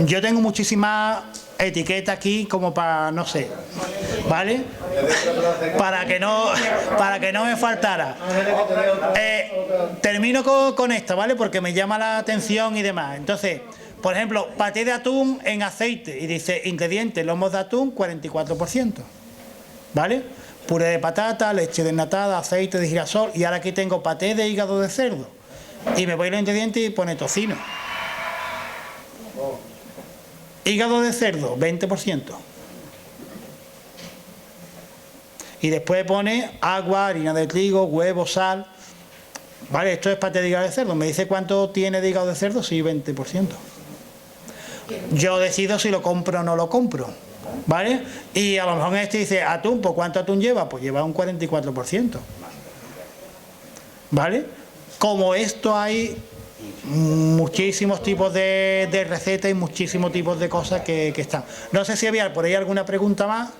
yo tengo muchísimas etiquetas aquí como para, no sé, ¿vale? Para que no me faltara. Termino con esto, ¿vale? Porque me llama la atención y demás. Entonces, por ejemplo, paté de atún en aceite y dice ingredientes, lomos de atún 44%, ¿vale? Puré de patata, leche desnatada, aceite de girasol, y ahora aquí tengo paté de hígado de cerdo y me voy a los ingredientes y pone tocino. Hígado de cerdo 20%, Y después pone agua, harina de trigo, huevo, sal. Vale, esto es pate de hígado de cerdo. ¿Me dice cuánto tiene de hígado de cerdo? Sí, 20%. Yo decido si lo compro o no lo compro. ¿Vale? Y a lo mejor este dice, atún, ¿pues cuánto atún lleva? Pues lleva un 44%. ¿Vale? Como esto hay muchísimos tipos de recetas y muchísimos tipos de cosas que están. No sé si había por ahí alguna pregunta más.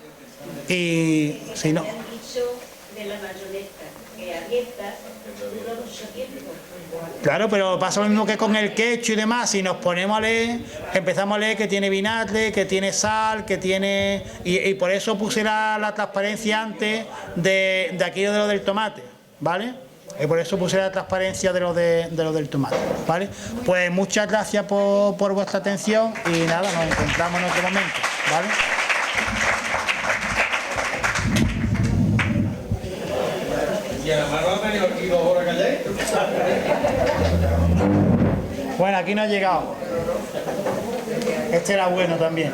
Y si no...
de la mayonesa que abierta dura mucho tiempo.
Claro, pero pasa lo mismo que con el ketchup y demás. Si nos ponemos a leer, empezamos a leer que tiene vinagre, que tiene sal, que tiene... Y por eso puse la transparencia antes de aquí de lo del tomate, ¿vale? Y por eso puse la transparencia de lo del tomate, ¿vale? Pues muchas gracias por vuestra atención y nada, nos encontramos en otro momento, ¿vale?
Y además no ha venido aquí 2 horas calladito.
Bueno, aquí no ha llegado. Este era bueno también.